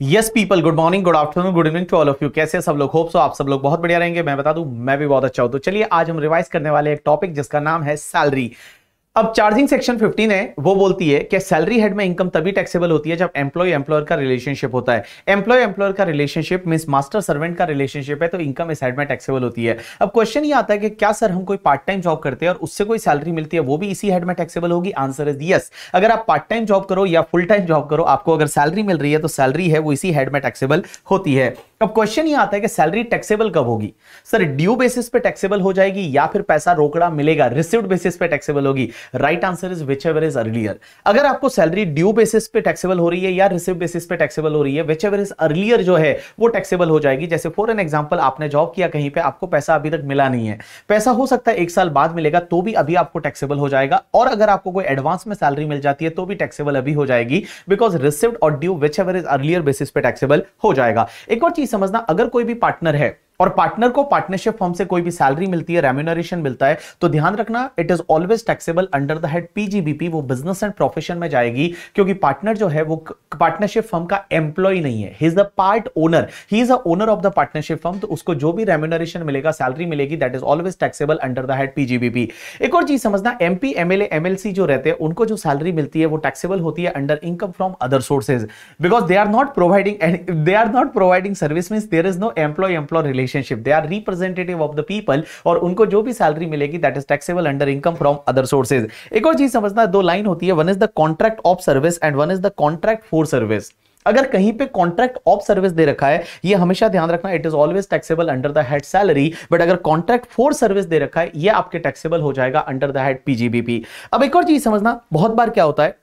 Yes people, good morning, good afternoon, good evening to all of you. कैसे हैं सब लोग? होप सो आप सब लोग बहुत बढ़िया रहेंगे। मैं बता दूं, मैं भी बहुत अच्छा हूं। तो चलिए आज हम रिवाइज करने वाले एक टॉपिक जिसका नाम है सैलरी। अब चार्जिंग सेक्शन 15 है, वो बोलती है कि सैलरी हेड में इनकम तभी टैक्सेबल होती है जब एम्प्लॉय एम्प्लॉयर का रिलेशनशिप होता है। एम्प्लॉय एम्प्लॉयर का रिलेशनशिप मींस मास्टर सर्वेंट का रिलेशनशिप है, तो इनकम इस हेड में टैक्सेबल होती है। अब क्वेश्चन ये आता है कि क्या सर हम कोई पार्ट टाइम जॉब करते हैं और उससे कोई सैलरी मिलती है, वो भी इसी हेड में टैक्सेबल होगी? Answer is yes. अगर आप पार्ट टाइम जॉब करो या फुल टाइम जॉब करो, आपको अगर सैलरी मिल रही है तो सैलरी है वो इसी हेड में टैक्सेबल होती है। अब क्वेश्चन ये आता है कि सैलरी टैक्सेबल कब होगी? सर ड्यू बेसिस पे टैक्सेबल हो जाएगी या फिर पैसा रोकड़ा मिलेगा रिसीव्ड बेसिस पे टैक्सेबल होगी? Right answer is whichever is earlier. अगर आपको सैलरी ड्यू बेसिस पे टैक्सेबल हो रही है या रिसीव बेसिस पे टैक्सेबल हो रही है, व्हिचएवर इज अर्लियर जो है वो टैक्सेबल हो जाएगी। जैसे फॉर एन एग्जांपल, आपने जॉब किया कहीं पे, आपको पैसा अभी तक मिला नहीं है, पैसा हो सकता है 1 साल बाद मिलेगा, तो भी अभी आपको टैक्सेबल हो जाएगा। और अगर आपको कोई एडवांस में सैलरी मिल जाती है तो भी टैक्सेबल अभी हो जाएगी, बिकॉज रिसीव्ड और due whichever is earlier basis पे टैक्सेबल हो जाएगा। एक और चीज समझना, अगर कोई भी पार्टनर है और पार्टनर को पार्टनरशिप फर्म से कोई भी सैलरी मिलती है, रेम्यूनरेशन मिलता है, तो ध्यान रखना it is always taxable under the head PGBP. वो बिजनेस एंड प्रोफेशन में जाएगी, क्योंकि पार्टनर जो है वो पार्टनरशिप फर्म का एम्प्लॉय नहीं है, he is a part owner, he is a owner of the partnership firm. तो उसको जो भी रेम्यूनरेशन मिलेगा, सैलरी मिलेगी, that is always taxable under the head PGBP. एक और चीज समझना, एमपी एमएलए एमएलसी जो रहते हैं उनको जो सैलरी मिलती है वो टैक्सेबल होती है under income from other sources, because they are not providing service, means there is no employ employ relationship, they are representative of the people, और उनको जो भी सैलरी मिलेगी that is taxable under income from other sources. एक और चीज समझना, दो लाइन होती है, one is the contract of service and one is the contract for service. अगर कहीं पे कॉन्ट्रैक्ट ऑफ सर्विस दे रखा है, ये हमेशा ध्यान रखना, it is always taxable under the head salary, but अगर कॉन्ट्रैक्ट फॉर सर्विस दे रखा है, ये आपके टैक्सेबल हो जाएगा अंडर द हेड पीजीबीपी। अब एक और चीज समझना, बहुत बार क्या होता है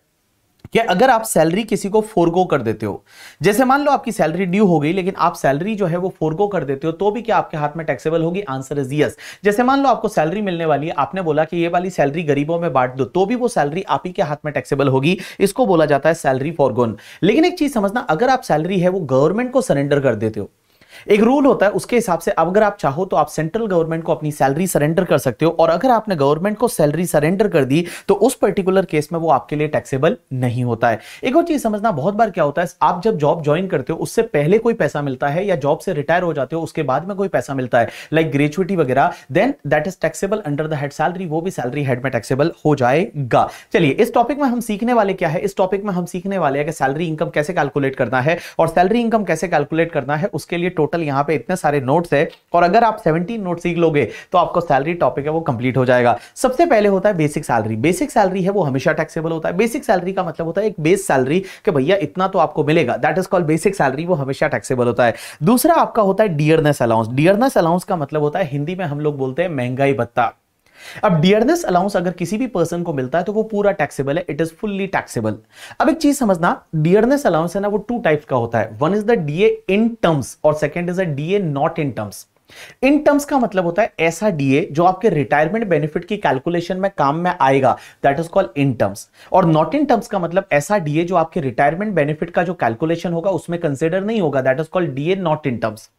कि अगर आप सैलरी किसी को फोरगो कर देते हो, जैसे मान लो आपकी सैलरी ड्यू हो गई लेकिन आप सैलरी जो है वो फोरगो कर देते हो, तो भी क्या आपके हाथ में टैक्सेबल होगी? Answer is yes. जैसे मान लो आपको सैलरी मिलने वाली है, आपने बोला कि ये वाली सैलरी गरीबों में बांट दो, तो भी वो सैलरी आप ही के हाथ में टैक्सेबल होगी। इसको बोला जाता है सैलरी फोरगोन। लेकिन एक चीज समझना, अगर आप सैलरी है वो गवर्नमेंट को सरेंडर कर देते हो, एक रूल होता है उसके हिसाब से, अगर आप चाहो तो आप सेंट्रल गवर्नमेंट को अपनी सैलरी सरेंडर कर सकते हो, और अगर आपने गवर्नमेंट को सैलरी सरेंडर कर दी तो उस पर्टिकुलर केस में वो आपके लिए टैक्सेबल नहीं होता है। एक और चीज समझना, बहुत बार क्या होता है, आप जब जॉब ज्वाइन करते हो उससे पहले कोई पैसा मिलता है, या जॉब से रिटायर हो जाते हो उसके बाद में कोई पैसा मिलता है, लाइक ग्रेचुइटी वगैरह, then that is taxable under the head salary, वो भी सैलरी हेड में टैक्सेबल हो जाएगा। चलिए इस टॉपिक में हम सीखने वाले क्या है, इस टॉपिक में हम सीखने वाले हैं कि सैलरी इनकम कैसे कैलकुलेट करना है, और सैलरी इनकम कैसे कैलकुलेट करना है उसके लिए टोटल यहां पे इतने सारे नोट्स है, और अगर आप 17 नोट सीख लोगे तो आपको सैलरी टॉपिक है वो कंप्लीट हो जाएगा। सबसे पहले होता है बेसिक सैलरी। बेसिक सैलरी है वो हमेशा टैक्सेबल होता है। बेसिक सैलरी का मतलब होता है एक बेस सैलरी कि भैया इतना तो आपको मिलेगा, that is called basic salary, वो हमेशा टैक्सेबल होता है। दूसरा आपका होता है डियरनेस अलाउंस। डियरनेस अलाउंस का मतलब होता है, हिंदी में हम लोग बोलते हैं महंगाई भत्ता। अब डियरनेस अलाउंस अगर किसी भी पर्सन को मिलता है तो वो पूरा टैक्सेबल है, इट इज फुल्ली टैक्सेबल। अब एक चीज समझना, डियरनेस अलाउंस है ना वो 2 टाइप्स का होता है, one is the DA in terms और second is a DA not in terms. In terms का मतलब होता है ऐसा डीए जो आपके रिटायरमेंट बेनिफिट की कैलकुलेशन में काम में आएगा, that is called in terms. और नॉट इन टर्म्स का मतलब ऐसा डीए जो आपके रिटायरमेंट बेनिफिट का जो कैलकुलेशन होगा उसमें कंसिडर नहीं होगा, that is called DA not in terms.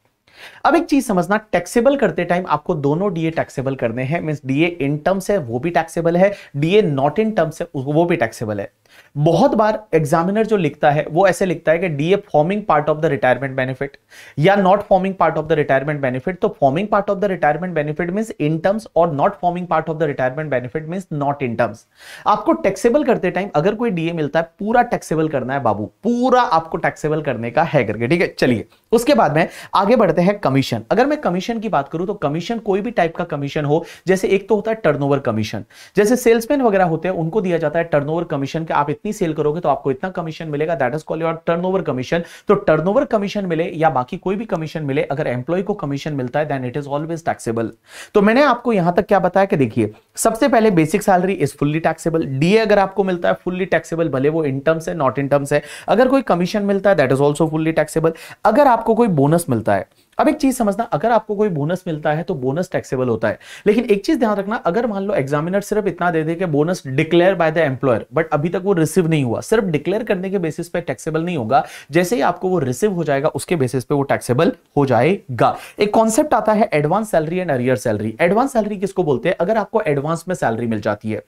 अब एक चीज समझना, टैक्सेबल करते टाइम आपको दोनों डीए टैक्सेबल करने हैं, मींस डीए इन टर्म्स है वो भी टैक्सेबल है, डीए नॉट इन टर्म्स है वो भी टैक्सेबल है। बहुत बार एग्जामिनर जो लिखता है वो ऐसे लिखता है कि DA forming part of the retirement benefit या not forming part of the retirement benefit. तो forming part of the retirement benefit means in terms और not forming part of the retirement benefit means not in terms. आपको taxable करते time अगर कोई DA मिलता है, पूरा टैक्सेबल करना है बाबू, पूरा आपको टैक्सेबल करने का है करके, ठीक है। चलिए उसके बाद में आगे बढ़ते हैं कमीशन। अगर मैं कमीशन की बात करूं तो कमीशन कोई भी टाइप का कमीशन हो, जैसे एक तो होता है टर्नओवर कमीशन, जैसे सेल्समैन वगैरह होते हैं उनको दिया जाता है टर्नओवर कमीशन के, आप इतनी सेल करोगे तो आपको इतना कमीशन मिलेगा, that is called your turnover commission. तो टर्नओवर कमीशन मिले या बाकी कोई भी कमीशन मिले, अगर एम्प्लॉय को कमीशन मिलता है then it is always taxable. तो मैंने आपको यहां तक क्या बताया कि देखिए, सबसे पहले basic salary is fully taxable, DA अगर आपको मिलता है फुल्ली टैक्सेबल, भले वो इन टर्म्स है नॉट इन टर्म्स है। अगर कोई कमीशन मिलता है that is also fully taxable. अगर आपको कोई बोनस मिलता है, अब एक चीज समझना, अगर आपको कोई बोनस मिलता है तो बोनस टैक्सेबल होता है, लेकिन एक चीज ध्यान रखना, अगर मान लो एग्जामिनर सिर्फ इतना दे दे कि bonus declare by the employer, but अभी तक वो रिसीव नहीं हुआ, सिर्फ डिक्लेयर करने के बेसिस पे टैक्सेबल नहीं होगा, जैसे ही आपको वो रिसीव हो जाएगा उसके बेसिस पे वो टैक्सेबल हो जाएगा। एक कॉन्सेप्ट आता है advance salary and arrear salary. Advance salary किसको बोलते हैं? अगर आपको एडवांस में सैलरी मिल जाती है,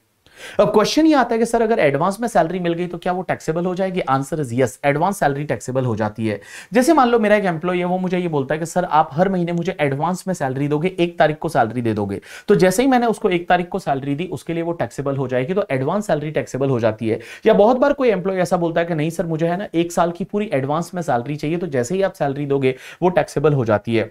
अब क्वेश्चन ये आता है कि सर अगर एडवांस में सैलरी मिल गई तो क्या वो टैक्सेबल हो जाएगी? Answer is yes, advance salary taxable हो जाती है। जैसे मान लो मेरा एक एम्प्लॉय है, वो मुझे ये बोलता है कि सर आप हर महीने मुझे एडवांस में सैलरी दोगे, 1 तारीख को सैलरी दे दोगे। तो जैसे ही मैंने उसको 1 तारीख को सैलरी दी, उसके लिए वो टैक्सेबल हो जाएगी, तो एडवांस सैलरी टैक्सेबल हो जाती है। या बहुत बार कोई एम्प्लॉय ऐसा बोलता है कि नहीं सर मुझे है ना 1 साल की पूरी एडवांस में सैलरी चाहिए, तो जैसे ही आप सैलरी दोगे वो टैक्सेबल हो जाती है।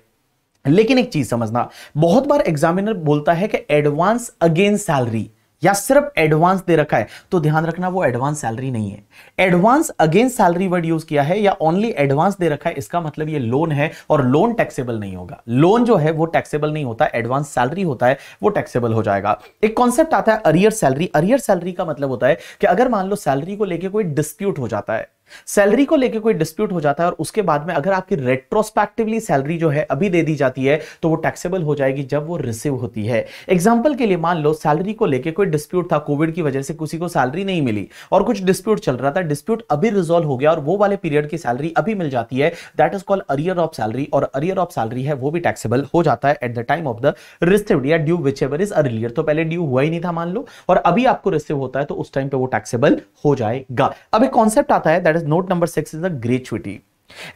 लेकिन एक चीज समझना, बहुत बार एग्जामिनर बोलता है कि एडवांस अगेंस्ट सैलरी या सिर्फ एडवांस दे रखा है, तो ध्यान रखना वो एडवांस सैलरी नहीं है। Advance against salary word use किया है या ओनली एडवांस दे रखा है, इसका मतलब ये लोन है और लोन टैक्सेबल नहीं होगा। लोन जो है वो टैक्सेबल नहीं होता, एडवांस सैलरी होता है वो टैक्सेबल हो जाएगा। एक कॉन्सेप्ट आता है अरियर सैलरी। अरियर सैलरी का मतलब होता है कि अगर मान लो सैलरी को लेकर कोई डिस्प्यूट हो जाता है, सैलरी को लेकर कोई डिस्प्यूट हो जाता है और उसके बाद में अगर आपकी रेट्रोस्पेक्टिवली सैलरी जो है अभी दे दी जाती है, तो वो टैक्सेबल हो जाएगी जब वो रिसीव होती है। एग्जांपल के लिए मान लो सैलरी को लेकर कोई डिस्प्यूट था, कोविड की वजह से किसी को सैलरी नहीं मिली और कुछ डिस्प्यूट चल रहा था, डिस्प्यूट अभी रिजॉल्व हो गया और वो वाले पीरियड की सैलरी अभी मिल जाती है, that is called arrear of salary. और अरियर ऑफ सैलरी है वो भी टैक्सेबल हो जाता है at the time of the received या ड्यू व्हिचएवर इज अर्लियर। तो पहले ड्यू हुआ ही नहीं था मान लो, और अभी आपको रिसीव होता है, तो उस टाइम पे वो टैक्सेबल हो जाएगा। अब एक कॉन्सेप्ट आता है, that is note number 6 is the gratuity.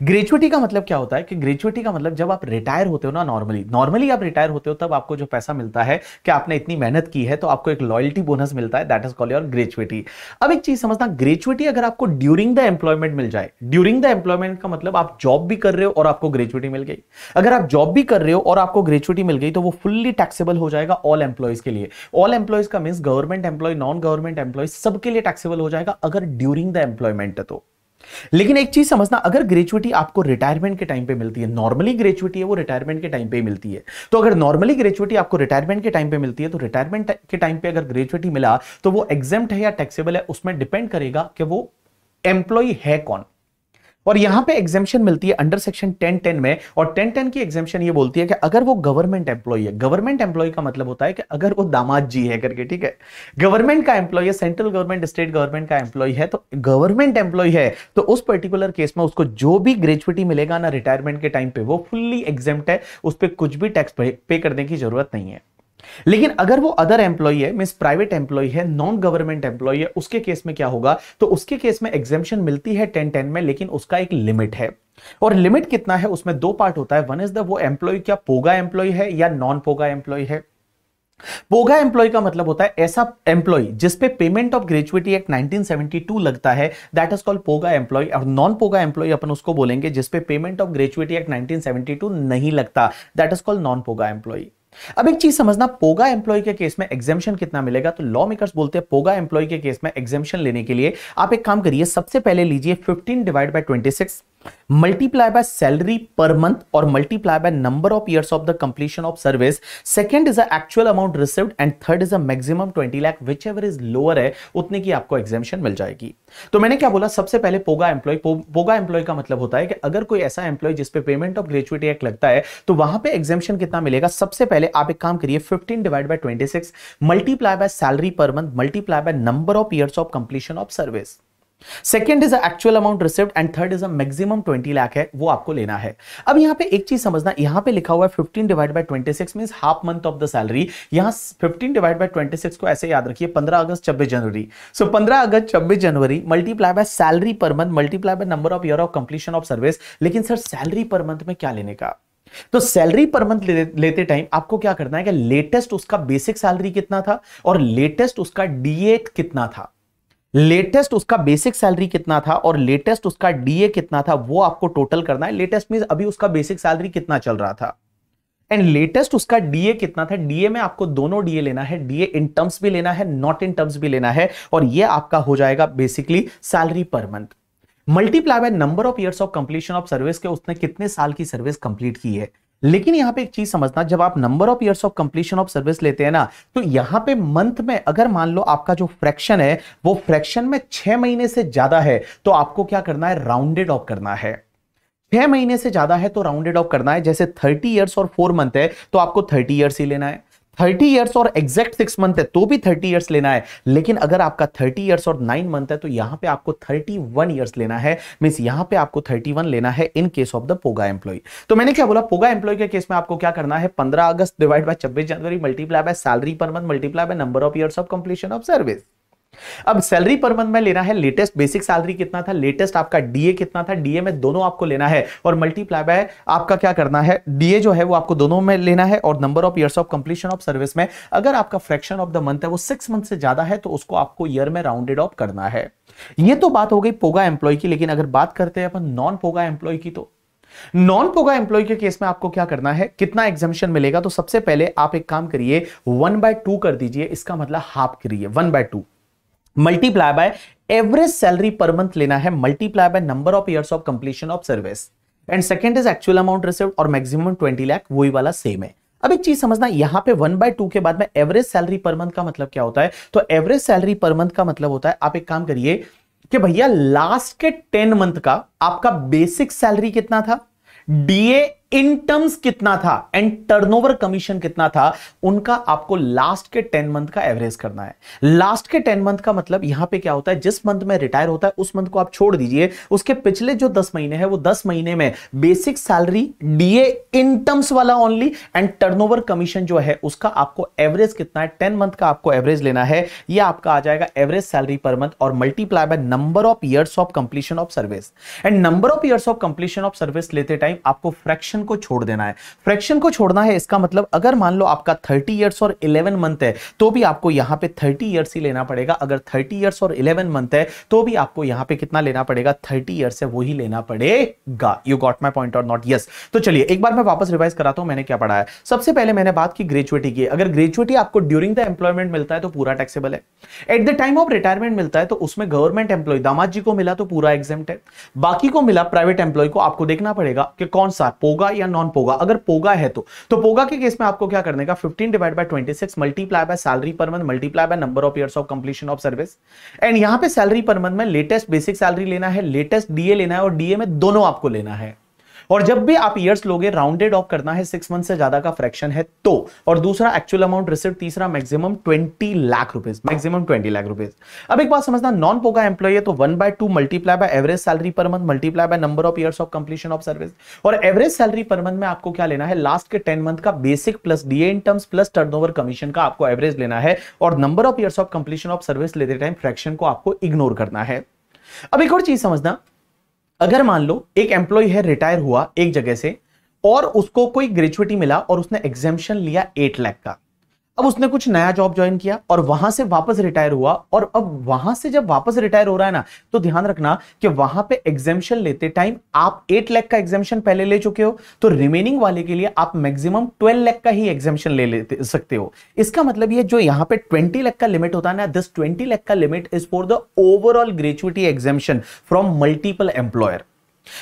Gratuity का मतलब क्या होता है कि ग्रेच्युटी का मतलब जब आप रिटायर होते हो ना, नॉर्मली आप रिटायर होते हो तब आपको जो पैसा मिलता है कि आपने इतनी मेहनत की है, तो आपको एक लॉयल्टी बोनस मिलता है, that is called your gratuity. अब एक चीज समझना, ग्रेच्युटी अगर आपको ड्यूरिंग द एम्प्लॉयमेंट मिल जाए, ड्यूरिंग द एम्प्लॉयमेंट का मतलब आप जॉब भी कर रहे हो और आपको ग्रेच्युटी मिल गई। अगर आप जॉब भी कर रहे हो और आपको ग्रेच्युटी मिल गई, तो वो फुल्ली टैक्सेबल हो जाएगा ऑल एम्प्लॉयज के लिए। ऑल एम्प्लॉयज का means government employ, non government employ, सबके लिए टैक्सेबल हो जाएगा अगर ड्यूरिंग द एम्प्लॉयमेंट है तो। लेकिन एक चीज समझना, अगर ग्रेच्युटी आपको रिटायरमेंट के टाइम पे मिलती है, नॉर्मली ग्रेच्युटी है वो रिटायरमेंट के टाइम पे ही मिलती है, तो अगर नॉर्मली ग्रेच्युटी आपको रिटायरमेंट के टाइम पे मिलती है, तो रिटायरमेंट के टाइम पे अगर ग्रेच्युटी मिला तो वो एग्जेम्प्ट है या टैक्सेबल है, उसमें डिपेंड करेगा कि वो एम्प्लॉय है कौन। और यहां पे एग्जेम्पशन मिलती है अंडर सेक्शन 10(10) में, और 10(10) की एग्जेम्पशन ये बोलती है कि अगर वो गवर्नमेंट एम्प्लॉय है, गवर्नमेंट एम्प्लॉय का मतलब होता है कि अगर वो दामाद जी है करके, ठीक है, गवर्नमेंट का एम्प्लॉय है, सेंट्रल गवर्नमेंट स्टेट गवर्नमेंट का एम्प्लॉय है, तो गवर्नमेंट एम्प्लॉय है, तो उस पर्टिकुलर केस में उसको जो भी ग्रेच्युटी मिलेगा ना रिटायरमेंट के टाइम पे, वो फुल्ली एग्जेम्प्ट है, उस पर कुछ भी टैक्स पे करने की जरूरत नहीं है। लेकिन अगर वो अदर एम्प्लॉय है, मींस प्राइवेट एम्प्लॉय है, नॉन गवर्नमेंट एम्प्लॉय है, उसके केस में क्या होगा, तो उसके केस में एग्जेम्पशन मिलती है 10(10) में, लेकिन उसका एक लिमिट है। और लिमिट कितना है, उसमें 2 पार्ट होता है। वन इज द वो एम्प्लॉय क्या पोगा एम्प्लॉय है या नॉन पोगा एम्प्लॉय है। पोगा एम्प्लॉय का मतलब होता है ऐसा एम्प्लॉय जिसपे पेमेंट ऑफ ग्रेच्युटी एक्ट 1972 लगता है, दैट इज कॉल्ड पोगा एम्प्लॉय। और नॉन पोगा एम्प्लॉय अपन उसको बोलेंगे जिसपे पेमेंट ऑफ ग्रेच्युटी एक्ट 1972 नहीं लगता, that is called non POGA employee. अब एक चीज समझना, पोगा एम्प्लॉय के केस में एग्जेम्पशन कितना मिलेगा, तो लॉ मेकर्स बोलते हैं पोगा एम्प्लॉय के केस में एग्जेम्पशन लेने के लिए आप एक काम करिए, सबसे पहले लीजिए 15 divide by 26 multiply by salary per month और multiply by number of years of the completion of service. Second is the actual amount received and third is the maximum 20 lakh, whichever is lower है उतने की आपको exemption मिल जाएगी। तो मैंने क्या बोला, सबसे पहले पोगा एम्प्लॉय। पोगा एम्प्लॉय का मतलब होता है कि अगर कोई ऐसा एम्प्लॉय जिसपे पेमेंट ऑफ ग्रेच्युटी एक्ट लगता है, तो वहां पे एग्जेम्पशन कितना मिलेगा। सबसे पहले आप एक काम करिए, 15 divide by 26 multiply by salary per month multiply by number of years of completion of service. Second is actual amount received and third is maximum 20 lakh है, वो आपको लेना है। अब यहां पे एक चीज समझना, यहां पे लिखा हुआ है 15 divide by 26 means half month of the salary. यहां 15 डिवाइड बाय 26 को ऐसे याद रखिए 15 अगस्त 26 जनवरी। सो 15 अगस्त 26 जनवरी multiply by salary per month multiply by number of year of completion of service. लेकिन सर सैलरी पर मंथ में क्या लेने का, तो सैलरी पर मंथ लेते टाइम आपको क्या करना है कि लेटेस्ट उसका बेसिक सैलरी कितना था और लेटेस्ट उसका डीए कितना था। लेटेस्ट उसका बेसिक सैलरी कितना था और लेटेस्ट उसका डीए कितना था, वो आपको टोटल करना है। लेटेस्ट मींस अभी उसका बेसिक सैलरी कितना चल रहा था एंड लेटेस्ट उसका डीए कितना था। डीए में आपको दोनों डीए लेना है, डीए इन टर्म्स भी लेना है, नॉट इन टर्म्स भी लेना है, और ये आपका हो जाएगा basically salary per month. Multiply by number of years of completion of service के उसने कितने साल की सर्विस कंप्लीट की है। लेकिन यहां पे एक चीज समझना, जब आप number of years of completion of service लेते हैं ना, तो यहां पे मंथ में अगर मान लो आपका जो फ्रैक्शन है वो फ्रैक्शन में 6 महीने से ज्यादा है, तो आपको क्या करना है, राउंडेड ऑफ करना है। 6 महीने से ज्यादा है तो राउंडेड ऑफ करना है। जैसे 30 ईयर्स और 4 मंथ है तो आपको 30 ईयर्स ही लेना है। 30 ईयर्स और एग्जैक्ट 6 मंथ है तो भी 30 ईयर्स लेना है, लेकिन अगर आपका 30 ईयर्स और 9 मंथ है तो यहां पे आपको 31 ईयर्स लेना है। मींस यहां पे आपको 31 लेना है in case of the POGA employee. तो मैंने क्या बोला, पोगा एम्प्लॉय के केस में आपको क्या करना है, 15 अगस्त डिवाइड बाय 26 जनवरी multiply by salary per month multiply by number of years of completion of service. अब सैलरी पर मंथ में लेना है लेटेस्ट बेसिक सैलरी कितना था, लेटेस्ट आपका डीए कितना था, डीए में दोनों आपको लेना है और मल्टीप्लाई बाय आपका क्या करना है, डीए जो है वो आपको दोनों में लेना है और number of years of completion of service में अगर आपका फ्रैक्शन ऑफ द मंथ है वो 6 मंथ से ज्यादा है तो उसको आपको ईयर में राउंडेड ऑफ करना है। ये तो बात हो गई पोगा एम्प्लॉय की, लेकिन अगर बात करते हैं अपन नॉन पोगा एम्प्लॉय की, तो नॉन पोगा एम्प्लॉय के केस में आपको क्या करना है, कितना एग्जामिशन मिलेगा, तो सबसे पहले आप एक काम करिए 1/2 कर दीजिए, इसका मतलब हाफ करिए 1/2 multiply by average salary per month लेना है multiply by number of years of completion of service and second is actual amount received और मैक्सिमम 20 लाख, वही वाला सेम है। अब एक चीज समझना, यहां पे 1/2 के बाद में एवरेज सैलरी पर मंथ का मतलब क्या होता है, तो एवरेज सैलरी पर मंथ का मतलब होता है, आप एक काम करिए कि भैया लास्ट के 10 मंथ का आपका बेसिक सैलरी कितना था, डीए इन टर्म्स कितना था एंड टर्नओवर कमीशन कितना था, उनका आपको लास्ट के 10 मंथ का एवरेज करना है। लास्ट के 10 मंथ का मतलब यहां पे क्या होता है, जिस मंथ में रिटायर होता है उस मंथ को आप छोड़ दीजिए, उसके पिछले जो 10 महीने हैं वो 10 महीने में basic salary DA in terms वाला ओनली एंड टर्नओवर कमीशन जो है उसका आपको एवरेज कितना है, 10 मंथ का आपको एवरेज लेना है। यह आपका आ जाएगा एवरेज सैलरी पर मंथ और multiply by number of years of completion of service and number of years of completion of service लेते टाइम आपको फ्रैक्शन को छोड़ देना है। फ्रैक्शन को छोड़ना है इसका मतलब अगर मान लो आपका 30 इयर्स और 11 मंथ है तो भी आपको यहां पे 30 इयर्स ही लेना पड़ेगा, अगर 30 इयर्स और 11 मंथ है तो भी आपको यहां पे कितना लेना पड़ेगा, 30 इयर्स है वही लेना पड़ेगा। यू गॉट माय पॉइंट और नॉट? यस। तो चलिए एक बार मैं वापस रिवाइज कराता हूं मैंने क्या पढ़ा है। सबसे पहले मैंने बात की ग्रेजुएटी की, अगर ग्रेजुएटी आपको ड्यूरिंग द एम्प्लॉयमेंट मिलता है तो पूरा टैक्सेबल है, at the time of retirement मिलता है तो उसमें गवर्नमेंट एम्प्लॉय दामाद जी को मिला तो पूरा एग्जेम्प्ट है, बाकी को मिला प्राइवेट एम्प्लॉय को आपको देखना पड़ेगा कि कौन सा पोगा या नॉन पोगा। अगर पोगा है तो पोगा के केस में आपको क्या करने का, 15 divide by 26 multiply by salary per month multiply by number of years of completion of service and यहां पे सैलरी पर मंथ में लेटेस्ट बेसिक सैलरी लेना है, लेटेस्ट डीए लेना है और डीए में दोनों आपको लेना है। और जब भी आप ईयर्स लोगे राउंडेड ऑफ करना है, 6 मंथ से ज्यादा का फ्रैक्शन है तो, और दूसरा एक्चुअल अमाउंट रिसीव, तीसरा maximum 20 lakh rupees, maximum 20 lakh rupees. अब एक बात समझना, नॉन पोगा एम्प्लॉय है तो 1/2 multiply by average salary per month multiply by number of years of completion of service और एवरेज सैलरी पर मंथ में आपको क्या लेना है, लास्ट के 10 मंथ का basic plus DA in terms plus turnover commission का आपको एवरेज लेना है और number of years of completion of service लेते टाइम फ्रैक्शन को आपको इग्नोर करना है। अब एक और चीज समझना, अगर मान लो एक एम्प्लॉय है रिटायर हुआ एक जगह से और उसको कोई ग्रेजुएटी मिला और उसने एग्जेम्पशन लिया 8 लाख का, अब उसने कुछ नया जॉब ज्वाइन किया और वहां से वापस रिटायर हुआ और अब वहां से जब वापस रिटायर हो रहा है ना, तो ध्यान रखना कि वहां पे एग्जेम्पशन लेते टाइम आप 8 लाख का एग्जेम्पशन पहले ले चुके हो तो रिमेनिंग वाले के लिए आप मैक्सिमम 12 लाख का ही एग्जेम्पशन ले सकते हो। इसका मतलब ये जो यहां पे 20 लाख का लिमिट होता है ना, दिस 20 लाख का limit is for the overall gratuity exemption from multiple employer.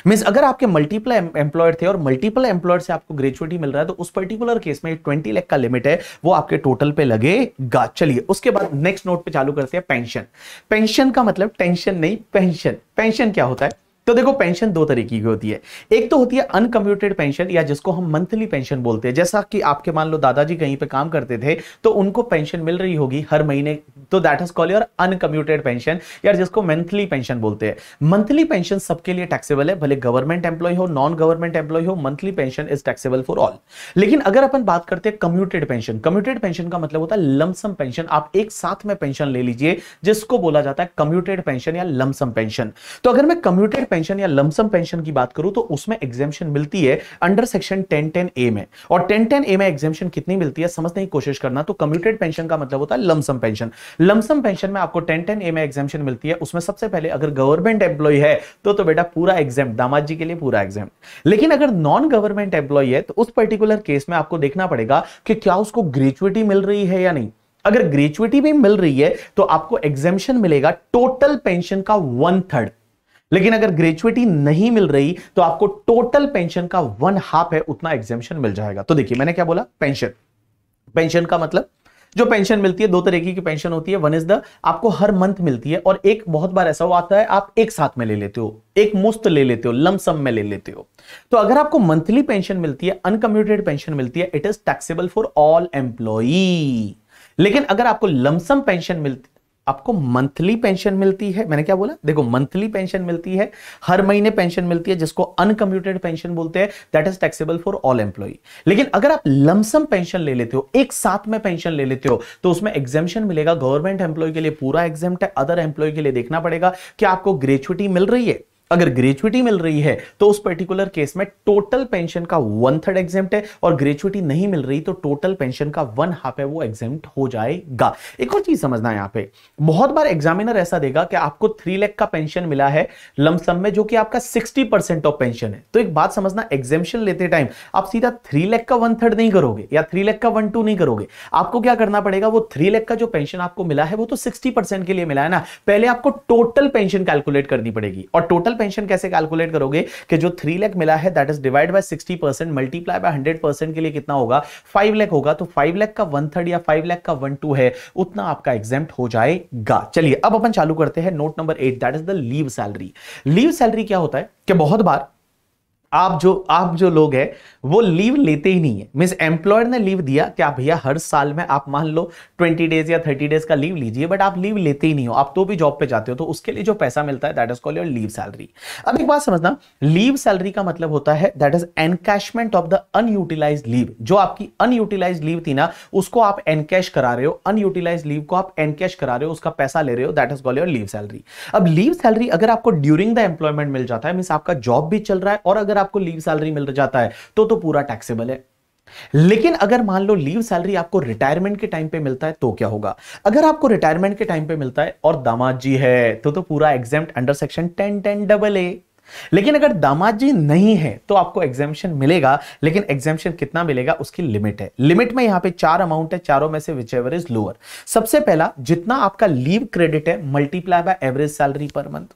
Means अगर आपके मल्टीपल एम्प्लॉयर थे और मल्टीपल एम्प्लॉयर से आपको ग्रेजुएटी मिल रहा है तो उस पर्टिकुलर केस में 20 लाख का लिमिट है वो आपके टोटल पे लगेगा। चलिए उसके बाद नेक्स्ट नोट पे चालू करते हैं पेंशन। पेंशन का मतलब टेंशन नहीं, पेंशन। पेंशन क्या होता है, तो देखो पेंशन दो तरीके की होती है, एक तो होती है अनकम्प्यूटेड पेंशन या जिसको हम मंथली पेंशन बोलते हैं, जैसा कि आपके मान लो दादाजी कहीं पे काम करते थे तो उनको पेंशन मिल रही होगी हर महीने, तो that is called your uncomputed pension या जिसको मंथली पेंशन बोलते हैं। मंथली पेंशन सबके लिए टैक्सेबल है, भले गवर्नमेंट एम्प्लॉय हो नॉन गवर्नमेंट एम्प्लॉय हो, monthly pension is taxable for all. लेकिन अगर अपन बात करते हैं कम्प्यूटेड पेंशन, कम्प्यूटेड पेंशन का मतलब होता है लमसम पेंशन, आप एक साथ में पेंशन ले लीजिए जिसको बोला जाता है कम्प्यूटेड पेंशन या लमसम पेंशन। तो अगर मैं कम्प्यूटेड पेंशन या लमसम पेंशन की बात करूं तो उसमें एग्जेम्पशन मिलती है अंडर सेक्शन 1010A में, और 1010A में एग्जेम्पशन कितनी मिलती है समझने की कोशिश करना। तो कम्प्यूटेड पेंशन का मतलब होता है लमसम पेंशन। लमसम पेंशन में आपको 1010A में एग्जेम्पशन मिलती है, उसमें सबसे पहले अगर गवर्नमेंट एम्प्लॉय है तो बेटा पूरा एग्जाम, दामाद जी के लिए पूरा एग्जाम। लेकिन अगर नॉन गवर्नमेंट एम्प्लॉय है तो उस पर्टिकुलर केस में आपको देखना पड़ेगा कि क्या उसको ग्रेजुएटी मिल रही है या नहीं। अगर ग्रेजुएटी भी मिल रही है तो आपको एग्जेम्पशन मिलेगा टोटल पेंशन का 1/3, लेकिन अगर ग्रेजुएटी नहीं मिल रही तो आपको टोटल पेंशन का 1/2 है उतना एग्जेम्पशन मिल जाएगा। तो देखिए मैंने क्या बोला, पेंशन। पेंशन का मतलब जो पेंशन मिलती है, दो तरीके की पेंशन होती है। वन इज द आपको हर मंथ मिलती है, और एक बहुत बार ऐसा आता है आप एक साथ में ले लेते हो, एक मुश्त ले लेते हो, लमसम में ले लेते हो। तो अगर आपको मंथली पेंशन मिलती है, अनकम्यूटेड पेंशन मिलती है, it is taxable for all employee. लेकिन अगर आपको लमसम पेंशन मिलती, आपको मंथली पेंशन मिलती है, मैंने क्या बोला, देखो मंथली पेंशन मिलती है, हर महीने पेंशन मिलती है, जिसको अनकम्यूटेड पेंशन बोलते हैं, that is taxable for all employee. लेकिन अगर आप लमसम पेंशन ले लेते हो, एक साथ में पेंशन ले लेते हो, तो उसमें एग्जेम्पशन मिलेगा। गवर्नमेंट एम्प्लॉय के लिए पूरा एग्जेम्प्ट है, अदर एम्प्लॉय के लिए देखना पड़ेगा कि आपको ग्रेच्युटी मिल रही है। अगर ग्रेच्युटी मिल रही है तो उस पर्टिकुलर केस में टोटल पेंशन का 1/3 एग्जेम्प्ट है, और ग्रेच्युटी नहीं मिल रही तो टोटल पेंशन का 1/2 है, वो एग्जेम्प्ट हो जाएगा। एक और चीज समझना है, यहां पे बहुत बार एग्जामिनर ऐसा देगा कि आपको 3 लाख का पेंशन मिला है लमसम में, जो कि आपका 60% ऑफ पेंशन है। तो एक बात समझना, एग्जेम्पशन लेते टाइम आप सीधा 3 लाख का 1/3 नहीं करोगे, या 3 लाख का 1/2 नहीं करोगे। आपको क्या करना पड़ेगा, वो 3 लाख का जो पेंशन आपको मिला है वो तो 60% के लिए मिला है ना, पहले आपको टोटल पेंशन कैलकुलेट करनी पड़ेगी। और टोटल पेंशन कैसे कैलकुलेट करोगे कि जो 3 लाख मिला है that is divide by 60% multiply by 100% के लिए कितना होगा, 5 लाख होगा। तो 5 लाख का 1/3 या 5 लाख का 1/2 है, उतना आपका एग्जेम्प्ट हो जाएगा। चलिए अब अपन चालू करते हैं note number 8, that is the leave salary. Leave salary क्या होता है कि बहुत बार आप जो लोग हैं वो लीव लेते ही नहीं है। मींस एम्प्लॉयर ने लीव दिया कि आप भैया हर साल में आप मान लो 20 डेज या 30 डेज का लीव लीजिए, बट आप लीव लेते ही नहीं हो, आप तो भी जॉब पे जाते हो, तो उसके लिए जो पैसा मिलता है that is called your leave salary. अब एक बात समझना, लीव सैलरी का मतलब होता है that is encashment of the unutilised leave. जो आपकी अनयूटिलाइज्ड लीव थी ना, उसको आप एनकैश करा रहे हो, अनयूटिलाइज्ड लीव को आप एनकैश करा रहे हो, उसका पैसा ले रहे हो, that is called your leave salary. अब लीव सैलरी अगर आपको ड्यूरिंग द एम्प्लॉयमेंट मिल जाता है, मींस आपका जॉब भी चल रहा है और अगर आपको लीव सैलरी मिल जाता है तो पूरा टैक्सेबल है। लेकिन अगर मान लो लीव सैलरी आपको रिटायरमेंट के टाइम पे मिलता है तो क्या होगा। अगर आपको रिटायरमेंट के टाइम पे मिलता है और दामाद जी है तो पूरा एग्जेम्प्ट अंडर सेक्शन 10(10)AA। लेकिन अगर दामाद जी नहीं है तो आपको एग्जेम्पशन मिलेगा, लेकिन एग्जेम्पशन कितना मिलेगा उसकी लिमिट है। लिमिट में यहां पे 4 अमाउंट है, चारों में से विचएवर इज लोअर। सबसे पहला, जितना आपका लीव क्रेडिट है multiply by average salary per month.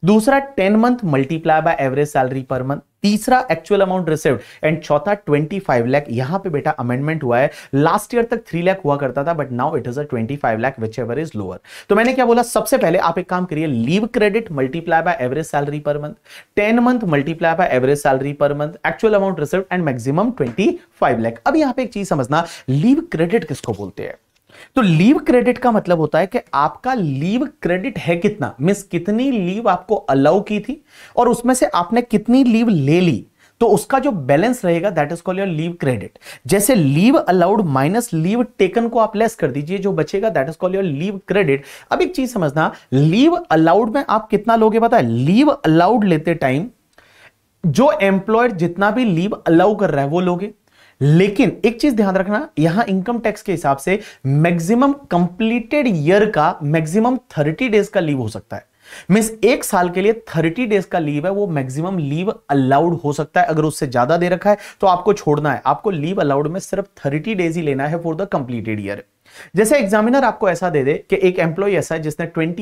दूसरा 10 month multiply by average salary per month. तीसरा एक्चुअल अमाउंट रिसीव्ड, एंड चौथा 25 लाख। यहां पे बेटा अमेंडमेंट हुआ है, लास्ट ईयर तक 3 लाख हुआ करता था, but now it is 25 lakh whichever is lower. तो मैंने क्या बोला, सबसे पहले आप एक काम करिए, leave credit multiply by average salary per month, 10 month multiply by average salary per month, actual amount received and maximum 25 lakh. अब यहां पे एक चीज समझना, लीव क्रेडिट किसको बोलते हैं। तो लीव क्रेडिट का मतलब होता है कि आपका लीव क्रेडिट है कितना, मींस कितनी लीव आपको अलाउ की थी और उसमें से आपने कितनी लीव ले ली, तो उसका जो बैलेंस रहेगा that is called your leave credit. जैसे leave allowed minus leave taken को आप लेस कर दीजिए, जो बचेगा that is called your leave credit. अब एक चीज समझना, लीव अलाउड में आप कितना लोगे पता है। लीव अलाउड लेते टाइम जो एम्प्लॉयर जितना भी लीव अलाउ कर रहा है वो लोगे, लेकिन एक चीज ध्यान रखना, यहां इनकम टैक्स के हिसाब से मैक्सिमम कंप्लीटेड ईयर का मैक्सिमम 30 डेज का लीव हो सकता है। मींस एक साल के लिए 30 डेज का लीव है, वो मैक्सिमम लीव अलाउड हो सकता है। अगर उससे ज्यादा दे रखा है तो आपको छोड़ना है, आपको लीव अलाउड में सिर्फ 30 डेज ही लेना है फॉर द कंप्लीटेड ईयर। जैसे एग्जामिनर आपको ऐसा दे दे कि एक एम्प्लॉय ऐसा है जिसने 20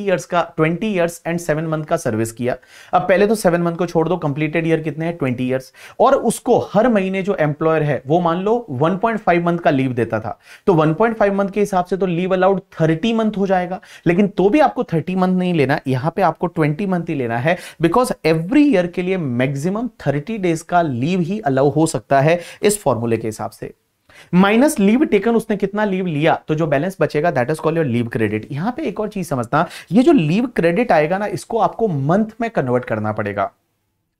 इयर्स एंड 7 मंथ का सर्विस किया। अब पहले तो 7 मंथ को छोड़ दो, कंप्लीटेड ईयर कितने हैं 20 इयर्स, और उसको हर महीने जो एम्प्लॉयर है वो मान लो 1.5 मंथ का लीव देता था, तो 1.5 मंथ के हिसाब से तो लीव अलाउड 30 मंथ हो जाएगा। लेकिन तो भी आपको 30 मंथ नहीं लेना, यहां पे आपको 20 मंथ ही लेना है, बिकॉज एवरी ईयर के लिए मैक्सिमम 30 डेज का लीव ही अलाउ हो सकता है इस फॉर्मूले के हिसाब से। माइनस लीव टेकन, उसने कितना लीव लिया तो जो बैलेंस बचेगा that is called your leave credit. यहां पे एक और चीज समझना, ये जो लीव क्रेडिट आएगा ना, इसको आपको मंथ में कन्वर्ट करना पड़ेगा।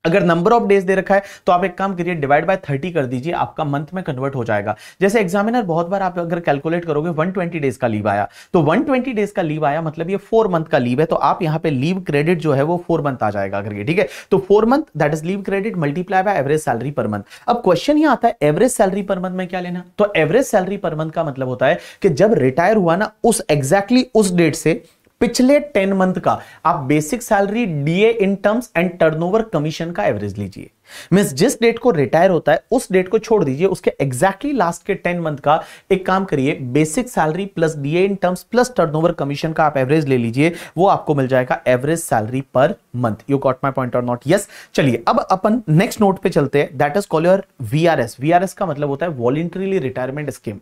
अगर नंबर ऑफ डेज दे रखा है तो आप एक काम करिए, डिवाइड बाय 30 कर दीजिए, आपका मंथ में कन्वर्ट हो जाएगा। जैसे एग्जामिनर बहुत बार आप अगर कैलकुलेट करोगे 120 डेज का लीव आया, तो 120 डेज का लीव आया मतलब ये 4 मंथ का लीव है, तो आप यहां पे लीव क्रेडिट जो है वो 4 मंथ आ जाएगा करके, ठीक है। तो 4 month that is leave credit multiply by average salary per month. अब क्वेश्चन यहां आता है एवरेज सैलरी पर मंथ में क्या लेना, तो एवरेज सैलरी पर मंथ का मतलब होता है कि जब रिटायर हुआ ना उस एग्जैक्टली उस डेट से पिछले 10 मंथ का आप basic salary, DA in terms and turnover commission का एवरेज लीजिए। मींस जिस डेट को रिटायर होता है उस डेट को छोड़ दीजिए, उसके एग्जैक्टली लास्ट के 10 मंथ का एक काम करिए, basic salary plus DA in terms plus turnover commission का आप एवरेज ले लीजिए, वो आपको मिल जाएगा average salary per month. You got my point और नॉट? यस। चलिए अब अपन नेक्स्ट नोट पे चलते हैं, that is called your VRS. VRS का मतलब होता है वॉलंटरीली रिटायरमेंट स्कीम।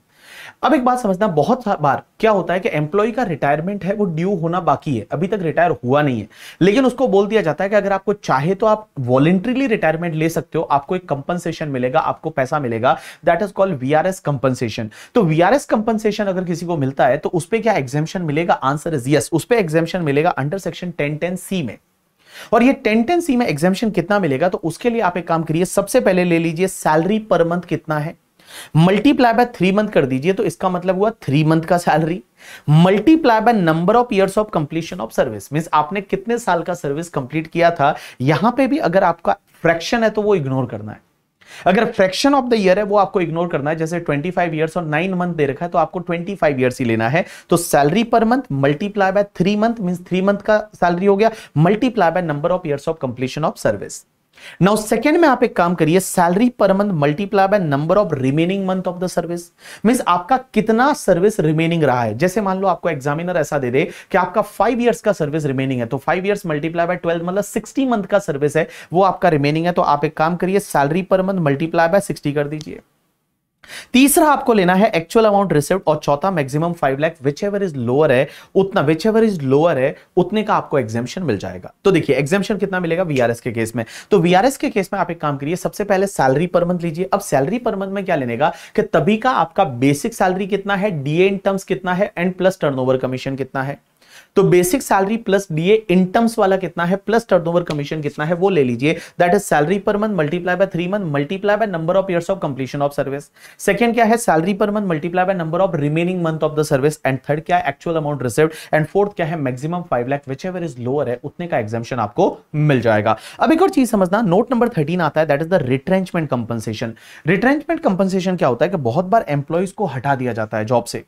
अब एक बात समझना, बहुत बार क्या होता है कि एम्प्लॉय का रिटायरमेंट है वो ड्यू होना बाकी है, अभी तक रिटायर हुआ नहीं है, लेकिन उसको बोल दिया जाता है कि अगर आपको चाहे तो आप वॉलंटरीली रिटायरमेंट ले सकते हो, आपको एक कंपनसेशन मिलेगा, आपको पैसा मिलेगा, that is called VRS compensation. तो वीआरएस कंपनसेशन अगर किसी को मिलता है तो उस पर क्या एग्जेम्पशन मिलेगा? आंसर इज यस, उस पर एग्जेम्पशन मिलेगा अंडर सेक्शन 1010C में। और ये 1010C में एग्जेम्पशन कितना मिलेगा? तो उसके लिए आप एक काम करिए, सबसे पहले ले लीजिए सैलरी पर मंथ कितना है, मल्टीप्लाई बाय 3 मंथ कर दीजिए, तो इसका मतलब हुआ 3 मंथ का salary, multiply by number of years of completion of service, means आपने कितने साल का सर्विस कंप्लीट किया था। यहां पे भी अगर आपका फ्रैक्शन है तो वो इग्नोर करना है, अगर फ्रैक्शन ऑफ द ईयर है वो आपको इग्नोर करना है। जैसे 25 ईयर्स और 9 मंथ दे रखा है तो आपको 25 ईयर्स ही लेना है। तो salary per month multiply bye 3 month means 3 month का सैलरी हो गया, multiply by number of years of completion of service. Now second में आप एक काम करिए, salary per month multiply by number of remaining month of the service, means आपका कितना सर्विस रिमेनिंग रहा है। जैसे मान लो आपको एग्जामिनर ऐसा दे दे कि आपका 5 इयर्स का सर्विस रिमेनिंग है, तो 5 इयर्स मल्टीप्लाई बाय 12 मतलब 60 मंथ का सर्विस है वो आपका रिमेनिंग है। तो आप एक काम करिए, salary per month multiply bye 60 कर दीजिए। तीसरा आपको लेना है एक्चुअल अमाउंट रिसीव्ड, और चौथा maximum 5 lakh, whichever is lower है उतना, विचएवर इज लोअर है उतने का आपको एग्जेम्पशन मिल जाएगा। तो देखिए एग्जेम्पशन कितना मिलेगा वीआरएस के केस में। तो वीआरएस के केस में आप एक काम करिए, सबसे पहले सैलरी पर मंथ लीजिए। अब सैलरी पर मंथ में क्या लेने का कि तभी का आपका बेसिक सैलरी कितना है, डीए इन टर्म्स कितना है, एंड प्लस टर्नओवर कमीशन कितना है। तो basic salary plus DA in terms वाला कितना है, प्लस टर्नओवर कमीशन कितना है, वो ले लीजिए। That is salary per month multiply bye 3 month multiply by number of years of completion of service. Second क्या है, salary per month multiply by number of remaining month of the service, and third क्या है, actual amount received, and fourth क्या है, maximum 5 lakh, whichever is lower है उतने का exemption आपको मिल जाएगा। अब एक और चीज समझना, नोट नंबर 13 आता है, that is the retrenchment compensation. Retrenchment compensation क्या होता है कि बहुत बार एम्प्लॉइज को हटा दिया जाता है जॉब से,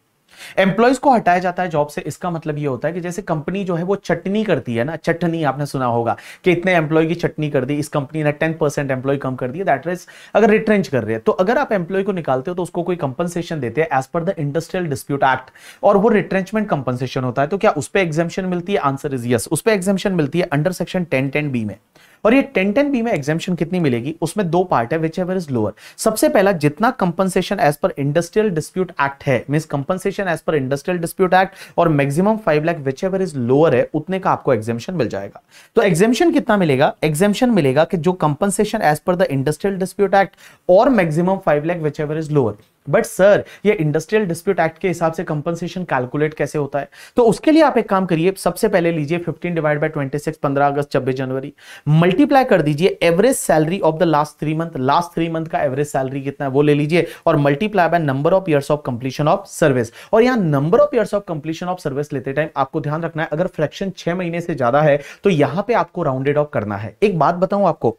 एम्प्लॉइज को हटाया जाता है जॉब से। इसका मतलब ये होता है कि जैसे कंपनी जो है वो चटनी करती है ना, चटनी आपने सुना होगा कि इतने एम्प्लॉय की चटनी कर दी इस कंपनी ने, 10% एम्प्लॉय कम कर दिया, दैट इज अगर रिट्रेंच कर रहे हैं। तो अगर आप एम्प्लॉय को निकालते हो तो उसको कोई कंपनसेशन देते हैं as per the industrial dispute act, और वो रिट्रेंचमेंट कंपनसेशन होता है। तो क्या उस पर एग्जेम्पशन मिलती है? आंसर इज यस, उस पर एग्जेम्पशन मिलती है अंडर सेक्शन 1010B में। और ये 1010B में एग्जेम्पशन कितनी मिलेगी, उसमें दो पार्ट है, विच एवर इज लोअर। सबसे पहला, जितना compensation as per industrial dispute act है, means compensation as per industrial dispute act और maximum 5 lakh whichever is lower है उतने का आपको एग्जेम्पशन मिल जाएगा। तो एग्जेम्पशन कितना मिलेगा? एग्जेम्पशन मिलेगा कि जो compensation as per the industrial dispute act और maximum 5 lakh whichever is lower. But sir ये इंडस्ट्रियल डिस्प्यूट एक्ट के हिसाब से कंपनसेशन कैलकुलेट कैसे होता है? तो उसके लिए आप एक काम करिए, सबसे पहले लीजिए 15 डिवाइड बाय 26, 15 अगस्त 26 जनवरी, मल्टीप्लाई कर दीजिए average salary of the last 3 month, last 3 month का एवरेज सैलरी कितना है वो ले लीजिए, और multiply by number of years of completion of service. और यहां number of years of completion of service लेते टाइम आपको ध्यान रखना है, अगर फ्रैक्शन 6 महीने से ज्यादा है तो यहां पे आपको राउंडेड ऑफ करना है। एक बात बताऊं आपको,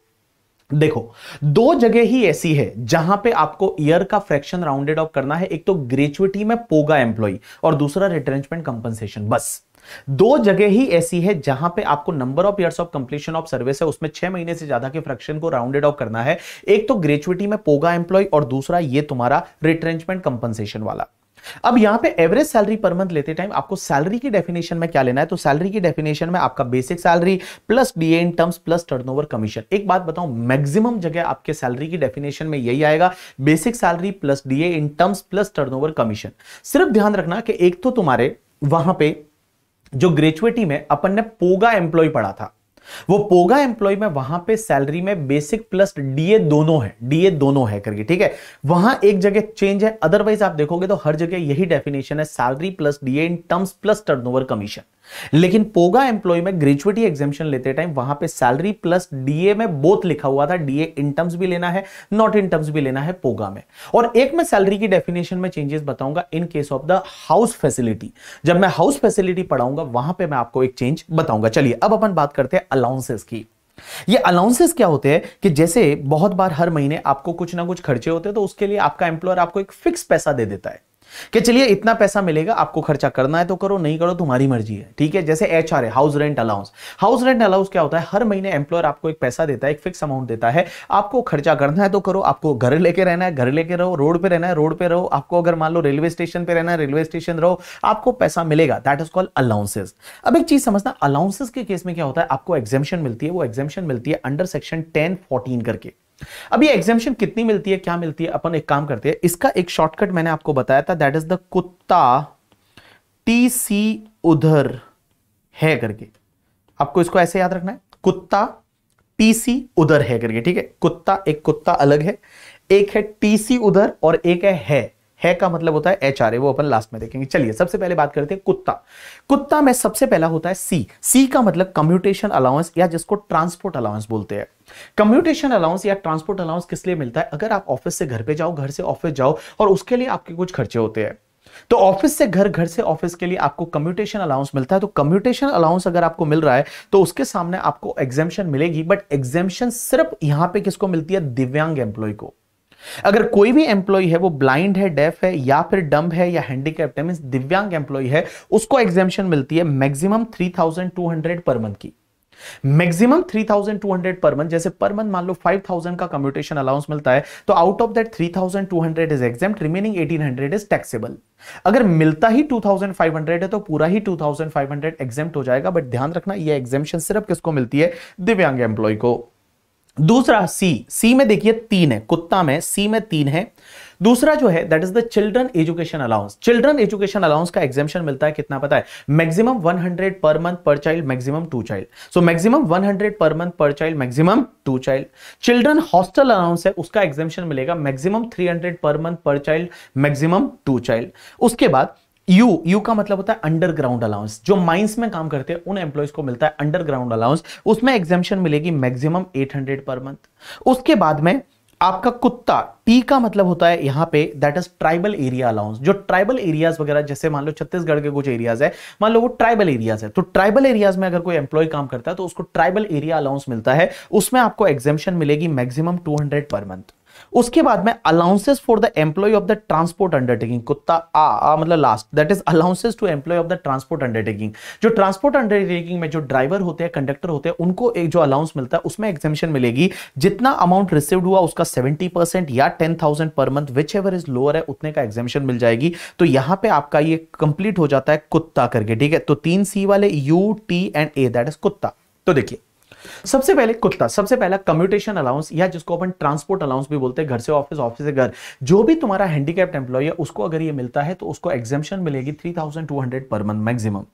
देखो दो जगह ही ऐसी है जहां पे आपको ईयर का फ्रैक्शन राउंडेड ऑफ करना है, एक तो ग्रेचुइटी में पोगा एम्प्लॉय और दूसरा रिट्रेंचमेंट कंपनसेशन। बस दो जगह ही ऐसी है जहां पे आपको number of years of completion of service है उसमें 6 महीने से ज्यादा के फ्रैक्शन को राउंडेड ऑफ करना है, एक तो ग्रेचुइटी में पोगा एम्प्लॉय और दूसरा ये तुम्हारा रिट्रेंचमेंट कंपनसेशन वाला। अब यहां पे एवरेज सैलरी पर मंथ लेते टाइम आपको सैलरी की डेफिनेशन में क्या लेना है, तो सैलरी की डेफिनेशन में आपका basic salary plus DA in terms plus turnover commission. एक बात बताऊं, मैक्सिमम जगह आपके सैलरी की डेफिनेशन में यही आएगा, basic salary plus DA in terms plus turnover commission. सिर्फ ध्यान रखना कि एक तो तुम्हारे वहां पे जो ग्रेचुइटी में अपन ने पोगा एम्प्लॉय पढ़ा था, वो पोगा एम्प्लॉय में वहां पे सैलरी में बेसिक प्लस डीए दोनों है, डीए दोनों है करके, ठीक है। वहां एक जगह चेंज है, अदरवाइज आप देखोगे तो हर जगह यही डेफिनेशन है, salary plus DA in terms plus turnover commission. लेकिन पोगा एम्प्लॉय में ग्रेचुइटी एग्जेम्पशन लेते टाइम वहां पे सैलरी प्लस डीए में बोथ लिखा हुआ था, डीए इन टर्म्स भी लेना है, नॉट इन टर्म्स भी लेना है पोगा में। और एक मैं सैलरी की डेफिनेशन में चेंजेस बताऊंगा इन case of the house facility, जब मैं हाउस फैसिलिटी पढ़ाऊंगा वहां पे मैं आपको एक चेंज बताऊंगा। चलिए अब अपन बात करते हैं अलाउंसेस की। ये अलाउंसेस क्या होते हैं कि जैसे बहुत बार हर महीने आपको कुछ ना कुछ खर्चे होते हैं, तो उसके लिए आपका एम्प्लॉयर आपको एक फिक्स पैसा दे देता है कि चलिए इतना पैसा मिलेगा, आपको खर्चा करना है तो करो, नहीं करो तुम्हारी मर्जी है, ठीक है। जैसे एचआर है, house rent allowance. House rent allowance क्या होता है, हर महीने एम्प्लॉयर आपको एक पैसा देता है, एक फिक्स अमाउंट देता है, आपको खर्चा करना है तो करो, आपको घर लेके रहना है घर लेके रहो, रोड पे रहना है रोड पे रहो, आपको अगर मान लो रेलवे स्टेशन पे रहना है रेलवे स्टेशन रहो, आपको पैसा मिलेगा, दैट इज कॉल्ड अलाउंसेस। अब एक चीज समझना, अलाउंसेस के केस में क्या होता है, आपको एग्जेम्पशन मिलती है, वो एग्जेम्पशन मिलती है अंडर सेक्शन 1014 करके। अब ये एग्जामिशन कितनी मिलती है, क्या मिलती है, अपन एक काम करते हैं, इसका एक शॉर्टकट मैंने आपको बताया था, दैट इज द कुत्ता टीसी उधर है करके। आपको इसको ऐसे याद रखना है, कुत्ता टीसी उधर है करके, ठीक है। कुत्ता, एक कुत्ता अलग है, एक है टीसी उधर और एक है का मतलब होता है एचआरए, वो अपन लास्ट में देखेंगे। चलिए सबसे पहले बात करते हैं कुत्ता। कुत्ता में सबसे पहला होता है सी का मतलब कम्यूटेशन अलाउंस या जिसको ट्रांसपोर्ट अलाउंस बोलते हैं। कम्यूटेशन अलाउंस या ट्रांसपोर्ट अलाउंस किस लिए मिलता है, अगर आप ऑफिस से घर पे जाओ, घर से ऑफिस जाओ और उसके लिए आपके कुछ खर्चे होते हैं, तो ऑफिस से घर, घर से ऑफिस के लिए आपको कम्यूटेशन अलाउंस मिलता है। तो कम्यूटेशन अलाउंस अगर आपको मिल रहा है तो उसके सामने आपको एग्जेम्पशन मिलेगी, बट एग्जेम्पशन सिर्फ यहां पे किसको मिलती है, दिव्यांग एम्प्लॉय को। अगर कोई भी एम्प्लॉय है वो ब्लाइंड है, डेफ है या फिर डम्ब है या हैंडीकैप्ड है, मींस दिव्यांग एम्प्लॉय है, उसको एग्जेम्पशन मिलती है मैक्सिमम 3200 पर मंथ की। मैक्सिमम 3200 पर मंथ, जैसे पर मंथ मान लो 5000 का कम्यूटेशन अलाउंस मिलता है, तो out of that 3200 is exempt, remaining 1800 is taxable. अगर मिलता ही 2500 है तो पूरा ही 2500 एग्जेम्प्ट हो जाएगा, बट ध्यान रखना ये एग्जेम्पशन सिर्फ किसको मिलती है, दिव्यांग एम्प्लॉय को। दूसरा सी में देखिए 3 है, कुत्ता में सी में 3 है। दूसरा जो है that is the children education allowance. Children education allowance का एग्जेम्पशन मिलता है कितना पता है, maximum 100 per month per child, maximum 2 child. So maximum 100 per month per child, maximum 2 child. Children hostel allowance है, उसका एग्जेम्पशन मिलेगा maximum 300 per month per child, maximum 2 child. उसके बाद यू का मतलब होता है अंडरग्राउंड अलाउंस, जो माइंस में काम करते हैं उन एम्प्लॉयज को मिलता है अंडरग्राउंड अलाउंस, उसमें एग्जेम्पशन मिलेगी मैक्सिमम 800 पर मंथ। उसके बाद में आपका कुत्ता, टी का मतलब होता है यहां पे that is tribal area allowance. जो ट्राइबल एरियाज वगैरह, जैसे मान लो छत्तीसगढ़ के कुछ एरियाज है, मान लो वो ट्राइबल एरियाज है, तो ट्राइबल एरियाज में अगर कोई एम्प्लॉय काम करता है तो उसको ट्राइबल एरिया अलाउंस मिलता है, उसमें आपको एग्जेम्पशन मिलेगी मैक्सिमम 200 पर मंथ। उसके बाद में allowances for the employ of the transport undertaking, कुत्ता आ मतलब last, that is allowances to employ of the transport undertaking. जो ट्रांसपोर्ट अंडरटेकिंग में जो ड्राइवर होते हैं, कंडक्टर होते हैं, उनको एक जो अलाउंस मिलता है उसमें एग्जेम्पशन मिलेगी, जितना अमाउंट रिसीव्ड हुआ उसका 70% या 10,000 per month, which ever is lower है उतने का एग्जेम्पशन मिल जाएगी। तो यहां पे आपका ये कंप्लीट हो जाता है कुत्ता करके, ठीक है। तो 3 सी वाले U T and A, that is कुत्ता। तो देखिए सबसे पहले कुत्ता, सबसे पहला कम्यूटेशन अलाउंस या जिसको अपन ट्रांसपोर्ट अलाउंस भी बोलते हैं, घर से ऑफिस, ऑफिस से घर, जो भी तुम्हारा हैंडीकैप्ड एम्प्लॉय है उसको अगर ये मिलता है तो उसको एग्जेम्पशन मिलेगी 3200 पर मंथ मैक्सिमम।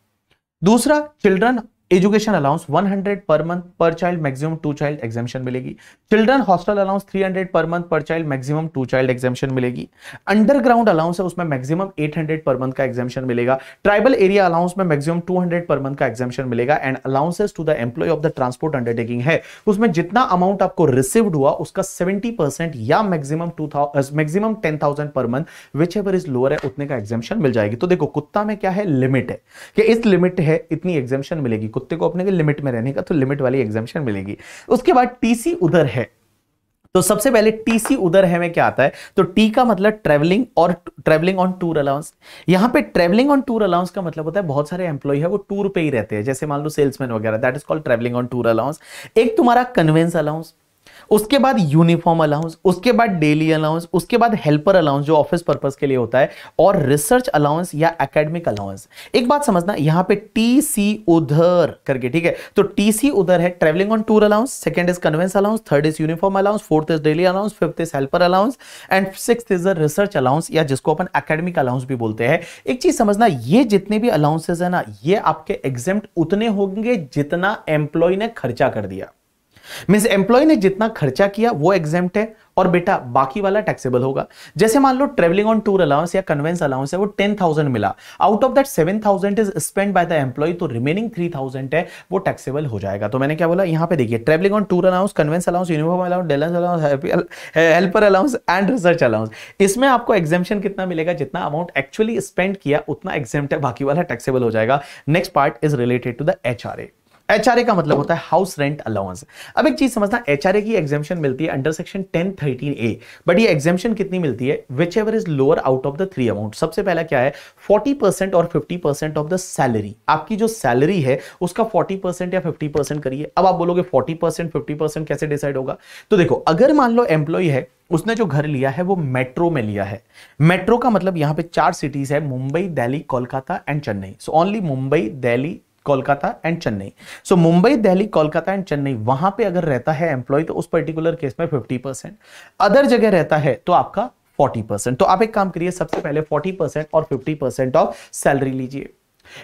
दूसरा children education allowance 100 per month per child, maximum 2 child, exemption मिलेगी। Children hostel allowance 300 per month per child, maximum 2 child, exemption मिलेगी। अंडरग्राउंड अलाउंस है, उसमें मैक्सिमम 800 पर मंथ का एग्जेम्पशन मिलेगा। ट्राइबल एरिया अलाउंस में maximum 200 per month का exemption मिलेगा। And allowances to the employ of the transport undertaking है, उसमें जितना अमाउंट आपको रिसीव्ड हुआ उसका 70% या maximum 10,000 per month, which ever is lower है उतने का एग्जेम्पशन मिल जाएगी। तो देखो कुत्ता में क्या है, लिमिट है कि इस लिमिट है, इतनी एग्जेम्पशन मिलेगी कुत्ते को अपने के लिमिट में रहने का, तो लिमिट वाली एग्जेम्पशन मिलेगी। उसके बाद टीसी उधर है, तो सबसे पहले टीसी उधर है में क्या आता है, तो टी का मतलब ट्रैवलिंग और ट्रैवलिंग ऑन टूर अलाउंस। यहां पे ट्रैवलिंग ऑन टूर अलाउंस का मतलब होता है बहुत सारे एम्प्लॉय है वो टूर पे ही रहते हैं, जैसे मान लो सेल्समैन वगैरह, that is called travelling on tour allowance. एक तुम्हारा कन्वेंस अलाउंस, उसके बाद यूनिफॉर्म अलाउंस, उसके बाद डेली अलाउंस, उसके बाद हेल्पर अलाउंस जो ऑफिस पर्पस के लिए होता है, और रिसर्च अलाउंस या एकेडमिक अलाउंस। एक बात समझना, यहां पे टीसी उधर करके, ठीक है, तो टीसी उधर है travelling on tour allowance, second is convince allowance, third is uniform allowance, fourth is daily allowance, fifth is helper allowance and sixth is research allowance या जिसको अपन एकेडमिक अलाउंस भी बोलते हैं। एक चीज समझना, ये जितने भी अलाउंसेस है ना, ये आपके एग्जेम्प्ट उतने होंगे जितना एम्प्लॉय ने खर्चा कर दिया। मींस एम्प्लॉय ने जितना खर्चा किया वो एग्जेम्प्ट है, और बेटा बाकी वाला टैक्सेबल होगा। जैसे मान लो ट्रेवलिंग ऑन टूर अलाउंस या कन्वेंस अलाउंस है, वो 10,000 मिला, out of that 7,000 is spend by the employ, तो रिमेनिंग 3,000 है वो टैक्सेबल हो जाएगा। तो मैंने क्या बोला, यहां पे देखिए travelling on tour allowance, conveyance allowance, uniform allowance, daily allowance, helper allowance and research allowance, इसमें आपको एग्जेम्पशन कितना मिलेगा, जितना अमाउंट एक्चुअली स्पेंड किया उतना एग्जेम्प्ट है, बाकी वाला टैक्सेबल हो जाएगा। Next part is related to the HRA. HRA का मतलब होता है हाउस रेंट अलाउंस। अब एक चीज समझना, एचआरए की एग्जेम्पशन मिलती है अंडर सेक्शन 1013A, बट ये एग्जेम्पशन कितनी मिलती है, which ever is lower out of the 3 amount. सबसे पहला क्या है, 40% और 50% ऑफ द सैलरी। आपकी जो सैलरी है उसका 40% या 50% करिए। अब आप बोलोगे 40% 50% कैसे डिसाइड होगा, तो देखो अगर मान लो एम्प्लॉय है, उसने जो घर लिया है वो मेट्रो में लिया है। मेट्रो का मतलब यहां पे 4 सिटीज है, Mumbai, Delhi, Kolkata and Chennai. So only Mumbai, Delhi, Kolkata and Chennai. So Mumbai, Delhi, Kolkata and Chennai, वहां पे अगर रहता है एम्प्लॉय तो उस पर्टिकुलर केस में 50%, अदर जगह रहता है तो आपका 40%। तो आप एक काम करिए, सबसे पहले 40% और 50% ऑफ सैलरी लीजिए।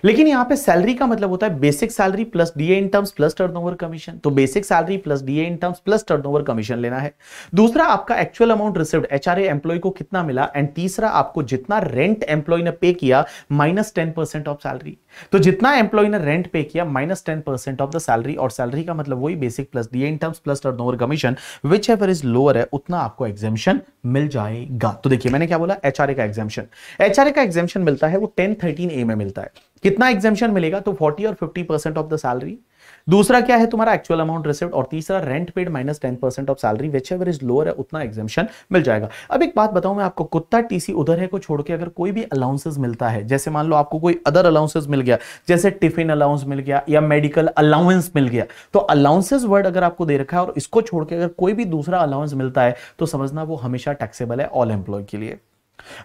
लेकिन यहां पे सैलरी का मतलब होता है basic salary plus DA in terms plus turnover commission. तो basic salary plus DA in terms plus turnover commission लेना है। दूसरा आपका actual amount received HRA employee को कितना मिला, एंड तीसरा आपको जितना रेंट एम्प्लॉय ने पे किया माइनस 10% ऑफ सैलरी। तो जितना एम्प्लॉय ने रेंट पे किया माइनस 10% ऑफ द सैलरी, और सैलरी का मतलब वही basic plus DA in terms plus turnover commission, which ever is lower है उतना आपको एग्जेम्पशन मिल जाएगा। तो देखिए मैंने क्या बोला, एचआरए का एग्जेम्पशन, एचआरए का एग्जेम्पशन मिलता है वो 1013A में मिलता है। कितना एग्जेम्पशन मिलेगा, तो 40 और 50% ऑफ द सैलरी। दूसरा क्या है तुम्हारा एक्चुअल अमाउंट रिसीव्ड, और तीसरा rent paid minus 10% of salary, which ever is lower है उतना एग्जेम्पशन मिल जाएगा। अब एक बात बताऊं मैं आपको, कुत्ता टीसी उधर है को छोड़ के अगर कोई भी अलाउंसेस मिलता है, जैसे मान लो आपको कोई अदर अलाउंसेस मिल गया, जैसे टिफिन अलाउंस मिल गया या मेडिकल अलाउंस मिल गया, तो अलाउंसेस वर्ड अगर आपको दे रखा है और इसको छोड़ के अगर कोई भी दूसरा अलाउंस मिलता है तो समझना वो हमेशा टैक्सेबल है ऑल एम्प्लॉय के लिए,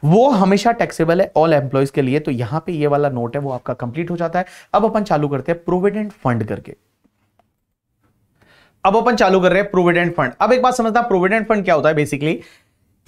वो हमेशा टैक्सेबल है ऑल एम्प्लॉयज के लिए। तो यहां पे ये वाला नोट है वो आपका कंप्लीट हो जाता है। अब अपन चालू करते हैं प्रोविडेंट फंड करके। अब अपन चालू कर रहे हैं प्रोविडेंट फंड। अब एक बात समझना, प्रोविडेंट फंड क्या होता है बेसिकली,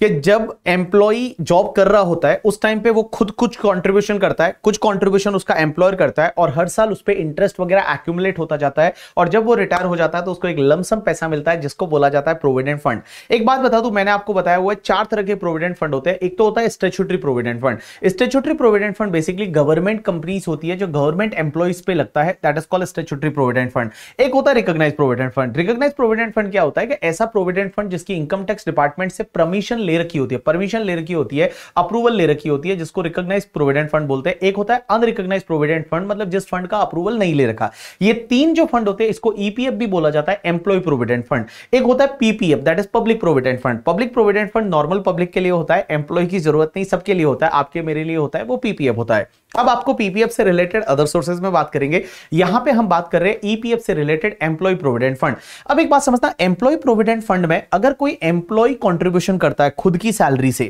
कि जब एम्प्लॉय जॉब कर रहा होता है उस टाइम पे वो खुद कुछ कंट्रीब्यूशन करता है, कुछ कंट्रीब्यूशन उसका एम्प्लॉयर करता है, और हर साल उस पे इंटरेस्ट वगैरह एक्यूमुलेट होता जाता है, और जब वो रिटायर हो जाता है तो उसको एक लमसम पैसा मिलता है जिसको बोला जाता है प्रोविडेंट फंड। एक बात बता दूं, मैंने आपको बताया हुआ है 4 तरह के प्रोविडेंट फंड होते हैं। एक तो होता है statutory provident fund. Statutory provident fund basically government companies होती है जो गवर्नमेंट एम्प्लॉइज पे लगता है, that is called statutory provident fund. एक होता है recognised provident fund. Recognised provident fund क्या होता है कि ऐसा प्रोविडेंट फंड जिसकी इनकम टैक्स डिपार्टमेंट से परमिशन ले रखी होती है, ले रखी होती है, अप्रूवल ले रखी होती है, जिसको रिकॉग्नाइज्ड प्रोविडेंट फंड बोलते हैं। एक होता है अनरिकॉग्नाइज्ड प्रोविडेंट फंड, मतलब जिस फंड का अप्रूवल नहीं ले रखा। ये 3 जो फंड होते हैं इसको ईपीएफ भी बोला जाता है, एम्प्लॉय प्रोविडेंट फंड। एक होता है PPF, that is public provident fund. Public provident fund normal public के लिए होता है, एम्प्लॉय की जरूरत नहीं, सबके लिए होता है, आपके मेरे लिए होता है, वो पीपीएफ होता है। अब आपको पीपीएफ से रिलेटेड अदर सोर्सेज में बात करेंगे, यहां पे हम बात कर रहे हैं ईपीएफ से रिलेटेड एम्प्लॉय प्रोविडेंट फंड। अब एक बात समझना, एम्प्लॉय प्रोविडेंट फंड में अगर कोई एम्प्लॉय कंट्रीब्यूशन करता है खुद की सैलरी से,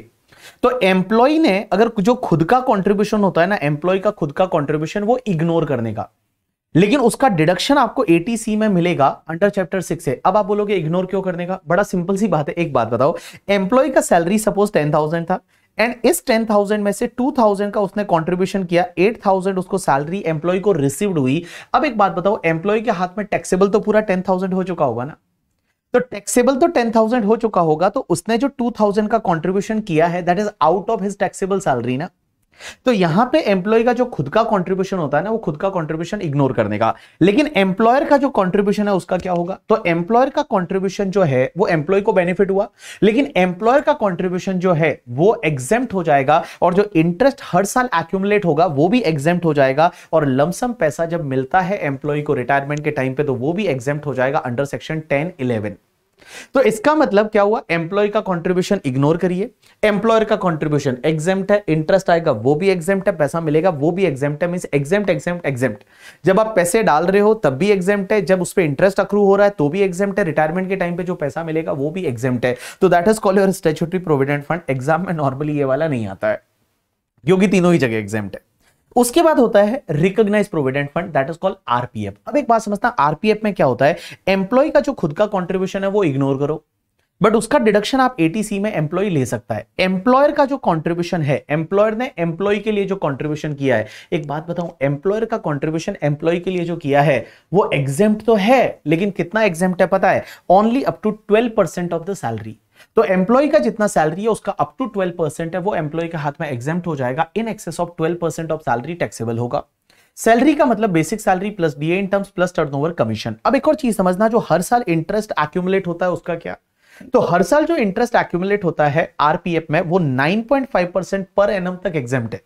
तो एम्प्लॉय ने अगर जो खुद का कंट्रीब्यूशन होता है ना, एम्प्लॉय का खुद का कंट्रीब्यूशन, वो इग्नोर करने का, लेकिन उसका डिडक्शन आपको 80C में मिलेगा अंडर चैप्टर 6 से। अब आप बोलोगे इग्नोर क्यों करने का, बड़ा सिंपल सी बात है। एक बात बताओ, एम्प्लॉय का सैलरी सपोज 10,000 था, एंड इस 10,000 में से 2,000 का उसने कंट्रीब्यूशन किया, 8,000 उसको सैलरी एम्प्लॉय को रिसीव्ड हुई। अब एक बात बताओ, एम्प्लॉय के हाथ में टैक्सेबल तो पूरा 10,000 हो चुका होगा ना, तो टैक्सेबल तो 10,000 हो चुका होगा, तो उसने जो 2,000 का कंट्रीब्यूशन किया है that is out of his taxable salary ना। तो यहां पे एम्प्लॉय का जो खुद का कंट्रीब्यूशन होता है ना, वो खुद का कंट्रीब्यूशन इग्नोर करने का, लेकिन एम्प्लॉयर का जो कंट्रीब्यूशन है उसका क्या होगा, तो एम्प्लॉयर का कंट्रीब्यूशन जो है वो एम्प्लॉय को बेनिफिट हुआ, लेकिन एम्प्लॉयर का कंट्रीब्यूशन जो है वो एग्जेम्प्ट हो जाएगा, और जो इंटरेस्ट हर साल एक्यूमुलेट होगा वो भी एग्जेम्प्ट हो जाएगा, और लमसम पैसा जब मिलता है एम्प्लॉय को रिटायरमेंट के टाइम पे तो वो भी एग्जेम्प्ट हो जाएगा अंडर सेक्शन 10(11). तो इसका मतलब क्या हुआ, एम्प्लॉय का कंट्रीब्यूशन इग्नोर करिए, एम्प्लॉयर का कंट्रीब्यूशन एग्जेम्प्ट है, इंटरेस्ट आएगा वो भी एग्जेम्प्ट है, पैसा मिलेगा वो भी एग्जेम्प्ट है, मींस एग्जेम्प्ट एग्जेम्प्ट एग्जेम्प्ट। जब आप पैसे डाल रहे हो तब भी एग्जेम्प्ट है, जब उस पे इंटरेस्ट अक्रू हो रहा है तो भी एग्जेम्प्ट है, रिटायरमेंट के टाइम पे जो पैसा मिलेगा वो भी एग्जेम्प्ट है। तो that is called your statutory provident fund. Exam में नॉर्मली ये वाला नहीं आता है क्योंकि तीनों ही जगह एग्जेम्प्ट है। उसके बाद होता है recognised provident fund, that is called RPF. अब एक बात समझना, आरपीएफ में क्या होता है, एम्प्लॉय का जो खुद का कंट्रीब्यूशन है वो इग्नोर करो, बट उसका डिडक्शन आप 80C में एम्प्लॉय ले सकता है। एम्प्लॉयर का जो कंट्रीब्यूशन है, एम्प्लॉयर ने एम्प्लॉय के लिए जो कंट्रीब्यूशन किया है, एक बात बताऊं, एम्प्लॉयर का कंट्रीब्यूशन एम्प्लॉय के लिए जो किया है वो एग्जेम्प्ट तो है, लेकिन कितना एग्जेम्प्ट है पता है, only up to 12% of the salary. तो एम्प्लॉय का जितना सैलरी है उसका अप टू 12% है, वो एम्प्लॉय के हाथ में एग्जेम्प्ट हो जाएगा। इन excess of 12% of salary taxable होगा। सैलरी का मतलब basic salary plus DA in terms plus turnover commission. अब एक और चीज समझना, जो हर साल इंटरेस्ट एक्यूमुलेट होता है उसका क्या, तो हर साल जो इंटरेस्ट एक्यूमुलेट होता है आरपीएफ में वो 9.5% पर एनम तक एग्जेम्प्ट है।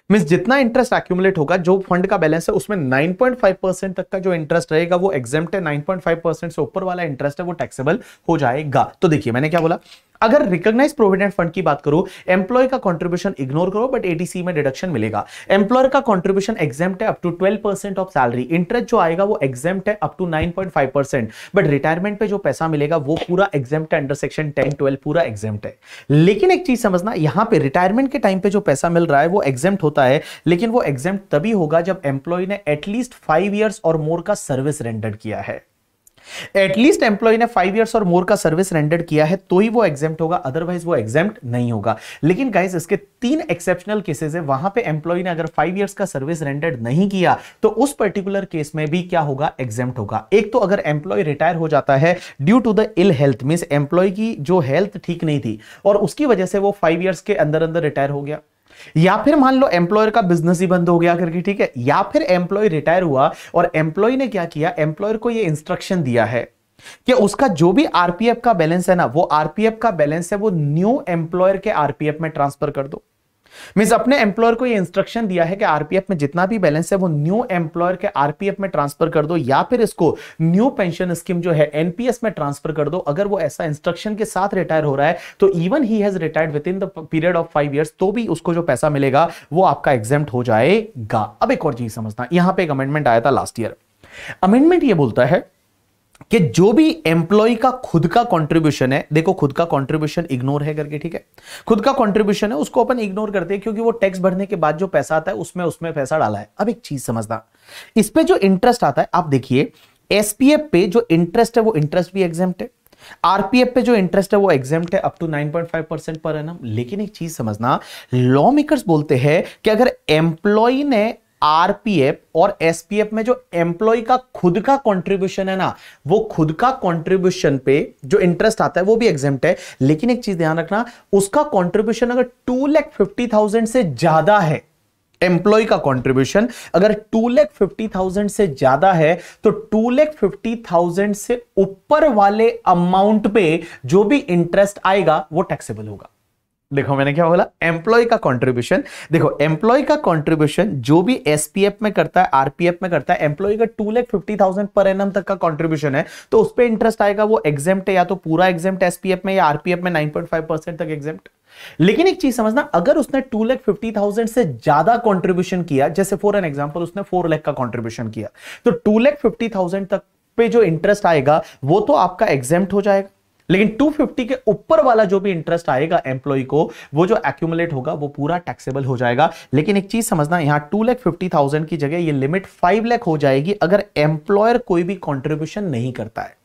मींस जितना इंटरेस्ट एक्यूमुलेट होगा, जो फंड का बैलेंस है उसमें 9.5% तक का जो इंटरेस्ट रहेगा वो एग्जेम्प्ट है, 9.5% से ऊपर वाला इंटरेस्ट है वो टैक्सेबल हो जाएगा। तो देखिए मैंने क्या बोला, अगर रिकॉग्नाइज प्रोविडेंट फंड की बात करूं, एम्प्लॉय का कंट्रीब्यूशन इग्नोर करो बट एडीसी में डिडक्शन मिलेगा। एम्प्लॉयर का कंट्रीब्यूशन एग्जेम्प्ट है up to 12% of salary, interest जो आएगा वो एग्जेम्प्ट है अप टू 9.5%, बट रिटायरमेंट पे जो पैसा मिलेगा वो पूरा एग्जेम्प्ट है, अंडर सेक्शन 10, 12 पूरा एग्जेम्प्ट है। लेकिन एक चीज समझना, यहां पे रिटायरमेंट के टाइम पे जो पैसा मिल रहा है वो एग्जेम्प्ट होता है, लेकिन वो एग्जेम्प्ट तभी होगा जब एम्प्लॉय ने एटलीस्ट 5 इयर्स और मोर का सर्विस रेंडर किया है। एटलीस्ट एम्प्लॉय ने 5 इयर्स और मोर का सर्विस रेंडर किया है तो ही वो एग्जेम्प्ट होगा, अदरवाइज वो एग्जेम्प्ट नहीं होगा। लेकिन गाइस इसके 3 एक्सेप्शनल केसेस है, वहां पे एम्प्लॉय ने अगर 5 इयर्स का सर्विस रेंडर नहीं किया तो उस पर्टिकुलर केस में भी क्या होगा, एग्जेम्प्ट होगा। एक तो अगर एम्प्लॉय रिटायर हो जाता है due to the ill health, means employ की जो हेल्थ ठीक नहीं थी और उसकी वजह से वो 5 इयर्स के अंदर अंदर रिटायर हो गया, या फिर मान लो एम्प्लॉयर का बिजनेस ही बंद हो गया करके, ठीक है, या फिर एम्प्लॉय रिटायर हुआ और एम्प्लॉय ने क्या किया, एम्प्लॉयर को ये इंस्ट्रक्शन दिया है कि उसका जो भी आरपीएफ का बैलेंस है ना, वो आरपीएफ का बैलेंस है वो न्यू एम्प्लॉयर के आरपीएफ में ट्रांसफर कर दो। मींस अपने एम्प्लॉयर को ये इंस्ट्रक्शन दिया है कि आरपीएफ में जितना भी बैलेंस है वो न्यू एम्प्लॉयर के आरपीएफ में ट्रांसफर कर दो, या फिर इसको न्यू पेंशन स्कीम जो है एनपीएस में ट्रांसफर कर दो। अगर वो ऐसा इंस्ट्रक्शन के साथ रिटायर हो रहा है तो even he has retired with in the period of 5 years, तो भी उसको जो पैसा मिलेगा वो आपका एग्जेम्प्ट हो जाएगा। अब एक और चीज समझना, यहां पे एक अमेंडमेंट आया था लास्ट ईयर। अमेंडमेंट ये बोलता है कि जो भी एम्प्लॉय का खुद का कंट्रीब्यूशन है, देखो खुद का कंट्रीब्यूशन इग्नोर है करके, ठीक है, खुद का कंट्रीब्यूशन है उसको अपन इग्नोर करते हैं क्योंकि वो टैक्स भरने के बाद जो पैसा आता है उसमें पैसा डाला है। अब एक चीज समझना, इस पे जो इंटरेस्ट आता है, आप देखिए एसपीएफ पे जो इंटरेस्ट है वो इंटरेस्ट भी एग्जेम्प्ट है, आरपीएफ पे जो इंटरेस्ट है वो एग्जेम्प्ट है अप टू 9.5% पर एनम। लेकिन एक चीज समझना, लॉ मेकर्स बोलते हैं कि अगर एम्प्लॉय ने आरपीएफ और एसपीएफ में जो एम्प्लॉय का खुद का कंट्रीब्यूशन है ना, वो खुद का कंट्रीब्यूशन पे जो इंटरेस्ट आता है वो भी एग्जेम्प्ट है। लेकिन एक चीज ध्यान रखना, उसका कंट्रीब्यूशन अगर 2,50,000 से ज्यादा है, एम्प्लॉय का कंट्रीब्यूशन अगर 2,50,000 से ज्यादा है तो 2,50,000 से ऊपर वाले अमाउंट पे जो भी इंटरेस्ट आएगा वो टैक्सेबल होगा। देखो मैंने क्या बोला, एम्प्लॉय का कंट्रीब्यूशन, देखो एम्प्लॉय का कंट्रीब्यूशन जो भी एसपीएफ में करता है, आरपीएफ में करता है, एम्प्लॉय का 2,50,000 पर एनम तक का कंट्रीब्यूशन है तो उस पे इंटरेस्ट आएगा, वो एग्जेम्प्ट है, या तो पूरा एग्जेम्प्ट एसपीएफ में या आरपीएफ में 9.5% तक एग्जेम्प्ट। लेकिन एक चीज समझना, अगर उसने 2,50,000 से ज्यादा कंट्रीब्यूशन किया, जैसे फॉर एन एग्जांपल उसने 4 लाख का कंट्रीब्यूशन किया, तो 2,50,000 तक पे जो इंटरेस्ट आएगा वो तो आपका एग्जेम्प्ट हो जाएगा। लेकिन 250 के ऊपर वाला जो भी इंटरेस्ट आएगा एम्प्लॉय को, वो जो एक्यूमुलेट होगा वो पूरा टैक्सेबल हो जाएगा। लेकिन एक चीज समझना, यहां 2,50,000 की जगह ये लिमिट 5 लाख हो जाएगी अगर एम्प्लॉयर कोई भी कंट्रीब्यूशन नहीं करता है।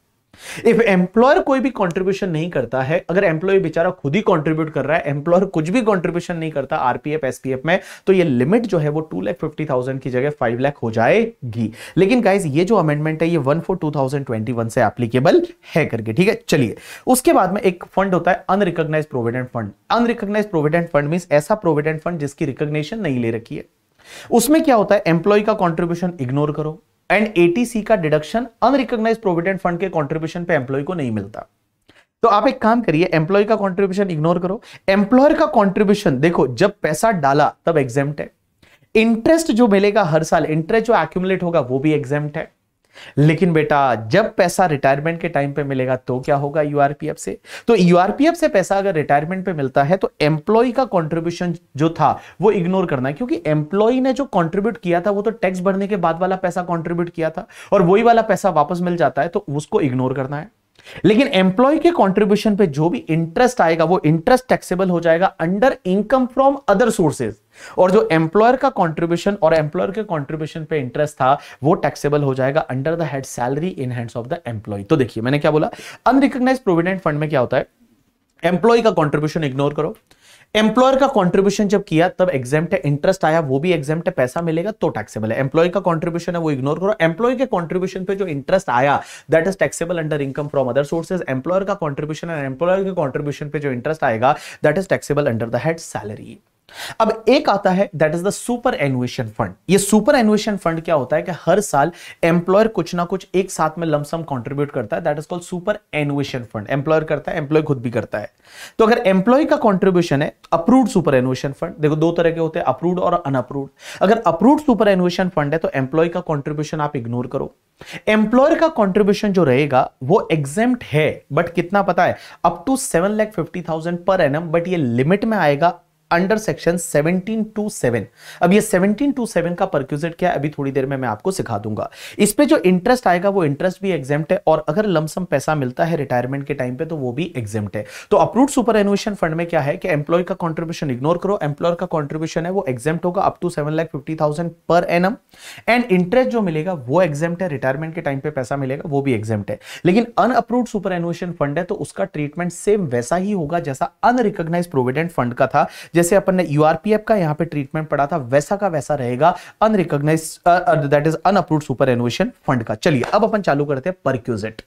इफ एम्प्लॉयर कोई भी कंट्रीब्यूशन नहीं करता है, अगर एम्प्लॉय बेचारा खुद ही कंट्रीब्यूट कर रहा है, एम्प्लॉयर कुछ भी कंट्रीब्यूशन नहीं करता आरपीएफ एसपीएफ में, तो ये लिमिट जो है वो 2,50,000 की जगह 5 लाख हो जाएगी। लेकिन गाइस ये जो अमेंडमेंट है ये 1/4/2021 से एप्लीकेबल है करके, ठीक है। चलिए उसके बाद में एक फंड होता है unrecognised provident fund. Unrecognised provident fund means ऐसा प्रोविडेंट फंड जिसकी रिकॉग्निशन नहीं ले रखी है। उसमें क्या होता है, एम्प्लॉय का कंट्रीब्यूशन इग्नोर करो एंड एटीसी का डिडक्शन अनरिकॉग्नाइज्ड प्रोविडेंट फंड के कंट्रीब्यूशन पे एम्प्लॉय को नहीं मिलता। तो आप एक काम करिए, एम्प्लॉय का कंट्रीब्यूशन इग्नोर करो, एम्प्लॉयर का कंट्रीब्यूशन देखो जब पैसा डाला तब एग्जेम्प्ट है, इंटरेस्ट जो मिलेगा हर साल, इंटरेस्ट जो एक्यूमुलेट होगा वो भी एग्जेम्प्ट है। लेकिन बेटा जब पैसा रिटायरमेंट के टाइम पे मिलेगा तो क्या होगा, यूआरपीएफ से। तो यूआरपीएफ से पैसा अगर रिटायरमेंट पे मिलता है तो एम्प्लॉय का कंट्रीब्यूशन जो था वो इग्नोर करना है, क्योंकि एम्प्लॉय ने जो कंट्रीब्यूट किया था वो तो टैक्स भरने के बाद वाला पैसा कंट्रीब्यूट किया था और वही वाला पैसा वापस मिल जाता है तो उसको इग्नोर करना है। लेकिन एम्प्लॉय के कंट्रीब्यूशन पे जो भी इंटरेस्ट आएगा वो इंटरेस्ट टैक्सेबल हो जाएगा under income from other sources, और जो एम्प्लॉयर का कंट्रीब्यूशन और एम्प्लॉयर के कंट्रीब्यूशन पे इंटरेस्ट था वो टैक्सेबल हो जाएगा under the head salary in hands of the employ. तो देखिए मैंने क्या बोला, अनरिकॉग्नाइज्ड प्रोविडेंट फंड में क्या होता है, एम्प्लॉय का कंट्रीब्यूशन इग्नोर करो, एम्प्लॉयर का कंट्रीब्यूशन जब किया तब एग्जेम्प्ट है, इंटरेस्ट आया वो भी एग्जेम्प्ट है, पैसा मिलेगा तो टैक्सेबल है। एम्प्लॉय का कंट्रीब्यूशन है वो इग्नोर करो, एम्प्लॉय के कंट्रीब्यूशन पे जो इंटरेस्ट आया that is taxable under income from other sources. Employer का कंट्रीब्यूशन है, एम्प्लॉयर के कंट्रीब्यूशन पे जो इंटरेस्ट आएगा that is taxable under the head salary. अब एक आता है that is the superannuation fund. ये सुपर एनुएशन फंड क्या होता है कि हर साल एम्प्लॉयर कुछ ना कुछ एक साथ में लमसम कंट्रीब्यूट करता है, that is called superannuation fund. Employer करता है, एम्प्लॉय खुद भी करता है। तो अगर एम्प्लॉय का कंट्रीब्यूशन है अप्रूव्ड सुपर एनुएशन फंड, देखो दो तरह के होते हैं, अप्रूव्ड और अनअप्रूव्ड। अगर अप्रूव्ड सुपर एनुएशन फंड है तो एम्प्लॉय का कंट्रीब्यूशन आप इग्नोर करो। एम्प्लॉयर का कंट्रीब्यूशन जो रहेगा वो एग्जेम्प्ट है, बट कितना पता है, up to 7,50,000 per annum, but ये लिमिट में आएगा अंडर सेक्शन 1727। अब ये 1727 का परक्यूजिट क्या है अभी थोड़ी देर में मैं आपको सिखा दूंगा। इस पे जो इंटरेस्ट आएगा वो इंटरेस्ट भी एग्जेम्प्ट है, और अगर लमसम पैसा मिलता है रिटायरमेंट के टाइम पे तो वो भी एग्जेम्प्ट है। तो अप्रूव्ड सुपर एनुएशन फंड में क्या है कि एम्प्लॉय का कंट्रीब्यूशन इग्नोर करो, एम्प्लॉयर का कंट्रीब्यूशन है वो एग्जेम्प्ट होगा up to 7,50,000 per annum, and interest जो मिलेगा वो एग्जेम्प्ट है, रिटायरमेंट के टाइम पे पैसा मिलेगा वो भी एग्जेम्प्ट है। लेकिन अनअप्रूव्ड सुपर एनुएशन फंड है तो उसका ट्रीटमेंट सेम वैसा ही होगा जैसा अनरिकॉग्नाइज्ड प्रोविडेंट फंड का था। जैसे अपन ने यूआरपीएफ का यहां पे ट्रीटमेंट पढ़ा था वैसा का वैसा रहेगा unrecognised that is unapproved superannuation fund का। चलिए अब अपन चालू करते हैं परक्यूजिट।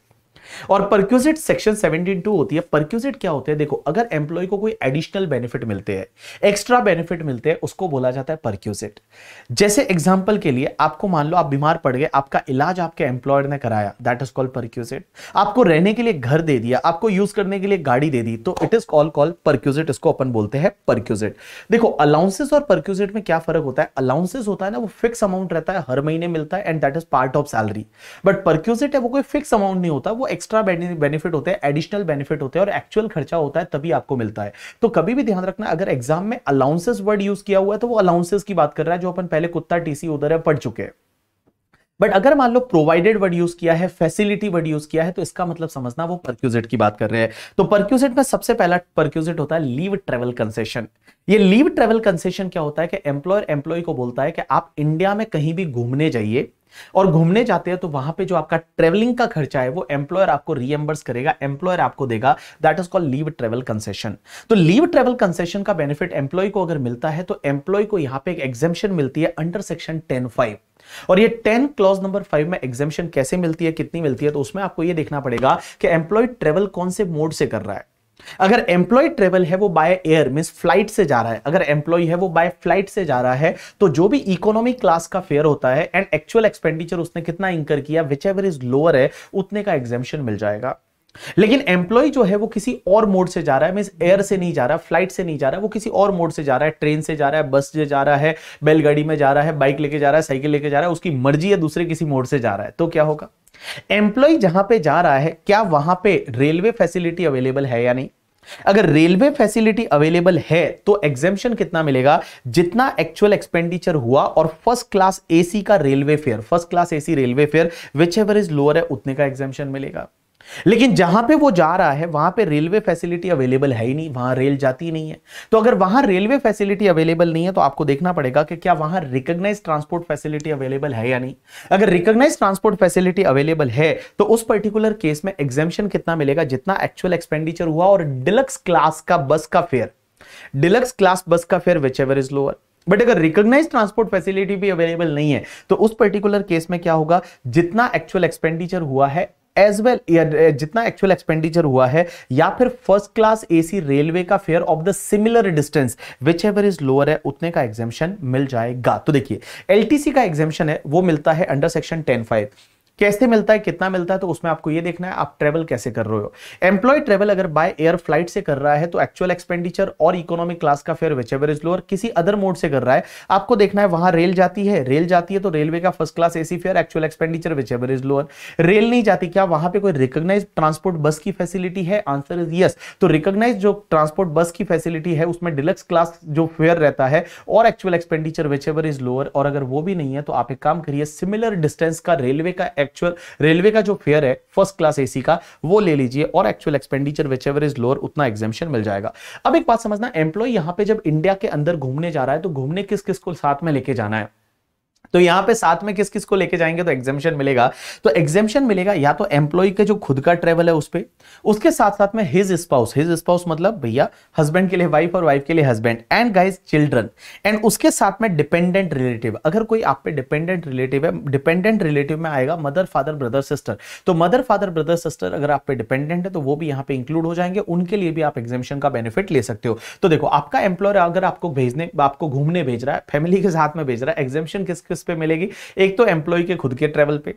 और परक्यूजिट सेक्शन 17(2) होती है। परक्यूजिट क्या होते हैं, देखो अगर एम्प्लॉय को कोई एडिशनल बेनिफिट मिलते हैं, एक्स्ट्रा बेनिफिट मिलते हैं, उसको बोला जाता है परक्यूजिट। जैसे एग्जांपल के लिए आपको मान लो आप बीमार पड़ गए, आपका इलाज आपके एम्प्लॉयर ने कराया, दैट इज कॉल्ड परक्यूजिट। आपको रहने के लिए घर दे दिया, आपको यूज करने के लिए गाड़ी दे दी, तो इट इज कॉल्ड परक्यूजिट। इसको अपन बोलते हैं परक्यूजिट। देखो अलाउंसेस और परक्यूजिट में क्या फर्क होता है, अलाउंसेस होता है ना वो फिक्स अमाउंट रहता है, हर महीने मिलता है and that is part of salary. But perquisite है वो कोई फिक्स अमाउंट नहीं होता, वो एक्स्ट्रा बेनिफिट होते हैं, एडिशनल बेनिफिट होते हैं, और एक्चुअल खर्चा होता है तभी आपको मिलता है। तो कभी भी ध्यान रखना अगर एग्जाम में अलाउंसेस वर्ड यूज किया हुआ है तो वो अलाउंसेस की बात कर रहा है जो अपन पहले कुत्ता टीसी उधर है पढ़ चुके हैं। बट अगर मान लो प्रोवाइडेड वर्ड यूज किया है, फैसिलिटी वर्ड यूज किया है, तो इसका मतलब समझना वो परक्यूजिट की बात कर रहे हैं। तो परक्यूजिट में सबसे पहला परक्यूजिट होता है लीव ट्रेवल कंसेशन। ये लीव ट्रेवल कंसेशन क्या होता है कि एम्प्लॉयर एम्प्लॉय को बोलता है कि आप इंडिया में कहीं भी घूमने जाइए, और घूमने जाते हैं तो वहां पे जो आपका ट्रेवलिंग का खर्चा है वो एम्प्लॉयर आपको रीएम्बर्स करेगा, एम्प्लॉयर आपको देगा, that is called leave travel concession. तो लीव ट्रेवल कंसेशन का बेनिफिट एम्प्लॉय को अगर मिलता है तो एम्प्लॉय को यहां पे एक एग्जेम्पशन मिलती है अंडर सेक्शन 10(5). और ये 10 क्लॉज नंबर 5 में एग्जेम्पशन कैसे मिलती है, कितनी मिलती है, तो उसमें आपको ये देखना पड़ेगा कि एम्प्लॉय ट्रेवल कौन से मोड से कर रहा है। अगर एम्प्लॉय ट्रेवल है वो बाय एयर मींस फ्लाइट से जा रहा है, अगर एम्प्लॉय है वो बाय फ्लाइट से जा रहा है, तो जो भी इकोनॉमी क्लास का फेयर होता है एंड एक्चुअल एक्सपेंडिचर उसने कितना इंकर किया, विच एवर इज लोअर है, उतने का एग्जेम्पशन मिल जाएगा। लेकिन एम्प्लॉय जो है वो किसी और मोड से जा रहा है, मींस एयर से नहीं जा रहा, फ्लाइट से नहीं जा रहा, वो किसी और मोड से जा रहा है, ट्रेन से जा रहा है, बस से जा रहा है, बैलगाड़ी में जा रहा है, बाइक लेके जा रहा है, साइकिल लेके जा रहा है, उसकी मर्जी है, दूसरे किसी मोड से जा रहा है, तो क्या होगा, एम्प्लॉय जहां पे जा रहा है क्या वहां पे रेलवे फैसिलिटी अवेलेबल है या नहीं। अगर रेलवे फैसिलिटी अवेलेबल है तो एग्जेम्पशन कितना मिलेगा, जितना एक्चुअल एक्सपेंडिचर हुआ और फर्स्ट क्लास एसी का railway fair, first class AC railway fair which ever is lower है उतने का एग्जेम्पशन मिलेगा। लेकिन जहां पे वो जा रहा है वहां पे रेलवे फैसिलिटी अवेलेबल है ही नहीं, वहां रेल जाती नहीं है। तो अगर वहां रेलवे फैसिलिटी अवेलेबल नहीं है तो आपको देखना पड़ेगा कि क्या वहां रिकॉग्नाइज्ड ट्रांसपोर्ट फैसिलिटी अवेलेबल है या नहीं। अगर रिकॉग्नाइज्ड ट्रांसपोर्ट फैसिलिटी अवेलेबल है तो उस पर्टिकुलर केस में एग्जेम्पशन कितना मिलेगा, जितना एक्चुअल एक्सपेंडिचर हुआ और डिलक्स क्लास का बस का फेयर, डिलक्स क्लास बस का fair which ever is lower. But अगर रिकॉग्नाइज्ड ट्रांसपोर्ट फैसिलिटी भी अवेलेबल नहीं है तो उस पर्टिकुलर केस में क्या होगा, जितना एक्चुअल एक्सपेंडिचर हुआ है एज वेल जितना एक्चुअल एक्सपेंडिचर हुआ है या फिर फर्स्ट क्लास एसी रेलवे का fair of the similar distance which ever is lower है उतने का एग्जेम्पशन मिल जाएगा। तो देखिए एलटीसी का एग्जेम्पशन है वो मिलता है अंडर सेक्शन 10(5). कैसे मिलता है, कितना मिलता है, तो उसमें आपको ये देखना है आप ट्रेवल कैसे कर रहे हो। एम्प्लॉय ट्रेवल अगर बाय एयर फ्लाइट से कर रहा है तो एक्चुअल एक्सपेंडिचर और इकोनॉमिक क्लास का fair which ever is lower, किसी अदर मोड से कर रहा है आपको देखना है वहां रेल जाती है, रेल जाती है तो रेलवे का first class AC fair actual expenditure which ever is lower. Rail नहीं जाती, क्या वहां पे कोई रिकॉग्नाइज्ड ट्रांसपोर्ट बस की फैसिलिटी है, आंसर इज यस। तो रिकॉग्नाइज्ड जो ट्रांसपोर्ट बस की फैसिलिटी है उसमें डिलक्स क्लास जो फेयर रहता है और actual expenditure which ever is lower, और अगर वो भी नहीं है तो आप एक काम करिए सिमिलर डिस्टेंस का रेलवे का एक्चुअल रेलवे का जो फेयर है फर्स्ट क्लास एसी का वो ले लीजिए और actual expenditure which ever is lower उतना एग्जेम्पशन मिल जाएगा। अब एक बात समझना, एम्प्लॉय यहां पे जब इंडिया के अंदर घूमने जा रहा है तो घूमने किस किस को साथ में लेके जाना है। तो यहां पे साथ में किस किस को लेके जाएंगे तो एग्जेम्पशन मिलेगा। तो एग्जेम्पशन मिलेगा या तो एम्प्लॉय के जो खुद का ट्रेवल है उस पे, उसके साथ साथ में हिज स्पाउस मतलब भैया हस्बैंड के लिए वाइफ और वाइफ के लिए husband, and guys children, and उसके साथ में डिपेंडेंट रिलेटिव। अगर कोई आप पे डिपेंडेंट रिलेटिव है, डिपेंडेंट रिलेटिव में आएगा मदर फादर ब्रदर सिस्टर। तो मदर फादर ब्रदर सिस्टर अगर आप पे डिपेंडेंट है तो वो भी यहां पे इंक्लूड हो जाएंगे, उनके लिए भी आप एग्जेम्पशन का बेनिफिट ले सकते हो। तो देखो आपका एम्प्लॉयर अगर आपको घूमने भेज रहा है, फैमिली के साथ में भेज रहा है, एग्जेम्पशन किस किस पे मिलेगी? एक तो एम्प्लॉय के खुद के ट्रेवल पे,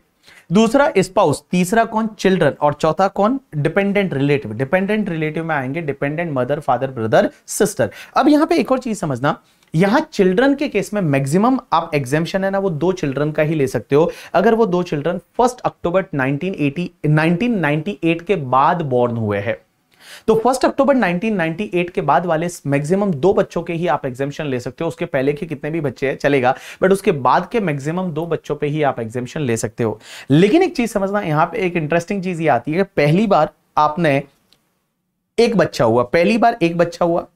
दूसरा स्पाउस, तीसरा कौन? चिल्ड्रन, और चौथा कौन? Dependent relative. डिपेंडेंट रिलेटिव में आएंगे dependent mother father brother sister. अब यहां पे एक और चीज समझना, यहां चिल्ड्रन के केस में मैक्सिमम आप एग्जेम्पशन है ना वो 2 चिल्ड्रन का ही ले सकते हो, अगर वो 2 चिल्ड्रन 1 अक्टूबर 1998 के बाद बॉर्न हुए हैं। तो 1 अक्टूबर 1998 के बाद वाले मैक्सिमम 2 बच्चों के ही आप एग्जेम्पशन ले सकते हो। उसके पहले के कितने भी बच्चे हैं चलेगा, बट उसके बाद के मैक्सिमम 2 बच्चों पे ही आप एग्जेम्पशन ले सकते हो। लेकिन एक चीज समझना, यहां पे एक इंटरेस्टिंग चीज ये आती है, पहली बार आपने एक बच्चा हुआ, पहली बार एक बच्चा हुआ,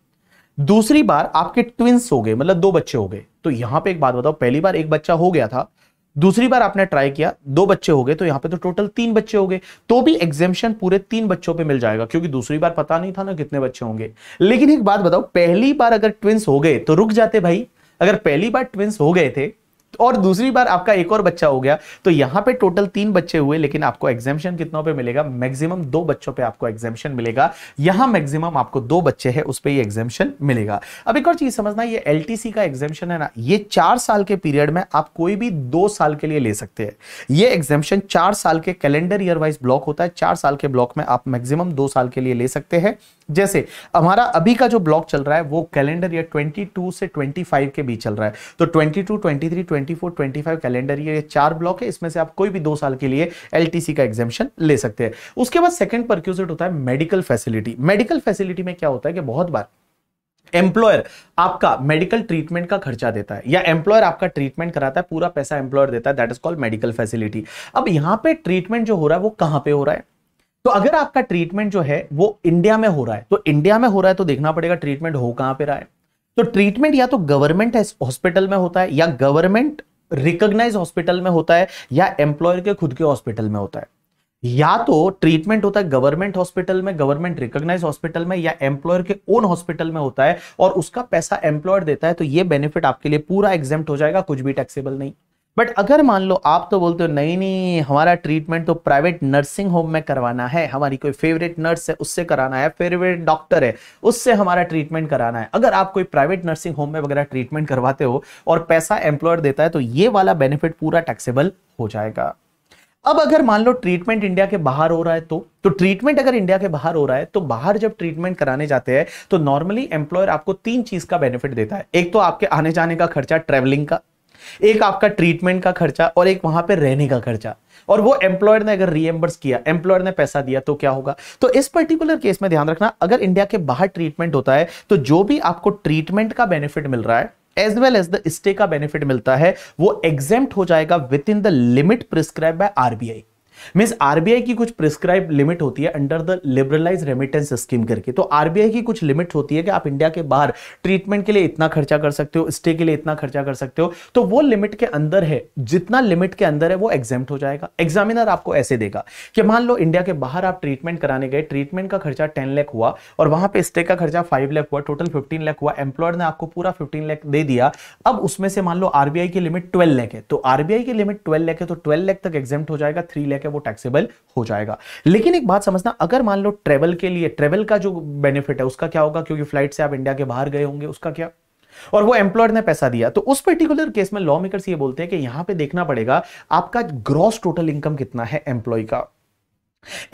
दूसरी बार आपके ट्विंस हो गए, मतलब 2 बच्चे हो गए। तो यहां पे एक बात बताओ, पहली बार एक बच्चा हो गया था, दूसरी बार आपने ट्राई किया 2 बच्चे हो गए, तो यहां पे तो टोटल 3 बच्चे हो गए, तो भी एग्जेम्पशन पूरे 3 बच्चों पे मिल जाएगा, क्योंकि दूसरी बार पता नहीं था ना कितने बच्चे होंगे। लेकिन एक बात बताओ, पहली बार अगर ट्विंस हो गए तो रुक जाते भाई। अगर पहली बार ट्विंस हो गए थे और दूसरी बार आपका एक और बच्चा हो गया, तो यहां पे टोटल 3 बच्चे हुए, लेकिन आपको एग्जेम्पशन कितनों पे मिलेगा? मैक्सिमम 2 बच्चों पे आपको एग्जेम्पशन मिलेगा। यहां मैक्सिमम आपको 2 बच्चे हैं उस पे ये एग्जेम्पशन मिलेगा। अब एक और चीज समझना, ये एलटीसी का एग्जेम्पशन है ना, ये 4 साल के पीरियड में आप कोई भी 2 साल के लिए ले सकते हैं। ये एग्जेम्पशन 4 साल के कैलेंडर ईयर वाइज ब्लॉक होता है, 4 साल के ब्लॉक में आप मैक्सिमम 2 साल के लिए ले सकते हैं। जैसे हमारा अभी का जो ब्लॉक चल रहा है वो कैलेंडर ईयर 22 से 25 के बीच चल रहा है, तो 22, 23, 24, 25 कैलेंडर ईयर, ये 4 ब्लॉक है, इसमें से आप कोई भी 2 साल के लिए एलटीसी का एग्जेम्पशन ले सकते हैं। उसके बाद सेकंड परक्यूजिट होता है मेडिकल फैसिलिटी। मेडिकल फैसिलिटी में क्या होता है कि बहुत बार एम्प्लॉयर आपका मेडिकल ट्रीटमेंट का खर्चा देता है, या एम्प्लॉयर आपका ट्रीटमेंट कराता है, पूरा पैसा एम्प्लॉयर देता है, that is called medical facility. अब यहां पे ट्रीटमेंट जो हो रहा है वो कहां पे हो रहा है? तो अगर आपका ट्रीटमेंट जो है वो इंडिया में हो रहा है, तो इंडिया में हो रहा है तो देखना पड़ेगा ट्रीटमेंट हो कहां पे रहा है। तो ट्रीटमेंट या तो गवर्नमेंट हॉस्पिटल में होता है, या गवर्नमेंट रिकॉग्नाइज हॉस्पिटल में होता है, या एम्प्लॉयर के खुद के हॉस्पिटल में होता है। या तो ट्रीटमेंट होता है गवर्नमेंट हॉस्पिटल में, गवर्नमेंट रिकॉग्नाइज हॉस्पिटल में, या एम्प्लॉयर के ओन हॉस्पिटल में होता है और उसका पैसा एम्प्लॉयर देता है, तो ये बेनिफिट आपके लिए पूरा एग्जेम्प्ट हो जाएगा, कुछ भी टैक्सेबल नहीं। बट अगर मान लो आप तो बोलते हो नहीं नहीं हमारा ट्रीटमेंट तो प्राइवेट नर्सिंग होम में करवाना है, हमारी कोई फेवरेट नर्स है उससे कराना है, फेवरेट डॉक्टर है उससे हमारा ट्रीटमेंट कराना है, अगर आप कोई प्राइवेट नर्सिंग होम में वगैरह ट्रीटमेंट करवाते हो और पैसा एम्प्लॉयर देता है, तो ये वाला बेनिफिट पूरा टैक्सेबल हो जाएगा। अब अगर मान लो ट्रीटमेंट इंडिया के बाहर हो रहा है, तो ट्रीटमेंट अगर इंडिया के बाहर हो रहा है, तो बाहर जब ट्रीटमेंट कराने जाते हैं तो नॉर्मली एम्प्लॉयर आपको 3 चीज का बेनिफिट देता है। एक तो आपके आने जाने का खर्चा ट्रेवलिंग का, एक आपका ट्रीटमेंट का खर्चा, और एक वहां पे रहने का खर्चा। और वो एम्प्लॉयर ने अगर रीएम्बर्स किया, एम्प्लॉयर ने पैसा दिया, तो क्या होगा? तो इस पर्टिकुलर केस में ध्यान रखना, अगर इंडिया के बाहर ट्रीटमेंट होता है तो जो भी आपको ट्रीटमेंट का बेनिफिट मिल रहा है as well as the stay का बेनिफिट मिलता है, वो एग्जेम्प्ट हो जाएगा within the limit prescribe by RBI. Means RBI की कुछ प्रिस्क्राइब लिमिट होती है under the liberalise remittance scheme करके। तो आरबीआई की कुछ लिमिट होती है कि आप इंडिया के बाहर ट्रीटमेंट के लिए इतना खर्चा कर सकते हो, स्टे के लिए इतना खर्चा कर सकते हो, तो वो लिमिट के अंदर है, जितना लिमिट के अंदर है वो एग्जेम्प्ट हो जाएगा। एग्जामिनर आपको ऐसे देगा कि मान लो इंडिया के बाहर आप ट्रीटमेंट कराने गए, ट्रीटमेंट का खर्चा 10 लाख हुआ और वहां पे स्टे का खर्चा 5 लाख हुआ, टोटल 15 लाख हुआ, एम्प्लॉयर ने आपको पूरा 15 लाख दे दिया। अब उसमें से मान लो आरबीआई की लिमिट 12 लाख है, तो आरबीआई की लिमिट 12 लाख है, तो 12 लाख तक एग्जेम्प्ट हो जाएगा, 3 लाख है वो टैक्सेबल हो जाएगा। लेकिन एक बात समझना, अगर मान लो ट्रेवल के लिए, ट्रेवल का जो बेनिफिट है उसका क्या होगा, क्योंकि फ्लाइट से आप इंडिया के बाहर गए होंगे, उसका क्या? और वो एम्प्लॉयर ने पैसा दिया, तो उस पर्टिकुलर केस में लॉ मेकर्स ये बोलते हैं कि यहां पे देखना पड़ेगा आपका ग्रॉस टोटल इनकम कितना है एम्प्लॉय का।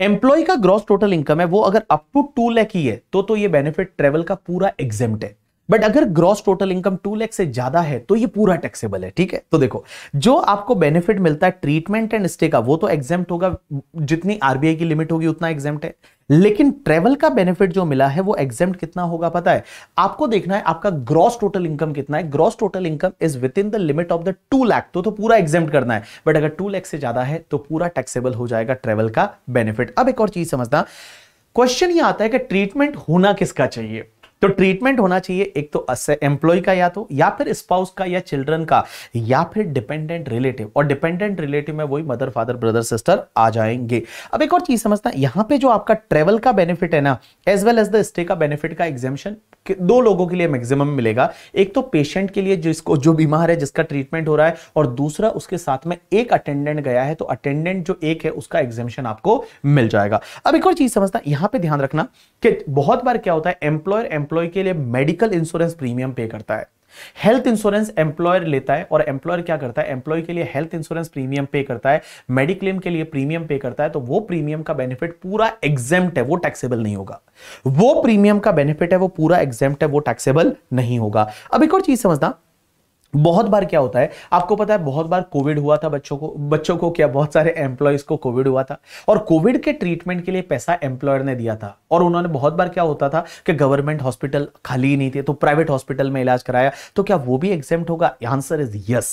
एम्प्लॉय का ग्रॉस टोटल इनकम है वो अगर अप टू 2 लाख ही है तो ये बेनिफिट ट्रेवल का पूरा एग्जेम्प्ट है। बट अगर ग्रॉस टोटल इनकम 2 लाख से ज्यादा है तो ये पूरा टैक्सेबल है। ठीक है, तो देखो जो आपको बेनिफिट मिलता है ट्रीटमेंट एंड स्टे का वो तो एग्जेम्प्ट होगा, जितनी आरबीआई की लिमिट होगी उतना एग्जेम्प्ट है। लेकिन ट्रेवल का बेनिफिट जो मिला है वो एग्जेम्प्ट कितना होगा पता है? आपको देखना है आपका ग्रॉस टोटल इनकम कितना है। Gross total income is with in the limit of the 2 lakh, तो पूरा एग्जेम्प्ट करना है। बट अगर 2 लाख से ज्यादा है तो पूरा टैक्सेबल हो जाएगा ट्रेवल का बेनिफिट। अब एक और चीज समझना, क्वेश्चन ये आता है कि ट्रीटमेंट होना किसका चाहिए। तो ट्रीटमेंट होना चाहिए एक तो एम्प्लॉय का या फिर स्पाउस का या चिल्ड्रन का या फिर डिपेंडेंट रिलेटिव, और डिपेंडेंट रिलेटिव में वही मदर फादर ब्रदर सिस्टर आ जाएंगे। अब एक और चीज समझना, यहां पे जो आपका ट्रेवल का बेनिफिट है ना, as well as the stay का बेनिफिट का एग्जाम्पशन दो लोगों के लिए मैक्सिमम मिलेगा। एक तो पेशेंट के लिए जिसको जो बीमार है, जिसका ट्रीटमेंट हो रहा है, और दूसरा उसके साथ में एक अटेंडेंट गया है, तो अटेंडेंट जो एक है उसका एग्जाम्पशन आपको मिल जाएगा। अब एक और चीज समझना, यहां पे ध्यान रखना कि बहुत बार क्या होता है, एम्प्लॉयर एम्प्लॉय के लिए मेडिकल इंश्योरेंस प्रीमियम पे करता है, हेल्थ इंश्योरेंस एम्प्लॉयर लेता है, और एम्प्लॉयर क्या करता है, एम्प्लॉय के लिए हेल्थ इंश्योरेंस प्रीमियम पे करता है, मेडिक्लेम के लिए प्रीमियम पे करता है। तो वो प्रीमियम का बेनिफिट पूरा एग्जेम्प्ट है, वो टैक्सेबल नहीं होगा। वो प्रीमियम का बेनिफिट है वो पूरा एग्जेम्प्ट है, वो टैक्सेबल नहीं होगा। अब एक और चीज समझना, बहुत बार क्या होता है, आपको पता है बहुत बार कोविड हुआ था बच्चों को क्या, बहुत सारे एम्प्लॉयज को कोविड हुआ था, और कोविड के ट्रीटमेंट के लिए पैसा एम्प्लॉयर ने दिया था, और उन्होंने बहुत बार क्या होता था कि गवर्नमेंट हॉस्पिटल खाली नहीं थे तो प्राइवेट हॉस्पिटल में इलाज कराया, तो क्या वो भी एग्जेम्प्ट होगा? Answer is yes.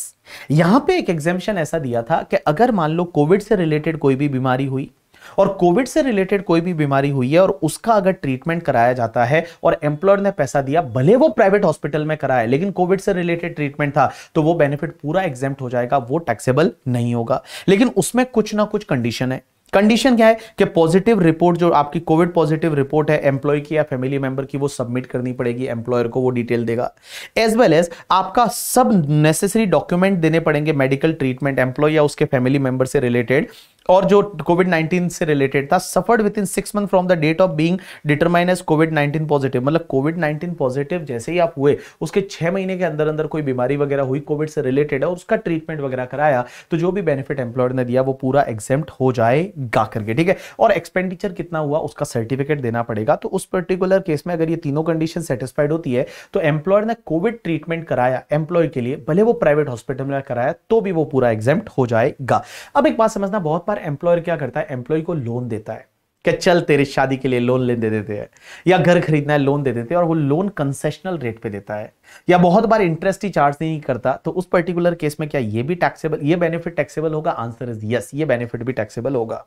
यहां पे एक एग्जेम्पशन ऐसा दिया था कि अगर मान लो कोविड से रिलेटेड कोई भी बीमारी हुई, और कोविड से रिलेटेड कोई भी बीमारी हुई है और उसका अगर ट्रीटमेंट कराया जाता है और एम्प्लॉयर ने पैसा दिया, भले वो प्राइवेट हॉस्पिटल में कराया लेकिन कोविड से रिलेटेड ट्रीटमेंट था, तो वो बेनिफिट पूरा एग्जेम्प्ट हो जाएगा, वो टैक्सेबल नहीं होगा। लेकिन उसमें कुछ ना कुछ कंडीशन है। कंडीशन क्या है कि पॉजिटिव रिपोर्ट, जो आपकी कोविड पॉजिटिव रिपोर्ट है एम्प्लॉय की या फैमिली मेंबर की, वो सबमिट करनी पड़ेगी एम्प्लॉयर को, वो डिटेल देगा। एज वेल एज आपका सब नेसेसरी डॉक्यूमेंट देने पड़ेंगे, मेडिकल ट्रीटमेंट एम्प्लॉय या उसके फैमिली मेंबर से रिलेटेड, और जो कोविड-19 से रिलेटेड था, suffered within 6 month from the date of being determine as कोविड-19 पॉजिटिव, मतलब कोविड-19 पॉजिटिव जैसे ही आप हुए उसके 6 महीने के अंदर अंदर कोई बीमारी वगैरह हुई कोविड से रिलेटेड है और उसका ट्रीटमेंट वगैरह कराया, तो जो भी बेनिफिट एम्प्लॉयर ने दिया वो पूरा एग्जेम्प्ट हो जाएगा करके, ठीक है। और एक्सपेंडिचर कितना हुआ उसका सर्टिफिकेट देना पड़ेगा। तो उस पर्टिकुलर केस में अगर ये तीनों कंडीशन सेटिस्फाइड होती है तो एम्प्लॉयर ने कोविड ट्रीटमेंट कराया एम्प्लॉय के लिए, भले वो प्राइवेट हॉस्पिटल में कराया, तो भी वो पूरा एग्जेम्प्ट हो जाएगा। अब एक बात समझना, बहुत बार एम्प्लॉयर क्या करता है, एम्प्लॉय को लोन देता है कि चल तेरी शादी के लिए लोन ले दे देते हैं, या घर खरीदना है लोन दे देते हैं, और वो लोन कंसेशनल रेट पे देता है, या बहुत बार इंटरेस्ट ही चार्ज नहीं करता। तो उस पर्टिकुलर केस में क्या ये भी टैक्सेबल, ये बेनिफिट टैक्सेबल होगा? आंसर इज यस, ये बेनिफिट भी टैक्सेबल होगा।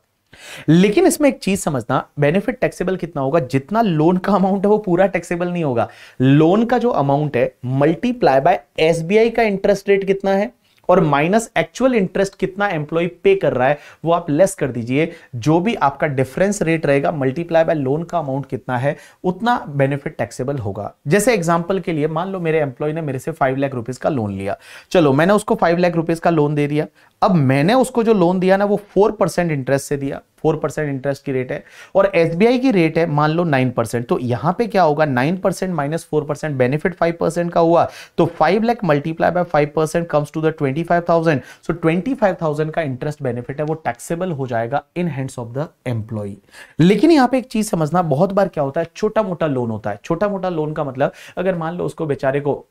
लेकिन इसमें एक चीज समझना, बेनिफिट टैक्सेबल कितना होगा, जितना लोन का अमाउंट है वो पूरा टैक्सेबल नहीं होगा। लोन का जो अमाउंट है मल्टीप्लाई बाय एसबीआई का इंटरेस्ट रेट कितना है और माइनस एक्चुअल इंटरेस्ट कितना एम्प्लॉय पे कर रहा है, वो आप लेस कर दीजिए। जो भी आपका डिफरेंस रेट रहेगा मल्टीप्लाई बाय लोन का अमाउंट कितना है, उतना बेनिफिट टैक्सेबल होगा। जैसे एग्जांपल के लिए मान लो मेरे एम्प्लॉय ने मेरे से 5 लाख रुपीस का लोन लिया, चलो मैंने उसको 5 लाख रुपीस का लोन दे दिया। अब मैंने उसको जो लोन दिया ना वो 4% इंटरेस्ट से दिया, 4% इंटरेस्ट की रेट है, और एसबीआई की रेट है मान लो 9%। तो यहां पे क्या होगा, 9% माइनस 4%, बेनिफिट 5% का हुआ, तो 5 lakh multiply by 5% comes to the 25,000। So 25,000 का इंटरेस्ट बेनिफिट है वो टैक्सेबल हो जाएगा in hands of the employee. लेकिन यहां पे एक चीज समझना, बहुत बार क्या होता है, छोटा मोटा लोन होता है। छोटा मोटा लोन का मतलब, अगर मान लो उसको बेचारे को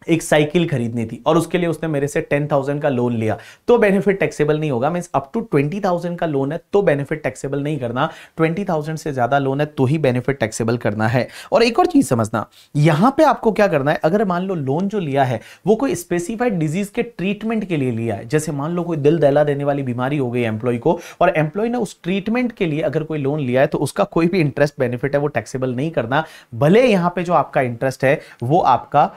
एक साइकिल खरीदनी थी और उसके लिए उसने मेरे से 10,000 का लोन लिया, तो बेनिफिट टैक्सेबल नहीं होगा। मींस अप टू 20,000 का लोन है तो बेनिफिट टैक्सेबल नहीं करना, 20,000 से ज्यादा लोन है तो ही बेनिफिट टैक्सेबल करना है। और एक और चीज समझना, यहां पे आपको क्या करना है, अगर मान लो लोन जो लिया है वो कोई स्पेसिफाइड डिजीज के ट्रीटमेंट के लिए लिया है, जैसे मान लो कोई दिल दहला देने वाली बीमारी हो गई एम्प्लॉय को, और एम्प्लॉय ने उस ट्रीटमेंट के लिए अगर कोई लोन लिया है, तो उसका कोई भी इंटरेस्ट बेनिफिट है वो टैक्सेबल नहीं करना, भले यहां पे जो आपका इंटरेस्ट है वो आपका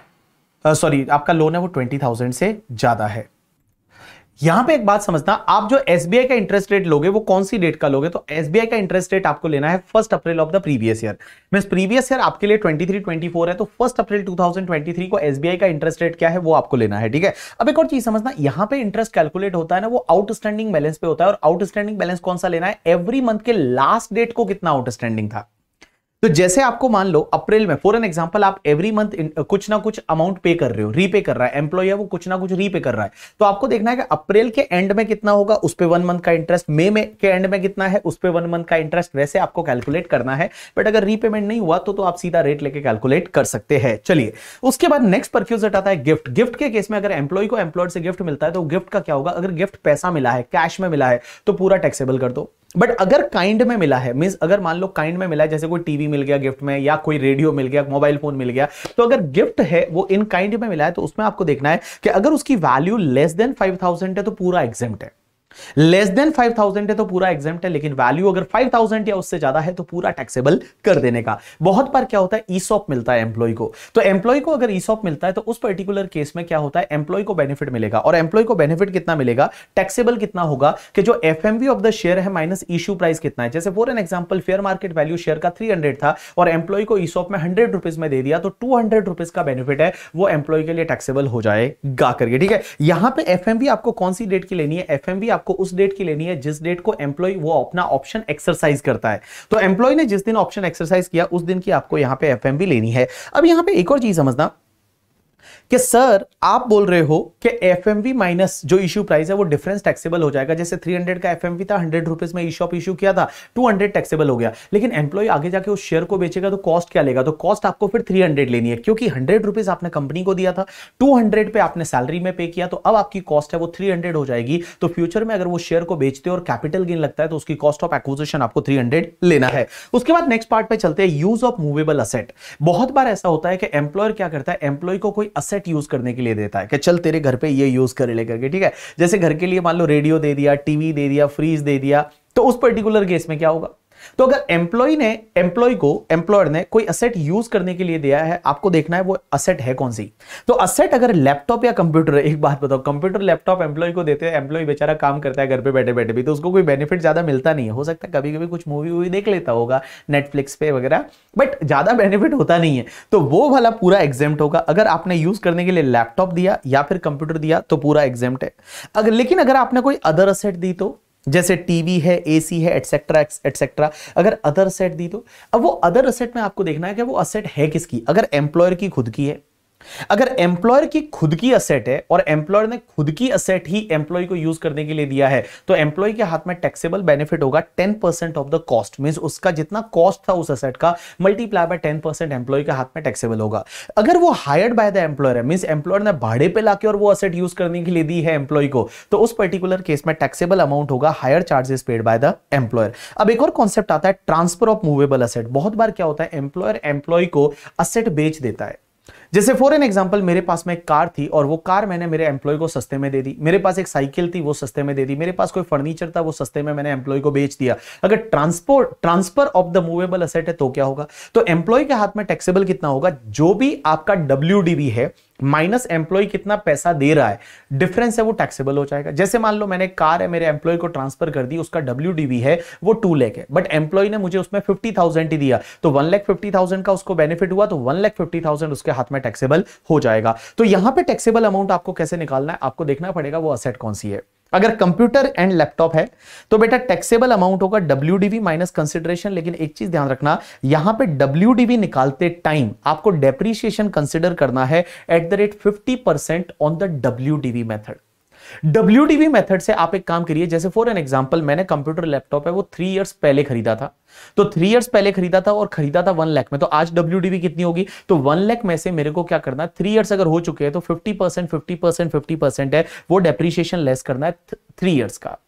आपका लोन है वो 20,000 से ज्यादा है। यहां पे एक बात समझना, आप जो एसबीआई का इंटरेस्ट रेट लोगे वो कौन सी डेट का लोगे, तो एसबीआई का इंटरेस्ट रेट आपको लेना है 1 अप्रैल of the previous year. Means previous year आपके लिए 23-24 है, तो 1 अप्रैल 2023 को एसबीआई का इंटरेस्ट रेट क्या है वो आपको लेना है, ठीक है। अब एक और चीज समझना, यहां पे इंटरेस्ट कैलकुलेट होता है ना वो आउटस्टैंडिंग बैलेंस पे होता है, और आउटस्टैंडिंग बैलेंस कौन सा लेना है, एवरी मंथ के लास्ट डेट को कितना आउटस्टैंडिंग था। तो जैसे आपको मान लो अप्रैल में, फॉर एन एग्जांपल, आप एवरी मंथ कुछ ना कुछ अमाउंट पे कर रहे हो, रीपे कर रहा है एम्प्लॉय है वो कुछ ना कुछ रीपे कर रहा है, तो आपको देखना है कि अप्रैल के एंड में कितना होगा, उस पे 1 मंथ का इंटरेस्ट, मई में के एंड में कितना है, उस पे 1 मंथ का इंटरेस्ट, वैसे आपको कैलकुलेट करना है। बट अगर रीपेमेंट नहीं हुआ तो आप सीधा रेट लेके कैलकुलेट कर सकते हैं। चलिए, उसके बाद नेक्स्ट परक्यूजिट आता है गिफ्ट। गिफ्ट के केस में अगर एम्प्लॉय को एम्प्लॉयर से गिफ्ट मिलता है तो गिफ्ट का क्या होगा, अगर गिफ्ट पैसा मिला है, कैश में मिला है, तो पूरा टैक्सेबल कर दो। बट अगर काइंड में मिला है, मींस अगर मान लो काइंड में मिला है, जैसे कोई टीवी मिल गया गिफ्ट में, या कोई रेडियो मिल गया, मोबाइल फोन मिल गया, तो अगर गिफ्ट है वो इन काइंड में मिला है, तो उसमें आपको देखना है कि अगर उसकी वैल्यू लेस देन 5,000 है तो पूरा एग्जेम्प्ट है। लेस देन 5,000 है तो पूरा एग्जेम्प्ट है, लेकिन वैल्यू अगर 5,000 या उससे ज्यादा है तो पूरा टैक्सेबल कर देने का। बहुत बार क्या होता है, ईसॉप मिलता है एम्प्लॉय को, तो एम्प्लॉय को अगर ईसॉप मिलता है तो उस पर्टिकुलर केस में क्या होता है, एम्प्लॉय को बेनिफिट मिलेगा। और एम्प्लॉय को बेनिफिट कितना मिलेगा, टैक्सेबल कितना होगा कि जो एफएमवी ऑफ द शेयर है माइनस इश्यू प्राइस कितना है। जैसे for an example fair market value share का 300 था और एम्प्लॉय को ईसॉप में 100 रुपीज में दे दिया, तो 200 रुपीज का बेनिफिट है वो एम्प्लॉय के लिए टैक्सेबल हो जाएगा करके। ठीक है, यहां पे एफएमवी आपको कौन सी डेट की लेनी है, एफएमवी आपको उस डेट की लेनी है जिस डेट को एम्प्लॉय वो अपना ऑप्शन एक्सरसाइज करता है। तो एम्प्लॉय ने जिस दिन ऑप्शन एक्सरसाइज किया उस दिन की आपको यहां पे एफएमवी लेनी है। अब यहां पे एक और चीज समझना कि सर आप बोल रहे हो कि एफएमवी माइनस जो इश्यू प्राइस है वो डिफरेंस टैक्सेबल हो जाएगा। जैसे 300 का एफएमवी था, 100 रुपीज में ईशॉप इश्यू किया था, 200 टैक्सेबल हो गया। लेकिन एम्प्लॉय आगे जाके उस शेयर को बेचेगा तो कॉस्ट क्या लेगा, तो कॉस्ट आपको फिर 300 लेनी है, क्योंकि 100 रुपीज आपने कंपनी को दिया था, 200 पे आपने सैलरी में पे किया, तो अब आपकी कॉस्ट है वो 300 हो जाएगी। तो फ्यूचर में अगर वो शेयर को बेचते और कैपिटल गेन लगता है तो उसकी कॉस्ट ऑफ एक्विजिशन आपको 300 लेना है। उसके बाद नेक्स्ट पार्ट पे चलते हैं, यूज ऑफ मूवेबल असेट। बहुत बार ऐसा होता है कि एम्प्लॉयर क्या करता है, एम्प्लॉय को कोई असेट यूज करने के लिए देता है कि चल तेरे घर पे ये यूज कर ले करके। ठीक है, जैसे घर के लिए मान लो रेडियो दे दिया, टीवी दे दिया, फ्रीज दे दिया, तो उस पर्टिकुलर केस में क्या होगा, तो अगर एम्प्लॉयर ने कोई असेट यूज करने के लिए दिया है, आपको देखना है वो असेट है कौन सी। तो असेट अगर लैपटॉप या कंप्यूटर है, एक बात बताओ, कंप्यूटर लैपटॉप एम्प्लॉय को देते हैं, एम्प्लॉय बेचारा काम करता है घर पे बैठे बैठे भी, तो उसको कोई बेनिफिट ज्यादा मिलता नहीं है। हो सकता है कभी कभी कुछ मूवी वूवी देख लेता होगा नेटफ्लिक्स पे वगैरह, बट ज्यादा बेनिफिट होता नहीं है, तो वो वाला पूरा एग्जेम्प्ट होगा। अगर आपने यूज करने के लिए लैपटॉप दिया या फिर कंप्यूटर दिया तो पूरा एग्जेम्प्ट है। लेकिन अगर आपने कोई अदर असेट दी, तो जैसे टीवी है, एसी है, एटसेट्रा एटसेट्रा, अगर अदर असेट दी, तो अब वो अदर असेट में आपको देखना है कि वो असेट है किसकी। अगर एम्प्लॉयर की खुद की है, अगर एम्प्लॉयर की खुद की असेट है और एम्प्लॉयर ने खुद की असेट ही एम्प्लॉय को यूज करने के लिए दिया है, तो एम्प्लॉय के हाथ में टैक्सेबल बेनिफिट होगा 10% ऑफ द कॉस्ट, मींस उसका जितना कॉस्ट था उस असेट का मल्टीप्लाई बाय 10% एम्प्लॉय के हाथ में टैक्सेबल होगा। अगर वो हायर्ड बाय द एम्प्लॉयर है, मींस एम्प्लॉयर ने भाड़े पे लाके और वो असेट यूज करने के लिए दी है एम्प्लॉय को, तो उस पर्टिकुलर केस में टैक्सेबल अमाउंट होगा higher charges paid by the employer. अब एक और कॉन्सेप्ट आता है ट्रांसफर ऑफ मूवेबल असेट। बहुत बार क्या होता है, एम्प्लॉयर एम्प्लॉय को असेट बेच देता है। जैसे फॉर एन एग्जांपल मेरे पास में एक कार थी और वो कार मैंने मेरे एम्प्लॉय को सस्ते में दे दी, मेरे पास एक साइकिल थी वो सस्ते में दे दी, मेरे पास कोई फर्नीचर था वो सस्ते में मैंने एम्प्लॉय को बेच दिया। अगर transfer of the movable asset है तो क्या होगा, तो एम्प्लॉय के हाथ में टैक्सेबल कितना होगा, जो भी आपका WDV है माइनस एम्प्लॉय कितना पैसा दे रहा है, डिफरेंस है वो टैक्सेबल हो जाएगा। जैसे मान लो मैंने कार है मेरे एम्प्लॉय को ट्रांसफर कर दी, उसका WDV है वो 2 लाख है, बट एम्प्लॉय ने मुझे उसमें 50,000 ही दिया, तो 1,50,000 का उसको बेनिफिट हुआ, तो 1,50,000 उसके हाथ में टैक्सेबल हो जाएगा। तो यहां पे टैक्सेबल अमाउंट आपको कैसे निकालना है, आपको देखना पड़ेगा वो असेट कौन सी है। अगर कंप्यूटर एंड लैपटॉप है तो बेटा टैक्सेबल अमाउंट होगा WDV माइनस कंसिडरेशन। लेकिन एक चीज ध्यान रखना, यहां पे WDV निकालते टाइम आपको डेप्रीशिएशन कंसिडर करना है at the rate 50% on the WDV method. WDV method से आप एक काम करिए, जैसे फॉर एन एग्जांपल मैंने कंप्यूटर लैपटॉप है वो 3 इयर्स पहले खरीदा था, तो 3 इयर्स पहले खरीदा था और खरीदा था 1 लाख में, तो आज WDV कितनी होगी, तो 1 लाख में से मेरे को क्या करना है, 3 इयर्स अगर हो चुके हैं तो 50% है वो डेप्रीशिएशन लेस करना है 3 इयर्स का।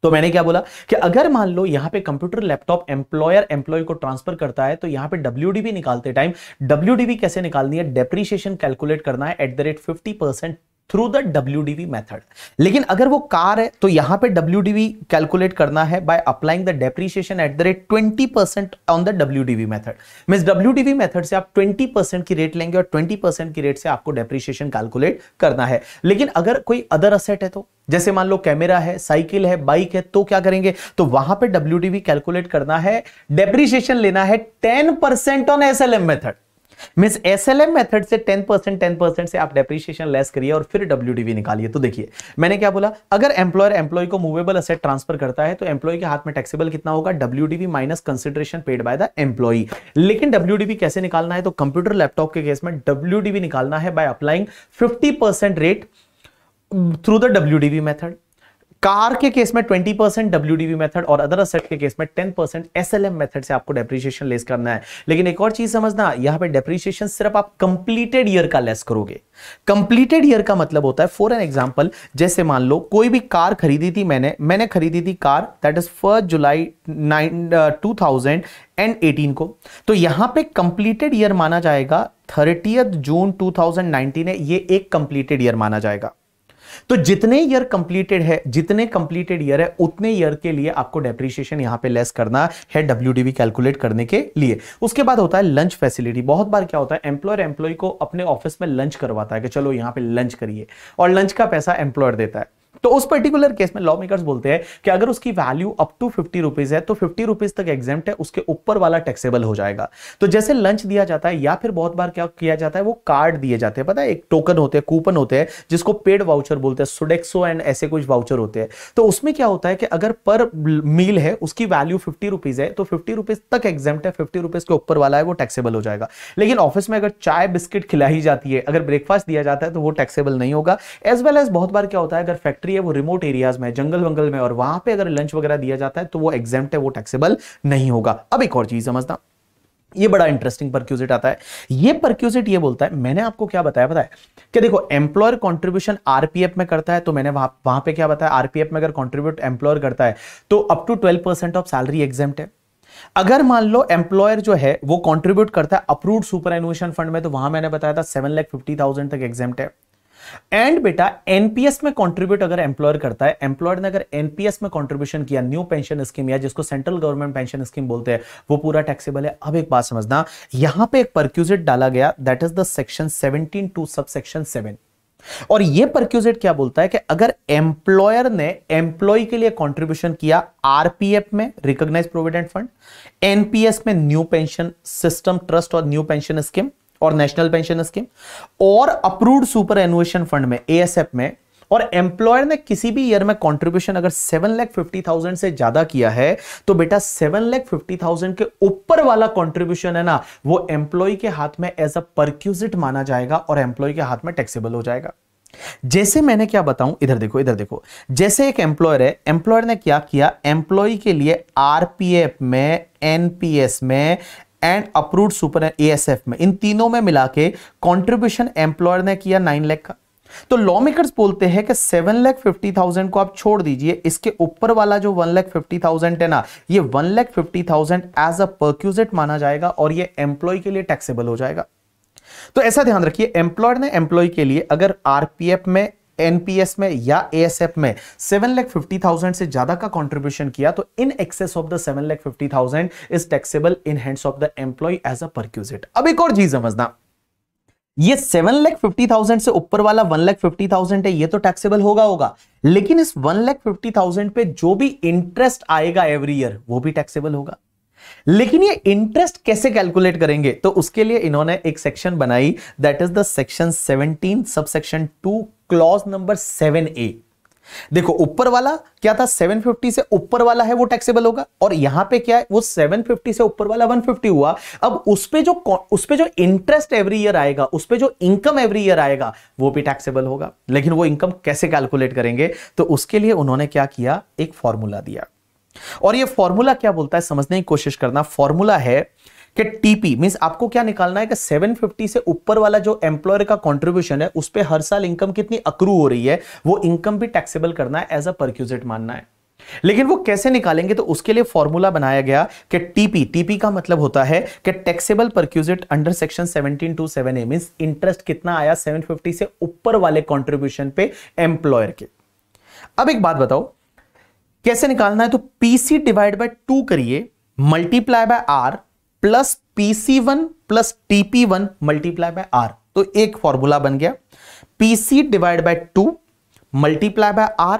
तो मैंने क्या बोला कि अगर मान लो यहां पे कंप्यूटर लैपटॉप एम्प्लॉयर एम्प्लॉय को ट्रांसफर करता है, तो यहां पे WDV निकालते टाइम WDV कैसे निकालनी है, डेप्रीशिएशन कैलकुलेट करना है at the rate 50% through the WDV method. लेकिन अगर वो कार है तो यहां पे WDV कैलकुलेट करना है by applying the depreciation at the rate 20% on the WDV method. Means WDV method से आप 20% की रेट लेंगे और 20% की रेट से आपको डेप्रीशिएशन कैलकुलेट करना है। लेकिन अगर कोई अदर असेट है, तो जैसे मान लो कैमरा है, साइकिल है, बाइक है, तो क्या करेंगे, तो वहां पे WDV कैलकुलेट करना है, डेप्रीशिएशन लेना है 10% on SLM method. Means SLM method से 10% से आप डेप्रीशिएशन लेस करिए और फिर WDV निकालिए। तो देखिए मैंने क्या बोला, अगर एम्प्लॉयर एम्प्लॉय को मूवेबल असेट ट्रांसफर करता है तो एम्प्लॉय के हाथ में टैक्सेबल कितना होगा, WDV minus consideration paid by the employee. लेकिन WDV कैसे निकालना है, तो कंप्यूटर लैपटॉप के केस में WDV निकालना है by applying 50% rate through the WDV method. Car के केस में 20% WDV मेथड और अदर असेट के केस में 10% SLM मेथड से आपको डेप्रीशिएशन लेस करना है। लेकिन एक और चीज समझना, यहां पे डेप्रीशिएशन सिर्फ आप कंप्लीटेड ईयर का लेस करोगे। कंप्लीटेड ईयर का मतलब होता है, फॉर एन एग्जांपल जैसे मान लो कोई भी कार खरीदी थी मैंने खरीदी थी कार दैट इज 1 जुलाई 2018 को, तो यहां पे कंप्लीटेड ईयर माना जाएगा 30 जून 2019 है, ये एक कंप्लीटेड ईयर माना जाएगा। तो जितने ईयर कंप्लीटेड है, जितने कंप्लीटेड ईयर है, उतने ईयर के लिए आपको डेप्रिसिएशन यहां पे लेस करना है डब्ल्यूडीवी कैलकुलेट करने के लिए। उसके बाद होता है लंच फैसिलिटी। बहुत बार क्या होता है, एम्प्लॉयर एम्प्लॉय को अपने ऑफिस में लंच करवाता है कि चलो यहां पे लंच करिए, और लंच का पैसा एम्प्लॉयर देता है। तो उस पर्टिकुलर केस में लॉ मेकर्स बोलते हैं कि अगर उसकी वैल्यू अप टू 50 रुपीज है तो 50 रुपीज तक एग्जेम्प्ट है, उसके ऊपर वाला टैक्सेबल हो जाएगा। तो जैसे लंच दिया जाता है, या फिर बहुत बार क्या किया जाता है, वो कार्ड दिए जाते हैं, पता है, एक टोकन होते हैं, कूपन होते हैं, जिसको पेड वाउचर बोलते हैं, सोडेक्सो एंड ऐसे कुछ वाउचर होते हैं। तो उसमें क्या होता है कि अगर पर मील है उसकी वैल्यू 50 रुपीज है तो 50 रुपीज तक एग्जेम्प्ट है, 50 रुपीज के ऊपर वाला है वो टैक्सेबल हो जाएगा। लेकिन ऑफिस में अगर चाय बिस्किट खिलाई जाती है, अगर ब्रेकफास्ट दिया जाता है तो वो टैक्सेबल नहीं होगा। एज वेल एज बहुत बार क्या होता है, अगर फैक्ट्री है वो रिमोट एरिया में, जंगल वंगल में, और वहां पे अगर लंच वगैरह दिया जाता है तो वो एग्जेम्प्ट है, वो टैक्सेबल नहीं होगा। अब एक और चीज समझना, ये बड़ा इंटरेस्टिंग परक्यूजिट आता है। ये परक्यूजिट ये बोलता है, मैंने आपको क्या बताया पता है कि देखो एम्प्लॉयर कंट्रीब्यूशन आरपीएफ में करता है, तो मैंने वहां पे क्या बताया, आरपीएफ में अगर कंट्रीब्यूट एम्प्लॉयर करता है तो up to 12% of salary exempt है। अगर मान लो एम्प्लॉयर जो है वो कंट्रीब्यूट करता है अप्रूव्ड सुपरएनुएशन फंड में, तो वहां मैंने बताया था 7,50,000 तक एग्जेम्प्ट है। एंड बेटा एनपीएस में कंट्रीब्यूट अगर एम्प्लॉयर करता है, एम्प्लॉयर ने अगर एनपीएस में कंट्रीब्यूशन किया, न्यू पेंशन स्कीम या जिसको सेंट्रल गवर्नमेंट पेंशन स्कीम बोलते हैं, वो पूरा टैक्सेबल है। अब एक बात समझना, यहां पे एक परक्यूजिट डाला गया, that is the section 17(2) subsection 7। और ये परक्यूजिट क्या बोलता है कि अगर एम्प्लॉयर ने एम्प्लॉय के लिए कंट्रीब्यूशन किया आरपीएफ में, रिकॉग्नाइज्ड प्रोविडेंट फंड, एनपीएस में न्यू पेंशन सिस्टम ट्रस्ट और न्यू पेंशन स्कीम और नेशनल पेंशन स्कीम, और अप्रूव्ड सुपर एनुएशन फंड में, एएसएफ में, और एम्प्लॉयर ने किसी भी ईयर में कंट्रीब्यूशन अगर 7,50,000 से ज्यादा किया है, तो बेटा 7,50,000 के ऊपर वाला कंट्रीब्यूशन है ना, वो एम्प्लॉय के हाथ में एज अ परक्यूजिट माना जाएगा और एम्प्लॉय के हाथ में टैक्सेबल हो जाएगा। जैसे मैंने क्या बताऊं, इधर देखो, इधर देखो, जैसे एक एम्प्लॉयर है, एम्प्लॉयर ने क्या किया, एम्प्लॉय के लिए आरपीएफ में, एनपीएस में एंड अप्रूव्ड सुपर एएसएफ में, इन तीनों में मिला के कंट्रीब्यूशन एम्प्लॉयर ने किया 9 लाख का। तो लॉ मेकर्स बोलते हैं कि 7,50,000 को आप छोड़ दीजिए, इसके ऊपर वाला जो 1,50,000 है ना, ये 1,50,000 एज अ परक्यूजिट माना जाएगा और ये एम्प्लॉय के लिए टैक्सेबल हो जाएगा। तो ऐसा ध्यान रखिए, एम्प्लॉयर ने एम्प्लॉय के लिए अगर आरपीएफ में, एनपीएस में या एएसएफ में 7,50,000 से ज्यादा का कंट्रीब्यूशन किया, तो in excess of the 7,50,000 is taxable in hands of the employee as a perquisite. अब एक और चीज समझना, ये 7,50,000 से ऊपर वाला 1,50,000 है, ये तो टैक्सेबल होगा, लेकिन इस 1,50,000 पे जो भी इंटरेस्ट आएगा एवरी ईयर वो भी टैक्सेबल होगा। लेकिन ये इंटरेस्ट कैसे कैलकुलेट करेंगे, तो उसके लिए इन्होंने एक सेक्शन बनाई, that is the section 17 subsection 2 clause number 7A। देखो ऊपर वाला क्या था, 750 से ऊपर वाला है वो टैक्सेबल होगा, और यहां पे क्या है, वो 750 से ऊपर वाला 150 हुआ। अब उस पे जो इंटरेस्ट एवरी ईयर आएगा, उस पे जो इनकम एवरी ईयर आएगा, वो भी टैक्सेबल होगा। लेकिन वो इनकम कैसे कैलकुलेट करेंगे, तो उसके लिए उन्होंने क्या किया, एक फॉर्मूला दिया। और ये फॉर्मूला क्या बोलता है समझने की कोशिश करना। फॉर्मूला है कि टीपी मींस आपको क्या निकालना है कि 750 से ऊपर वाला जो एम्प्लॉयर का कंट्रीब्यूशन है, उस पे हर साल इनकम कितनी अक्रू हो रही है, वो इनकम भी टैक्सेबल करना है, एज अ परक्यूजिट मानना है। लेकिन वो कैसे निकालेंगे, तो उसके लिए फॉर्मूला बनाया गया कि टीपी का मतलब होता है कि taxable perquisite under section 17(2)(7)A means interest कितना आया 750 से ऊपर वाले कंट्रीब्यूशन पे एम्प्लॉयर के। अब एक बात बताओ कैसे निकालना है, तो पीसी डिवाइड बाय 2 करिए, multiply by R plus PC1 plus TP1 multiply by R. तो एक फॉर्मूला बन गया, PC divide by 2 multiply by R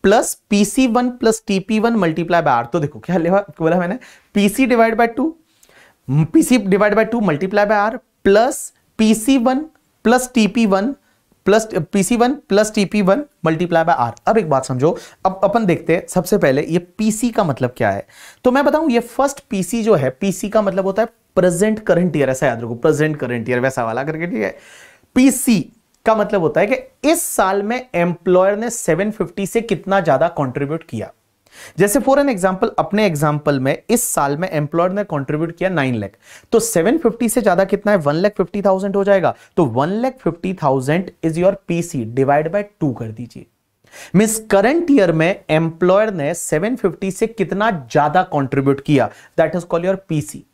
plus PC1 plus TP1 multiply by R. तो देखो क्या बोला मैंने, PC divide by 2 multiply by R plus PC1 plus TP1 plus PC1 plus TP1 multiply by R. अब एक बात समझो, अब अपन देखते हैं सबसे पहले ये PC का मतलब क्या है। तो मैं बताऊं, ये फर्स्ट PC जो है, PC का मतलब होता है प्रेजेंट करंट ईयर, ऐसा याद रखो, प्रेजेंट करंट ईयर वैसा वाला करके, ठीक है। PC का मतलब होता है कि इस साल में एम्प्लॉयर ने 750 से कितना ज्यादा कंट्रीब्यूट किया। जैसे फॉर एन एग्जांपल, अपने एग्जांपल में इस साल में एम्प्लॉयर ने कंट्रीब्यूट किया 9 लाख, तो 750 से ज्यादा कितना है, 1,50,000 हो जाएगा। तो 1,50,000 is your PC, divide by 2 कर दीजिए। मींस करंट ईयर में एम्प्लॉयर ने 750 से कितना ज्यादा कंट्रीब्यूट किया, that is called your PC,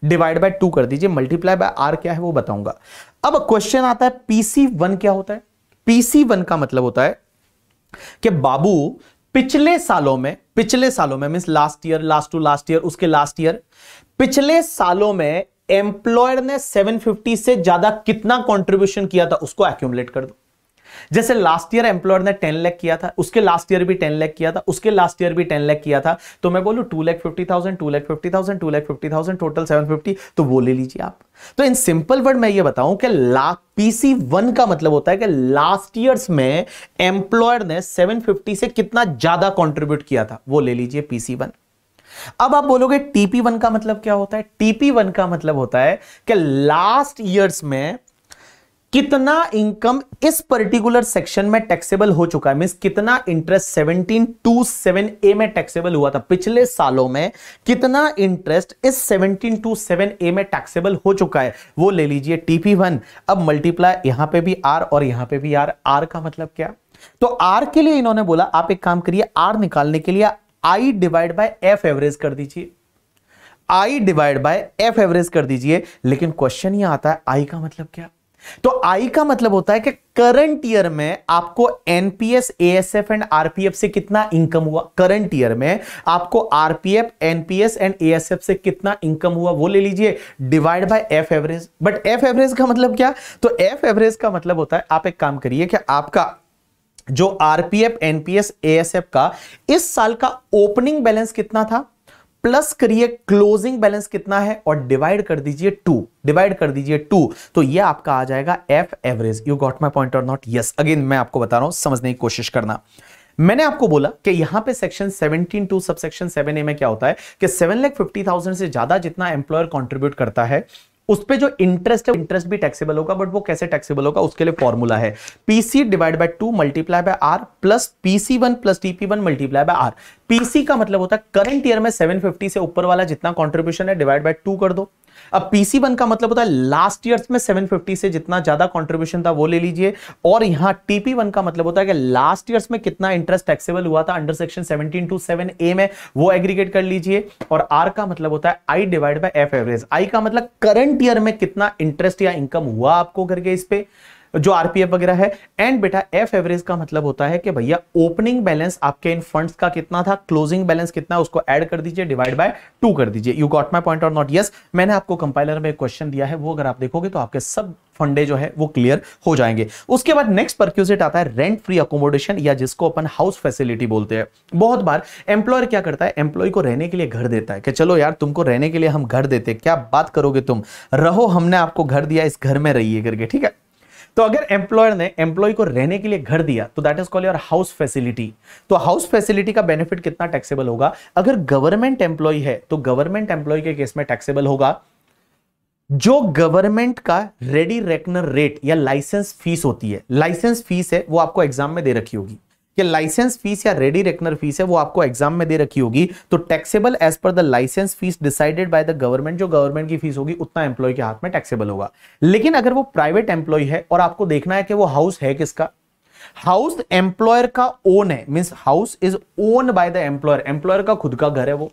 divide by 2 कर दीजिए, मल्टीप्लाई बाय आर क्या है वो बताऊंगा। अब क्वेश्चन आता है PC1 क्या होता है। PC1 का मतलब होता है कि बाबू पिछले सालों में means last year, last to last year, उसके लास्ट ईयर, पिछले सालों में एम्प्लॉयर ने 750 से ज्यादा कितना कंट्रीब्यूशन किया था उसको एक्यूमुलेट कर दो। जैसे लास्ट ईयर एम्प्लॉयर ने 10 लाख किया था, उसके लास्ट ईयर भी 10 लाख किया था, उसके लास्ट ईयर भी 10 लाख किया था, तो मैं बोलूं 2,50,000 2,50,000 2,50,000 टोटल 750, तो वो ले लीजिए आप। तो इन सिंपल वर्ड मैं ये बताऊं कि PC1 का मतलब होता है कि लास्ट ईयर्स में एम्प्लॉयर ने 750 से कितना ज्यादा कंट्रीब्यूट किया था, वो ले लीजिए PC1। अब आप बोलोगे TP1 का मतलब क्या होता है? TP1 का मतलब होता है कि लास्ट ईयर्स में कितना इनकम इस पर्टिकुलर सेक्शन में टैक्सेबल हो चुका है, मींस कितना इंटरेस्ट 1727A में टैक्सेबल हुआ था, पिछले सालों में कितना इंटरेस्ट इस 1727A में टैक्सेबल हो चुका है, वो ले लीजिए TP1। अब मल्टीप्लाई यहां पे भी R और यहां पे भी R। R का मतलब क्या? तो R के लिए इन्होंने बोला आप एक काम करिए, R निकालने के लिए I divide by F average कर दीजिए, I divide by F average कर दीजिए। लेकिन क्वेश्चन यह आता है I का मतलब क्या? तो आई का मतलब होता है कि करंट ईयर में आपको एनपीएस, एएसएफ एंड आरपीएफ से कितना इनकम हुआ, करंट ईयर में आपको आरपीएफ, एनपीएस एंड एएसएफ से कितना इनकम हुआ, वो ले लीजिए, divide by F average. But F average का मतलब क्या? तो एफ एवरेज का मतलब होता है, आप एक काम करिए कि आपका जो आरपीएफ, एनपीएस, एएसएफ का इस साल का ओपनिंग बैलेंस कितना था, प्लस करिए क्लोजिंग बैलेंस कितना है और डिवाइड कर दीजिए 2, तो ये आपका आ जाएगा F average. You got my point और नॉट? यस। अगेन मैं आपको बता रहा हूं, समझने की कोशिश करना। मैंने आपको बोला कि यहां पे सेक्शन 17(2) सबसेक्शन 7A में क्या होता है कि 7,50,000 से ज्यादा जितना एम्प्लॉयर कंट्रीब्यूट करता है उस पे जो इंटरेस्ट है, इंटरेस्ट भी टैक्सेबल होगा। बट वो कैसे टैक्सेबल होगा, उसके लिए फॉर्मूला है PC divide by 2 multiply bye R plus PC1 plus TP1 multiply bye R। PC का मतलब होता है करंट ईयर में 750 से ऊपर वाला जितना कंट्रीब्यूशन है डिवाइड बाय 2 कर दो। अब PC1 का मतलब होता है लास्ट ईयर्स में 750 से जितना ज्यादा कंट्रीब्यूशन था वो ले लीजिए, और यहां TP1 का मतलब होता है कि लास्ट ईयर्स में कितना इंटरेस्ट टैक्सेबल हुआ था अंडर सेक्शन 17(2)(7)A में, वो एग्रीगेट कर लीजिए। और R का मतलब होता है I divide by F average. I का मतलब करंट ईयर में कितना इंटरेस्ट या इनकम हुआ आपको करके इस पे जो आरपीएफ वगैरह है, एंड बेटा एफ एवरेज का मतलब होता है कि भैया ओपनिंग बैलेंस आपके इन फंड्स का कितना था, क्लोजिंग बैलेंस कितना, उसको ऐड कर दीजिए, डिवाइड बाय 2 कर दीजिए। यू गॉट माय पॉइंट और नॉट? यस। मैंने आपको कंपाइलर में एक क्वेश्चन दिया है, वो अगर आप देखोगे तो आपके सब फंडे जो है वो क्लियर हो जाएंगे। उसके बाद नेक्स्ट परक्यूजिट आता है रेंट फ्री अकोमोडेशन, या जिसको अपन हाउस फैसिलिटी बोलते हैं। बहुत बार एम्प्लॉयर क्या करता है, एम्प्लॉय को रहने के लिए घर देता है कि चलो यार तुमको रहने के लिए हम घर देते हैं, क्या बात करोगे तुम, रहो, हमने आपको घर दिया, इस घर में रहिए करके, ठीक है। तो अगर एम्प्लॉयर ने एम्प्लॉय को रहने के लिए घर दिया तो that is called your house facility. तो हाउस फैसिलिटी का बेनिफिट कितना टैक्सेबल होगा? अगर गवर्नमेंट एम्प्लॉय है तो गवर्नमेंट एम्प्लॉय के केस में टैक्सेबल होगा जो गवर्नमेंट का रेडी रेकनर रेट या लाइसेंस फीस होती है। लाइसेंस फीस है वो आपको एग्जाम में दे रखी होगी कि लाइसेंस फीस या रेडी रेकनर फीस है वो आपको एग्जाम में दे रखी होगी, तो taxable as per the licence fee decided by the government, जो गवर्नमेंट की फीस होगी उतना एम्प्लॉय के हाथ में टैक्सेबल होगा। लेकिन अगर वो प्राइवेट एम्प्लॉय है और आपको देखना है कि वो हाउस है किसका, हाउस एम्प्लॉयर का ओन है, means house is own by the employer, employer का खुद का घर है वो।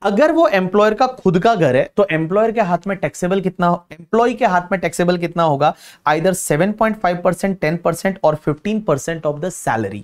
अगर वो एम्प्लॉयर का खुद का घर है तो एम्प्लॉयर के हाथ में टैक्सेबल कितना, एम्प्लॉय के हाथ में टैक्सेबल कितना होगा, आइदर 7.5%, 10% और 15% ऑफ द सैलरी।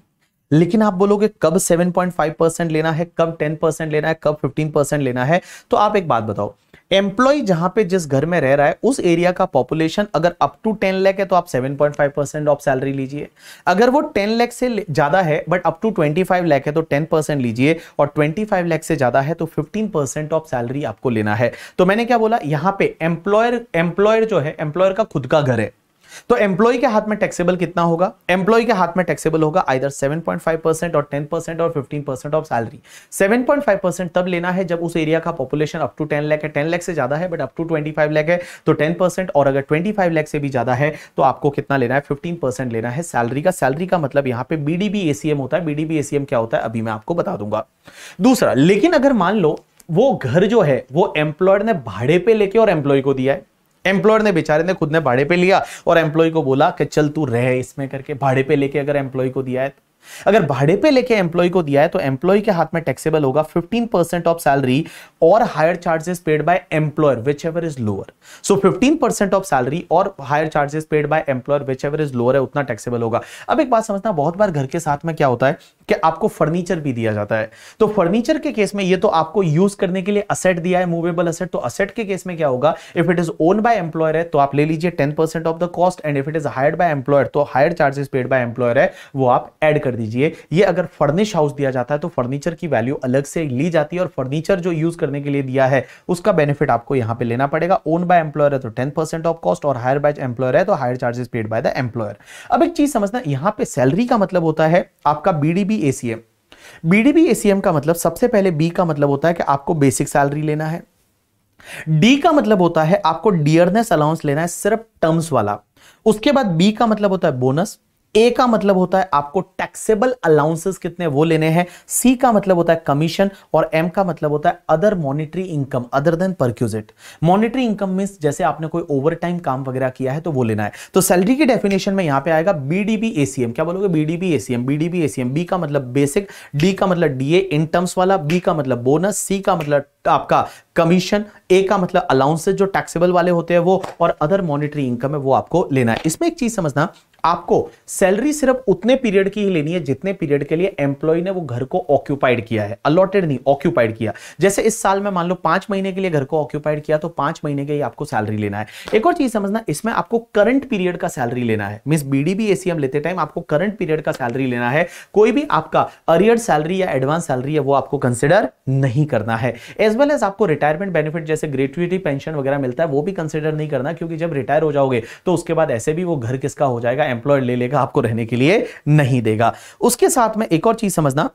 लेकिन आप बोलोगे कब 7.5% लेना है, कब 10% लेना है, कब 15% लेना है, तो आप एक बात बताओ, एम्प्लॉय जहां पे जिस घर में रह रहा है उस एरिया का पॉपुलेशन अगर अप टू 10 लाख है तो आप 7.5% ऑफ सैलरी लीजिए। अगर वो 10 लाख से ज्यादा है बट अप टू 25 लाख है तो 10% लीजिए, और 25 लाख से ज्यादा है तो 15% ऑफ सैलरी आपको लेना है। तो मैंने क्या बोला, यहां पे एम्प्लॉयर जो है, एम्प्लॉयर का खुद का घर है, तो एम्प्लॉय के हाथ में टैक्सेबल कितना होगा, एम्प्लॉय के हाथ में टैक्सेबल होगा आइदर 7.5% और 10% और 15% ऑफ सैलरी। 7.5% तब लेना है जब उस एरिया का पॉपुलेशन अप टू 10 लाख है, 10 लाख से ज्यादा है बट अप टू 25 लाख है तो 10%, और अगर 25 लाख से भी ज्यादा है तो आपको कितना लेना है, 15% लेना है सैलरी का। सैलरी का मतलब यहां पे बीडीबी एसीएम होता है। बीडीबी एसीएम क्या होता है अभी मैं आपको बता दूंगा। दूसरा, लेकिन अगर मान लो वो घर जो है वो एम्प्लॉयर ने भाड़े पे लेके और एम्प्लॉय को दिया है, एम्प्लॉयर ने बेचारे ने खुद ने भाड़े पे लिया और एम्प्लॉय को बोला कि चल तू रह इसमें करके, भाड़े पे लेके अगर एम्प्लॉय को दिया है, अगर भाड़े पे लेके एम्प्लॉय को दिया है तो एम्प्लॉय के हाथ में टैक्सेबल होगा 15% ऑफ सैलरी और hire charges paid by employer whichever is lower. So 15% of salary और hire charges paid by employer whichever is lower है, उतना टैक्सेबल होगा। अब एक बात समझना, बहुत बार घर के साथ में क्या होता है कि आपको फर्नीचर भी दिया जाता है। तो फर्नीचर के केस में ये तो आपको यूज करने के लिए असेट दिया है, मूवेबल असेट। तो असेट के केस में क्या होगा, if it is own by employer है तो आप ले लीजिए 10% of the cost, and if it is hired by employer तो hire charges paid by employer है वो आप ऐड कर दीजिए। ये अगर फर्निश हाउस दिया जाता है तो फर्नीचर की वैल्यू अलग से ली जाती है, और फर्नीचर जो यूज करने के लिए दिया है उसका बेनिफिट आपको यहां पे लेना पड़ेगा। ओन बाय एम्प्लॉयर है तो 10% ऑफ कॉस्ट, और हायर बाय एम्प्लॉयर है तो hire charges paid by the employer. अब एक चीज समझना, यहां पे सैलरी का मतलब होता है आपका बीडीबी एसीएम। बीडीबी एसीएम का मतलब, सबसे पहले बी का मतलब होता है कि आपको बेसिक सैलरी लेना है। डी का मतलब होता है आपको डियरनेस अलाउंस लेना है, सिर्फ टर्म्स वाला। उसके बाद बी का मतलब होता है बोनस। ए का मतलब होता है आपको टैक्सेबल अलाउंसेस कितने वो लेने हैं। सी का मतलब होता है कमीशन, और एम का मतलब होता है other monetary income other than perquisite. Monetary income means जैसे आपने कोई ओवर टाइम काम वगैरह किया है तो वो लेना है। तो सैलरी की डेफिनेशन में यहां पे आएगा बीडीबी एसीएम। क्या बोलोगे, बीडीबी एसीएम, बीडीबी एसीएम। बी का मतलब बेसिक, डी का मतलब डीए इन टर्म्स वाला, बी का मतलब बोनस, सी का मतलब आपका कमीशन, ए का मतलब अलाउंसेस जो टैक्सेबल वाले होते हैं वो, और अदर मॉनिटरी इनकम है वो आपको लेना है। इसमें एक चीज समझना, आपको सैलरी सिर्फ उतने पीरियड की ही लेनी है जितने पीरियड के लिए एम्प्लॉय ने वो घर को ऑक्यूपाइड किया है, अलॉटेड नहीं, ऑक्यूपाइड किया। जैसे इस साल में मान लो 5 महीने के लिए घर को ऑक्यूपाइड किया तो 5 महीने के ही आपको सैलरी लेना है। एक और चीज समझना, इसमें आपको करंट पीरियड का सैलरी लेना है। मींस बीडीबी एसीएम लेते टाइम आपको करंट पीरियड का सैलरी लेना है। कोई भी आपका अरियर सैलरी या एडवांस सैलरी है वो आपको कंसिडर नहीं करना है। एज वेल एज आपको रिटायरमेंट बेनिफिट जैसे ग्रेट्युइटी पेंशन वगैरह मिलता है वो भी कंसिडर नहीं करना, क्योंकि जब रिटायर हो जाओगे तो उसके बाद ऐसे भी वो घर किसका हो जाएगा, एम्प्लॉयर ले लेगा, आपको रहने के लिए नहीं देगा। उसके साथ में एक और चीज समझना,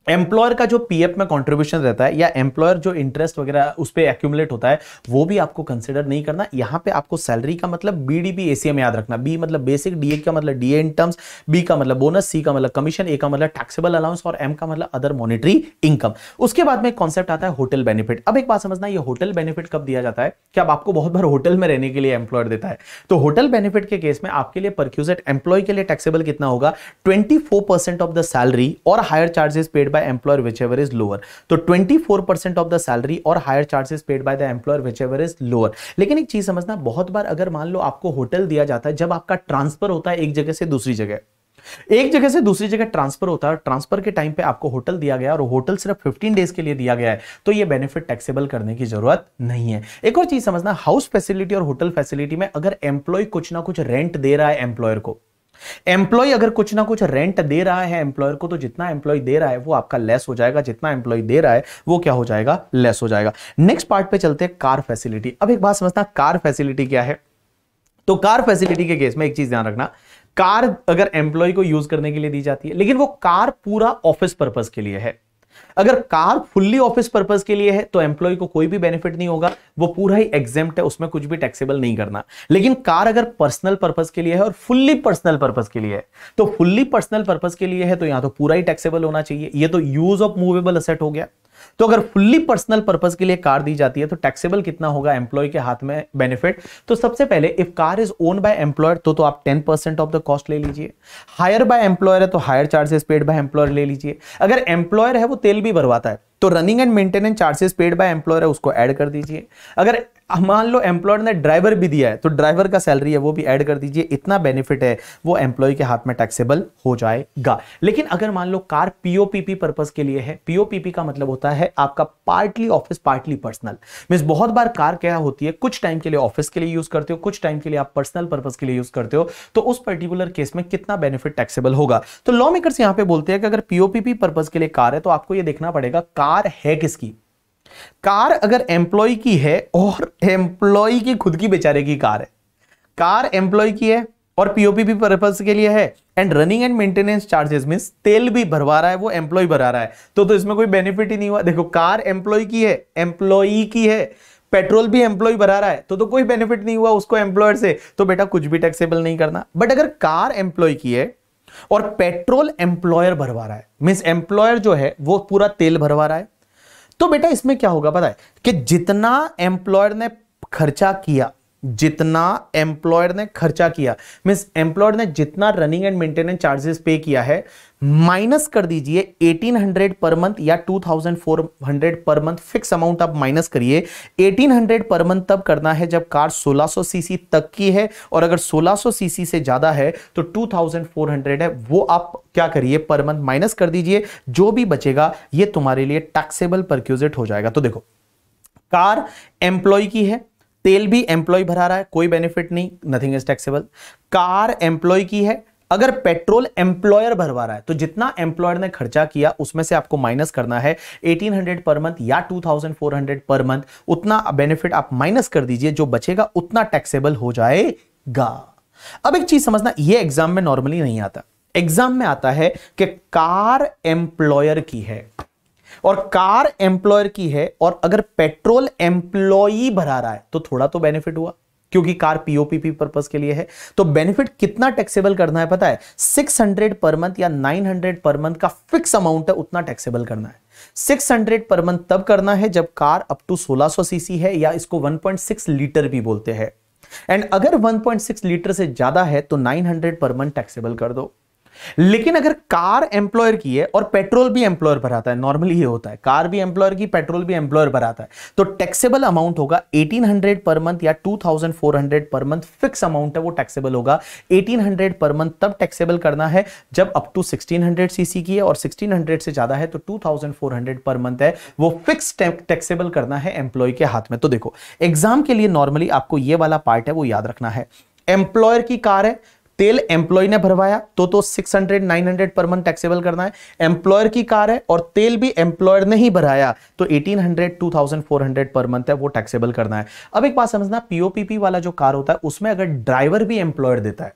एम्प्लॉयर का जो पीएफ में कंट्रीब्यूशन रहता है या एम्प्लॉयर जो इंटरेस्ट वगैरह उस पे एक्यूमुलेट होता है वो भी आपको कंसिडर नहीं करना। यहां पे आपको सैलरी का मतलब बीडीबी एसीएम याद रखना। बी मतलब बेसिक, डीए का मतलब डीए इन टर्म्स, बी का मतलब बोनस, सी का मतलब कमीशन, ए का मतलब टैक्सेबल अलाउंस, और एम का मतलब अदर मॉनिटरी इनकम। उसके बाद में एक कॉन्सेप्ट आता है होटल बेनिफिट। अब एक बात समझना, ये होटल बेनिफिट कब दिया जाता है कि अब आपको बहुत बार होटल में रहने के लिए एम्प्लॉयर देता है। तो होटल बेनिफिट के केस में आपके लिए परक्यूजेट एम्प्लॉय के लिए टैक्सेबल कितना होगा, 24% ऑफ द सैलरी और hire charges paid by employer whichever is lower। तो 24% ऑफ द सैलरी और hire charges paid by the employer whichever is lower। लेकिन एक चीज समझना, बहुत बार अगर मान लो आपको होटल दिया जाता है जब आपका ट्रांसफर होता है एक जगह से दूसरी जगह, एक जगह से दूसरी जगह ट्रांसफर होता है, ट्रांसफर के टाइम पे आपको होटल दिया गया और होटल सिर्फ 15 डेज के लिए दिया गया है, तो ये बेनिफिट टैक्सेबल करने की जरूरत नहीं है। एक और चीज समझना, हाउस फैसिलिटी और होटल फैसिलिटी में अगर एम्प्लॉय कुछ ना कुछ रेंट दे रहा है एम्प्लॉयर को, एम्प्लॉय अगर कुछ ना कुछ रेंट दे रहा है एम्प्लॉयर को, तो जितना एम्प्लॉय दे रहा है वो आपका लेस हो जाएगा, जितना एम्प्लॉय दे रहा है वो क्या हो जाएगा, लेस हो जाएगा। नेक्स्ट पार्ट पे चलते हैं, कार फैसिलिटी। अब एक बात समझना, कार फैसिलिटी क्या है। तो कार फैसिलिटी के केस में एक चीज ध्यान रखना, कार अगर एम्प्लॉय को यूज करने के लिए दी जाती है, लेकिन वो कार पूरा ऑफिस पर्पस के लिए है। अगर कार फुल्ली ऑफिस पर्पस के लिए है तो एम्प्लॉय को कोई भी बेनिफिट नहीं होगा, वो पूरा ही एग्जेम्प्ट है, उसमें कुछ भी टैक्सेबल नहीं करना। लेकिन कार अगर पर्सनल पर्पस के लिए है और फुल्ली पर्सनल पर्पस के लिए है, तो फुल्ली पर्सनल पर्पस के लिए है तो यहां तो पूरा ही टैक्सेबल होना चाहिए। ये तो यूज ऑफ मूवेबल असेट हो गया। तो अगर फुल्ली पर्सनल पर्पस के लिए कार दी जाती है तो टैक्सेबल कितना होगा एम्प्लॉय के हाथ में बेनिफिट। तो सबसे पहले if car is own by employer तो आप 10% ऑफ द कॉस्ट ले लीजिए। हायर बाय एम्प्लॉयर है तो hire charges paid by employer ले लीजिए। अगर एम्प्लॉयर है वो तेल भी भरवाता है तो running and maintenance charges paid by employer है उसको ऐड कर दीजिए। अगर मान लो एम्प्लॉयर ने ड्राइवर भी दिया है तो ड्राइवर का सैलरी है वो भी ऐड कर दीजिए। इतना बेनिफिट है वो एम्प्लॉय के हाथ में टैक्सेबल हो जाएगा। लेकिन अगर मान लो कार पीओपीपी पर्पस के लिए है, पीओपीपी का मतलब होता है आपका partly office partly personal. Means बहुत बार कार क्या होती है, कुछ टाइम के लिए ऑफिस के लिए यूज करते हो, कुछ टाइम के लिए आप पर्सनल पर्पस के लिए यूज करते हो, तो उस पर्टिकुलर केस में कितना बेनिफिट टैक्सेबल होगा। तो लॉ मेकर्स यहां पे बोलते हैं कि अगर पीओपीपी पर्पस के लिए कार है तो आपको यह देखना पड़ेगा कार है किसकी। कार अगर एम्प्लॉय की है और एम्प्लॉय की खुद की बेचारे की कार है, कार एम्प्लॉय की है और पीओपीपी पर्पस के लिए है, and running and maintenance charges means तेल भी भरवा रहा है वो एम्प्लॉय भरा रहा है, तो इसमें कोई बेनिफिट ही नहीं हुआ। देखो कार एम्प्लॉय की है, एम्प्लॉय की है, पेट्रोल भी एम्प्लॉय भरा रहा है, तो कोई बेनिफिट नहीं हुआ उसको एम्प्लॉयर से, तो बेटा कुछ भी टैक्सेबल नहीं करना। बट अगर कार एम्प्लॉय की है और पेट्रोल एम्प्लॉयर भरवा रहा है, मींस एम्प्लॉयर जो है वो पूरा तेल भरवा रहा है, तो बेटा इसमें क्या होगा पता है कि जितना एम्प्लॉयर ने खर्चा किया जितना एम्प्लॉयर ने खर्चा किया, मींस एम्प्लॉयर ने जितना रनिंग एंड मेंटेनेंस चार्जेस पे किया है, माइनस कर दीजिए 1800 पर मंथ या 2400 पर मंथ, फिक्स अमाउंट आप माइनस करिए। 1800 पर मंथ तब करना है जब कार 1600 सीसी तक की है, और अगर 1600 सीसी से ज्यादा है तो 2400 है, वो आप क्या करिए पर मंथ माइनस कर दीजिए। जो भी बचेगा ये तुम्हारे लिए टैक्सेबल परक्यूजिट हो जाएगा। तो देखो, कार एम्प्लॉय की है, तेल भी एम्प्लॉय भरा रहा है, कोई बेनिफिट नहीं, nothing is taxable. Car employee की है, अगर पेट्रोल एम्प्लॉयर भरवा रहा है तो जितना एम्प्लॉयर ने खर्चा किया उसमें से आपको माइनस करना है 1800 पर मंथ या 2400 पर मंथ, उतना बेनिफिट आप माइनस कर दीजिए, जो बचेगा उतना टैक्सेबल हो जाएगा। अब एक चीज समझना, यह एग्जाम में नॉर्मली नहीं आता। एग्जाम में आता है कि कार एम्प्लॉयर की है, और कार एम्प्लॉयर की है, और अगर पेट्रोल एम्प्लॉई भरा रहा है तो थोड़ा तो बेनिफिट हुआ, क्योंकि कार पीओपीपी पर्पस के लिए है। तो बेनिफिट कितना टैक्सेबल करना है पता है? 600 पर मंथ या 900 पर मंथ का फिक्स अमाउंट है, उतना टैक्सेबल करना है। 600 पर मंथ तब करना है जब कार अप टू 1600 सीसी है, या इसको 1.6 लीटर भी बोलते हैं। एंड अगर 1.6 लीटर से ज्यादा है तो 900 पर मंथ टैक्सेबल कर दो। लेकिन अगर कार एम्प्लॉयर की है और पेट्रोल भी एम्प्लॉयर भराता है, नॉर्मली ये होता है, कार भी एम्प्लॉयर की, पेट्रोल भी एम्प्लॉयर भराता है, तो टैक्सेबल अमाउंट होगा 1800 पर मंथ या 2400 पर मंथ, फिक्स अमाउंट है, वो टैक्सेबल होगा। 1800 पर मंथ तब टैक्सेबल करना है जब अप टू 1600 सीसी की है, और 1600 से ज्यादा है तो 2400 पर मंथ है, वो फिक्स टैक्सेबल करना है एम्प्लॉय के हाथ में। तो देखो, एग्जाम के लिए नॉर्मली आपको ये वाला पार्ट है वो याद रखना है। एम्प्लॉयर की कार है, तेल एम्प्लॉय ने भरवाया तो 600 900 पर मंथ टैक्सेबल करना है। एम्प्लॉयर की कार है और तेल भी एम्प्लॉयर ने ही भराया तो 1800 2400 पर मंथ है, वो टैक्सेबल करना है। अब एक बात समझना, पीओपीपी वाला जो कार होता है उसमें अगर ड्राइवर भी एम्प्लॉयर देता है,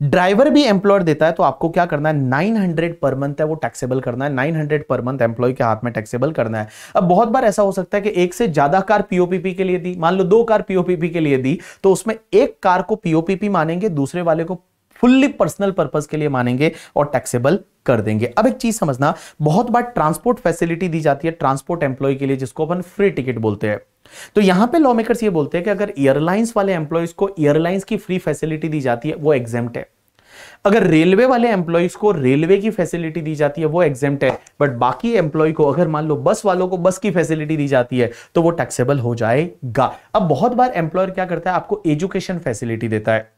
ड्राइवर भी एम्प्लॉयर देता है, तो आपको क्या करना है, 900 पर मंथ है वो टैक्सेबल करना है। 900 पर मंथ एम्प्लॉय के हाथ में टैक्सेबल करना है। अब बहुत बार ऐसा हो सकता है कि एक से ज्यादा कार पीओपीपी के लिए दी, मान लो 2 कार पीओपीपी के लिए दी, तो उसमें एक कार को पीओपीपी मानेंगे, दूसरे वाले को फुल्ली पर्सनल पर्पस के लिए मानेंगे और टैक्सेबल कर देंगे। अब एक चीज समझना, बहुत बार ट्रांसपोर्ट फैसिलिटी दी जाती है ट्रांसपोर्ट एम्प्लॉय के लिए, जिसको अपन फ्री टिकट बोलते हैं। तो यहां पे लॉ मेकर्स ये बोलते हैं कि अगर एयरलाइंस वाले एम्प्लॉयज को एयरलाइंस की फ्री फैसिलिटी दी जाती है, वो एग्जेम्प्ट है। अगर रेलवे वाले एम्प्लॉयज को रेलवे की फैसिलिटी दी जाती है, वो एग्जेम्प्ट है। बट बाकी एम्प्लॉय को, अगर मान लो बस वालों को बस की फैसिलिटी दी जाती है, तो वो टैक्सेबल हो जाएगा। अब बहुत बार एम्प्लॉयर क्या करता है, आपको एजुकेशन फैसिलिटी देता है।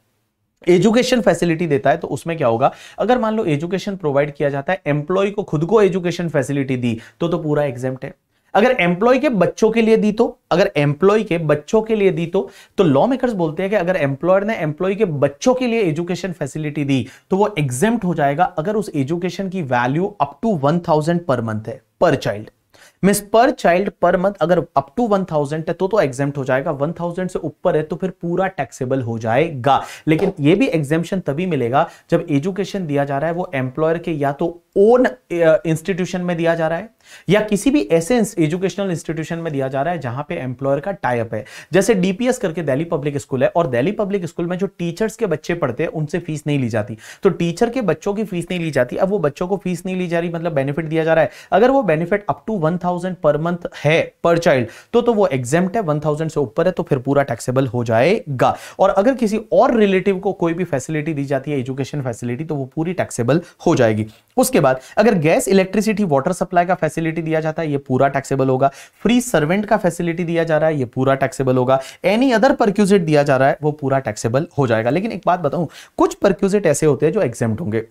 एजुकेशन फैसिलिटी देता है तो उसमें क्या होगा, अगर मान लो एजुकेशन प्रोवाइड किया जाता है, एम्प्लॉय को खुद को एजुकेशन फैसिलिटी दी तो पूरा एग्जेम्प्ट है। अगर एम्प्लॉय के बच्चों के लिए दी तो, अगर एम्प्लॉय के बच्चों के लिए दी तो लॉ मेकर्स बोलते हैं कि अगर एम्प्लॉयर ने एम्प्लॉय के बच्चों के लिए एजुकेशन फैसिलिटी दी तो वो एग्जेम्प्ट हो जाएगा, अगर उस एजुकेशन की value up to 1000 per month है, पर चाइल्ड। मींस पर चाइल्ड पर मंथ अगर अप टू 1000 है तो एग्जेम्प्ट हो जाएगा, 1000 से ऊपर है तो फिर पूरा टैक्सेबल हो जाएगा। लेकिन ये भी एग्जेम्पशन तभी मिलेगा जब एजुकेशन दिया जा रहा है वो एम्प्लॉयर के या तो ओन इंस्टीट्यूशन में दिया जा रहा है, या किसी भी ऐसे एजुकेशनल इंस्टीट्यूशन में दिया जा रहा है जहां पे एम्प्लॉयर का टाई अप है। जैसे डीपीएस करके दिल्ली पब्लिक स्कूल है, और दिल्ली पब्लिक स्कूल में जो टीचर्स के बच्चे पढ़ते हैं उनसे फीस नहीं ली जाती, तो टीचर के बच्चों की फीस नहीं ली जाती। अब वो बच्चों को फीस नहीं ली जा रही, मतलब बेनिफिट दिया जा रहा है, अगर वो benefit up to 1000 per month है पर चाइल्ड तो वो एग्जेम्प्ट है, 1000 से ऊपर है तो फिर पूरा टैक्सेबल हो जाएगा। और अगर किसी और रिलेटिव को कोई भी फैसिलिटी दी जाती है, एजुकेशन फैसिलिटी, तो वो पूरी टैक्सेबल हो जाएगी। उसके बाद अगर गैस, इलेक्ट्रिसिटी, वाटर सप्लाई का फैसिलिटी दिया जाता है, ये पूरा टैक्सेबल होगा। फ्री सर्वेंट का फैसिलिटी दिया जा रहा है, ये पूरा टैक्सेबल होगा। एनी अदर परक्यूजिट दिया जा रहा है, वो पूरा टैक्सेबल हो जाएगा। लेकिन एक बात बताऊं, कुछ परक्यूजिट ऐसे होते हैं जो एग्जेम्प्ट होंगे।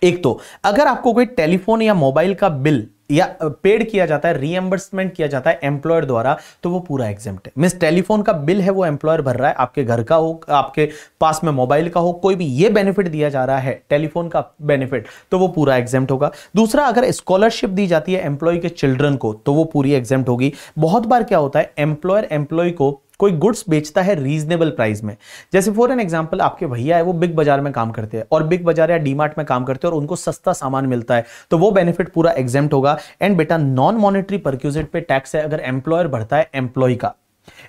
एक तो अगर आपको कोई टेलीफोन या मोबाइल का बिल या पेड किया जाता है, रीएंबर्समेंट किया जाता है एम्प्लॉयर द्वारा, तो वो पूरा एग्जेम्प्ट है। मींस टेलीफोन का बिल है वो एम्प्लॉयर भर रहा है, आपके घर का हो, आपके पास में मोबाइल का हो, कोई भी ये बेनिफिट दिया जा रहा है टेलीफोन का बेनिफिट, तो वो पूरा एग्जेम्प्ट होगा। दूसरा, अगर स्कॉलरशिप दी जाती है एम्प्लॉय के चिल्ड्रन को, तो वो पूरी एग्जेम्प्ट होगी। बहुत बार क्या होता है, एम्प्लॉयर एम्प्लॉय को कोई गुड्स बेचता है रीजनेबल प्राइस में। जैसे फॉर एन एग्जांपल, आपके भैया है वो बिग बाजार में काम करते हैं और बिग बाजार या डीमार्ट में काम करते हैं और उनको सस्ता सामान मिलता है, तो वो बेनिफिट पूरा एग्जेम्प्ट होगा। एंड बेटा, नॉन मॉनेटरी परक्यूजिट पे टैक्स है अगर एम्प्लॉयर भरता है एम्प्लॉय का,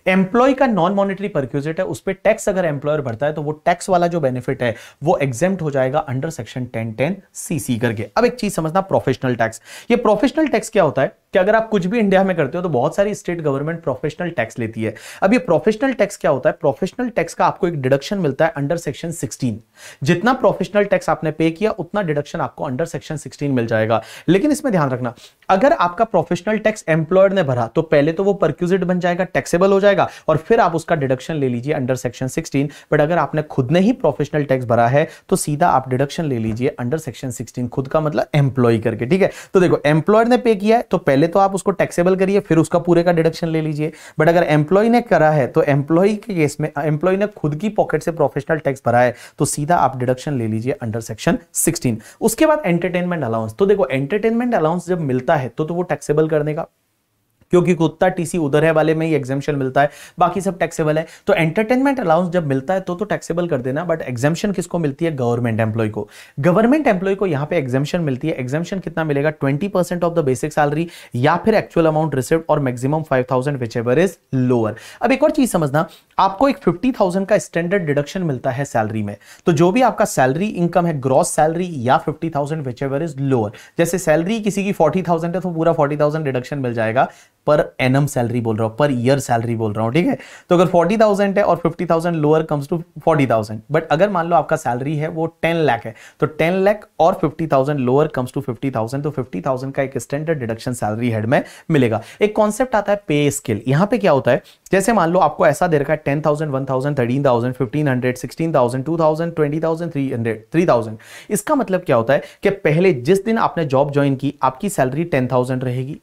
एम्प्लॉय का नॉन मॉनेटरी परक्यूजिट है, उस पे टैक्स अगर एम्प्लॉयर भरता है तो वो टैक्स वाला जो बेनिफिट है वो एग्जेम्प्ट हो जाएगा अंडर सेक्शन 1010 सीसी करके। अब एक चीज समझना, प्रोफेशनल टैक्स। ये प्रोफेशनल टैक्स क्या होता है, कि अगर आप कुछ भी इंडिया में करते हो तो बहुत सारी स्टेट गवर्नमेंट प्रोफेशनल टैक्स लेती है। अब ये प्रोफेशनल टैक्स क्या होता है? प्रोफेशनल टैक्स का आपको एक डिडक्शन मिलता है अंडर सेक्शन 16। जितना प्रोफेशनल टैक्स आपने पे किया उतना डिडक्शन आपको अंडर सेक्शन 16 मिल जाएगा। लेकिन इसमें ध्यान रखना, अगर आपका प्रोफेशनल टैक्स एम्प्लॉयर ने भरा तो पहले तो वो परक्यूजिट बन जाएगा, टैक्सेबल हो जाएगा, और फिर आप उसका डिडक्शन ले लीजिए अंडर सेक्शन 16। बट अगर आपने खुद ने ही प्रोफेशनल टैक्स भरा है तो सीधा आप डिडक्शन ले लीजिए अंडर सेक्शन 16, खुद का मतलब एम्प्लॉय करके। ठीक है, तो देखो एम्प्लॉयर ने पे किया है तो पहले तो आप उसको टैक्सेबल करिए, फिर उसका पूरे का डिडक्शन ले लीजिए। बट अगर एम्प्लॉय ने करा है तो एम्प्लॉय के केस में एम्प्लॉय ने खुद की पॉकेट से प्रोफेशनल टैक्स भरा है तो सीधा आप डिडक्शन ले लीजिए अंडर सेक्शन 16। उसके बाद एंटरटेनमेंट अलाउंस। तो देखो एंटरटेनमेंट अलाउंस जब मिलता है तो वो टैक्सेबल करने का, क्योंकि कुत्ता टीसी उधर है वाले में ही एग्जेम्पशन मिलता है, बाकी सब टैक्सेबल है। तो एंटरटेनमेंट अलाउंस जब मिलता है तो टैक्सेबल कर देना। बट एग्जेम्पशन किसको मिलती है? गवर्नमेंट एम्प्लॉय को। गवर्नमेंट एम्प्लॉय को यहां पे एग्जेम्पशन मिलती है। एग्जेम्पशन कितना मिलेगा? 20% ऑफ द बेसिक सैलरी, या फिर एक्चुअल अमाउंट रिसीव्ड, और मैक्सिमम 5000 व्हिचएवर इज लोअर। अब एक और चीज समझना, आपको एक 50,000 का स्टैंडर्ड डिडक्शन मिलता है सैलरी में। तो जो भी आपका सैलरी इनकम है, ग्रॉस सैलरी या 50,000 व्हिचएवर इज लोअर, जैसे सैलरी किसी की 40,000 है तो पूरा 40,000 डिडक्शन मिल जाएगा। पर एनम सैलरी बोल रहा हूं, पर ईयर सैलरी बोल रहा हूं। ठीक है, तो अगर 40,000 है और 50,000 लोअर कम्स टू 40,000। बट अगर मान लो आपका सैलरी है वो 10 लाख है तो 10 लाख और 50,000 लोअर कम्स टू 50,000, तो 50,000 का एक स्टैंडर्ड डिडक्शन सैलरी हेड में मिलेगा। एक कॉन्सेप्ट आता है पे स्केल। यहां पे क्या होता है, जैसे मान लो आपको ऐसा दे रखा है 10,000, 1,000, 13,000, 1,500, 16,000, 2,000, 20,000, 3,000। इसका मतलब क्या होता है कि पहले जिस दिन आपने जॉब ज्वाइन की आपकी सैलरी 10,000 रहेगी।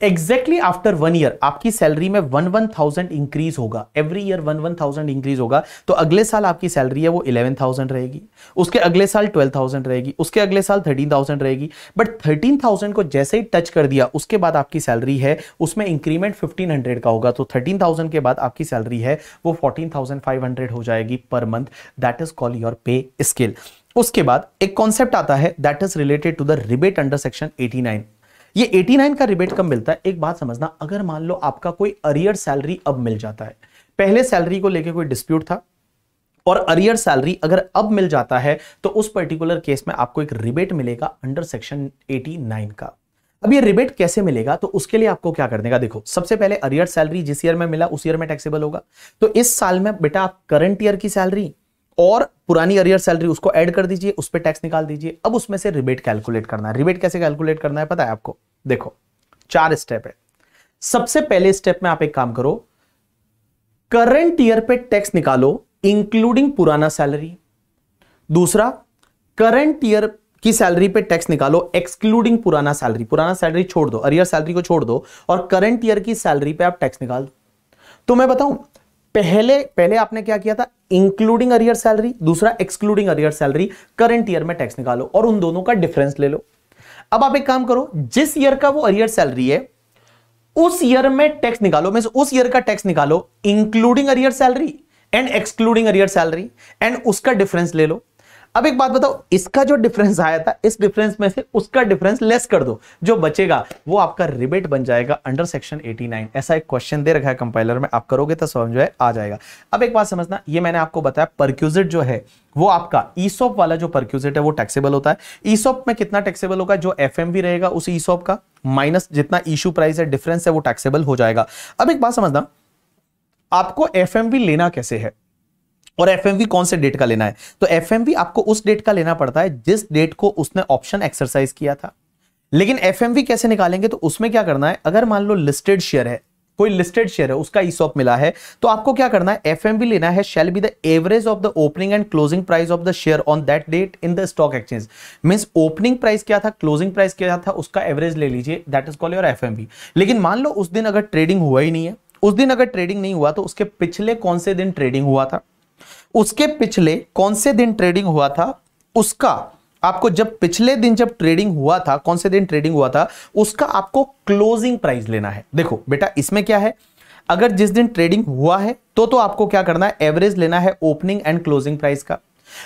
एग्जैक्टली आफ्टर 1 ईयर आपकी सैलरी में 1,000 इंक्रीज होगा, एवरी ईयर 1,000 इंक्रीज होगा। तो अगले साल आपकी सैलरी है वो 11,000 रहेगी, उसके अगले साल 12,000 रहेगी, उसके अगले साल 13,000 रहेगी। बट 13,000 को जैसे ही टच कर दिया उसके बाद आपकी सैलरी है उसमें इंक्रीमेंट 1,500 का होगा। तो 13,000 के बाद आपकी सैलरी है वो 14,500 हो जाएगी पर month. That is called your pay scale. उसके बाद एक कॉन्सेप्ट आता है that is related to the rebate under section 89। ये 89 का रिबेट कब मिलता है? एक बात समझना, अगर मान लो आपका कोई अरियर सैलरी अब मिल जाता है, पहले सैलरी को लेके कोई डिस्प्यूट था और अरियर सैलरी अगर अब मिल जाता है तो उस पर्टिकुलर केस में आपको एक रिबेट मिलेगा अंडर सेक्शन 89 का। अब ये रिबेट कैसे मिलेगा? तो उसके लिए आपको क्या करने का, देखो सबसे पहले अरियर सैलरी जिस ईयर में मिला उस ईयर में टैक्सेबल होगा। तो इस साल में बेटा आप करंट ईयर की सैलरी और पुरानी अरियर सैलरी उसको ऐड कर दीजिए, उस पे टैक्स निकाल दीजिए। अब उसमें से रिबेट कैलकुलेट करना है। रिबेट कैसे कैलकुलेट करना है पता है आपको? देखो 4 स्टेप है। सबसे पहले स्टेप में आप एक काम करो, करंट ईयर पे टैक्स निकालो इंक्लूडिंग पुराना सैलरी। दूसरा, करंट ईयर की सैलरी पे टैक्स निकालो एक्सक्लूडिंग पुराना सैलरी। पुराना सैलरी छोड़ दो, अरियर सैलरी को छोड़ दो और करंट ईयर की सैलरी पे आप टैक्स निकाल दो। तो मैं बताऊं, पहले आपने क्या किया था? इंक्लूडिंग अरियर सैलरी, दूसरा excluding arrear salary. Current year में टैक्स निकालो और उन दोनों का डिफरेंस ले लो। अब आप एक काम करो, जिस ईयर का वो अरियर सैलरी है उस ईयर में टैक्स निकालो, मींस उस ईयर का टैक्स निकालो including arrear salary and excluding arrear salary and उसका डिफरेंस ले लो। अब एक बात बताओ, इसका जो डिफरेंस आया था इस डिफरेंस में से उसका डिफरेंस लेस कर दो, जो बचेगा वो आपका रिबेट बन जाएगा अंडर सेक्शन 89। ऐसा एक क्वेश्चन दे रखा है कंपाइलर में, आप करोगे तो समझ में आ जाएगा। अब एक बात समझना, ये मैंने आपको बताया परक्यूजिट जो है वो आपका ईसॉप वाला जो परक्यूजिट है वो टैक्सेबल होता है। ईसॉप में कितना टैक्सेबल होगा? जो एफएमवी रहेगा उस ईसॉप का माइनस जितना इशू प्राइस है, डिफरेंस है, वो टैक्सेबल हो जाएगा। अब एक बात समझना, आपको एफएमवी लेना कैसे है और एफएमवी कौन से डेट का लेना है? तो एफएमवी आपको उस डेट का लेना पड़ता है जिस डेट को उसने ऑप्शन एक्सरसाइज किया था। लेकिन एफएमवी कैसे निकालेंगे? तो उसमें क्या करना है, अगर मान लो लिस्टेड शेयर है, कोई लिस्टेड शेयर है उसका ईसॉप मिला है, तो आपको क्या करना है? एफएमवी लेना है shall be the average of the opening and closing price of the share on that date in the stock exchange. Means opening price क्या था, क्लोजिंग प्राइस क्या था, उसका एवरेज ले लीजिए, that is called your FMV. लेकिन मान लो उस दिन अगर ट्रेडिंग हुआ ही नहीं है, उस दिन अगर ट्रेडिंग नहीं हुआ तो उसके पिछले कौन से दिन ट्रेडिंग हुआ था, उसके पिछले कौन से दिन ट्रेडिंग हुआ था, उसका आपको जब पिछले दिन जब ट्रेडिंग हुआ था, कौन से दिन ट्रेडिंग हुआ था, उसका आपको क्लोजिंग प्राइस लेना है। देखो बेटा इसमें क्या है, अगर जिस दिन ट्रेडिंग हुआ है तो आपको क्या करना है? एवरेज लेना है ओपनिंग एंड क्लोजिंग प्राइस का।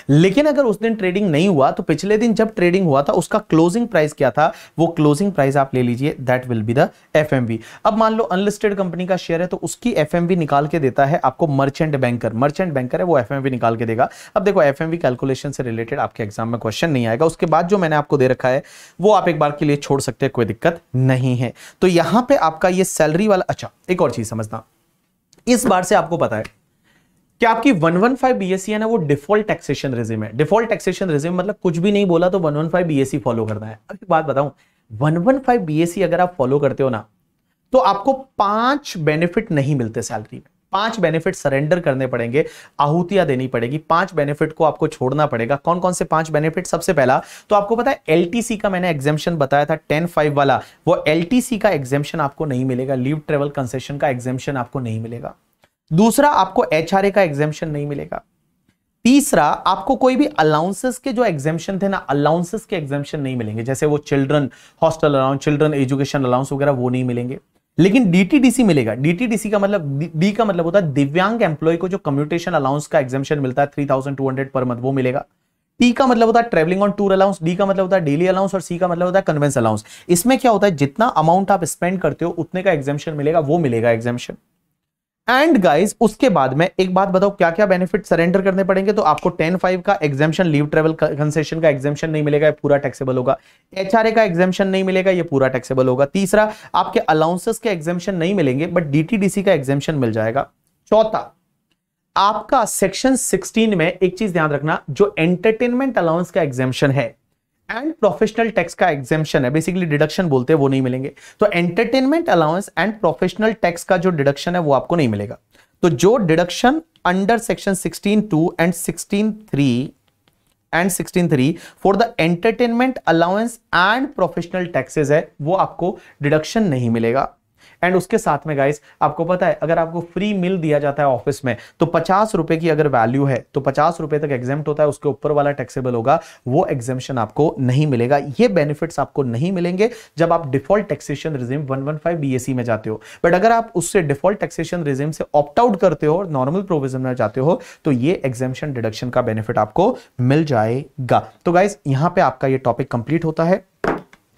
लेकिन अगर उस दिन ट्रेडिंग नहीं हुआ तो पिछले दिन जब ट्रेडिंग हुआ था उसका क्लोजिंग प्राइस क्या था, वो क्लोजिंग प्राइस आप ले लीजिए, that will be the FMV. अब मान लो अनलिस्टेड कंपनी का शेयर है तो उसकी एफएमवी निकाल के देता है आपको मर्चेंट बैंकर, मर्चेंट बैंकर है वो एफएमवी निकाल के देगा। अब देखो एफएमवी कैलकुलेशन से रिलेटेड आपके एग्जाम में क्वेश्चन नहीं आएगा, उसके बाद जो मैंने आपको दे रखा है वो आप एक बार के लिए छोड़ सकते हैं, कोई दिक्कत नहीं है। तो यहां पे आपका ये सैलरी वाला, अच्छा एक और चीज समझना, इस बार से आपको पता है कि आपकी 115 बीएससी है ना वो डिफॉल्ट टैक्सेशन रेजिम है। डिफॉल्ट टैक्सेशन रेजिम मतलब कुछ भी नहीं बोला तो 115 बीएससी फॉलो करना है। अब एक बात बताऊं, 115 बीएससी अगर आप फॉलो करते हो ना तो आपको 5 बेनिफिट नहीं मिलते सैलरी में। 5 बेनिफिट सरेंडर करने पड़ेंगे, आहुतियां देनी पड़ेगी, 5 बेनिफिट को आपको छोड़ना पड़ेगा। कौन कौन से 5 बेनिफिट? सबसे पहला तो आपको पता है एलटीसी का मैंने एग्जाम्पशन बताया था 10(5) वाला, वो एलटीसी का एग्जाम्पशन आपको नहीं मिलेगा, लीव ट्रेवल कंसेशन का एग्जाम्पशन आपको नहीं मिलेगा। दूसरा, आपको एचआरए का एग्जाम्पशन नहीं मिलेगा। तीसरा, आपको कोई भी अलाउंसेस के जो एग्जाम्पशन थे ना, अलाउंसेस के एग्जाम्पशन नहीं मिलेंगे, जैसे वो children hostel allowance, children education allowance वगैरह, वो नहीं मिलेंगे। लेकिन डीटीडीसी मिलेगा। डीटीडीसी का मतलब, डी का मतलब होता है दिव्यांग एम्प्लॉय को जो कम्यूटेशन अलाउंस का एग्जाम्पशन मिलता है 3200 पर मंथ, वो मिलेगा। टी का मतलब होता है travelling on tour allowance, D का मतलब होता है डेली अलाउंस और सी का मतलब होता है कन्वेंस अलाउंस। इसमें क्या होता है, जितना अमाउंट आप स्पेंड करते हो उतने का एग्जाम्पशन मिलेगा, वो मिलेगा एग्जाम्पशन। एंड गाइस उसके बाद में एक बात बताओ, क्या क्या बेनिफिट सरेंडर करने पड़ेंगे? तो आपको 10(5) का एग्जाम्पशन, लीव ट्रेवल कंसेशन का एग्जाम्पशन नहीं मिलेगा, ये पूरा टैक्सेबल होगा। एचआरए का एग्जाम्पशन नहीं मिलेगा, ये पूरा टैक्सेबल होगा। तीसरा, आपके अलाउंसेस के एग्जाम्पशन नहीं मिलेंगे बट डीटीडीसी का एग्जाम्पशन मिल जाएगा। चौथा, आपका सेक्शन 16 में एक चीज ध्यान रखना, जो एंटरटेनमेंट अलाउंस का एग्जाम्पशन है एंड प्रोफेशनल टैक्स का एग्जाम्पशन है, बेसिकली डिडक्शन बोलते हैं, वो नहीं मिलेंगे। तो entertainment allowance and professional tax का जो डिडक्शन है वो आपको नहीं मिलेगा। तो जो deduction under section 16(2) and 16(3) for the entertainment allowance and professional taxes है, वो आपको डिडक्शन नहीं मिलेगा। एंड उसके साथ में गाइस आपको पता है, अगर आपको फ्री मिल दिया जाता है ऑफिस में तो 50 रुपए की अगर वैल्यू है तो 50 रुपए तक एग्जेम्प्ट होता है, उसके ऊपर वाला टैक्सेबल होगा, वो एग्जेम्पशन आपको नहीं मिलेगा। ये बेनिफिट्स आपको नहीं मिलेंगे जब आप डिफॉल्ट टैक्सेशन रिजिम 115 बीएससी में जाते हो। बट अगर आप उससे डिफॉल्ट टैक्सेशन रिजिम से ऑप्ट आउट करते हो और नॉर्मल प्रोविजन में जाते हो तो ये एग्जेम्पशन डिडक्शन का बेनिफिट आपको मिल जाएगा। तो गाइस यहां पे आपका ये टॉपिक कंप्लीट होता है।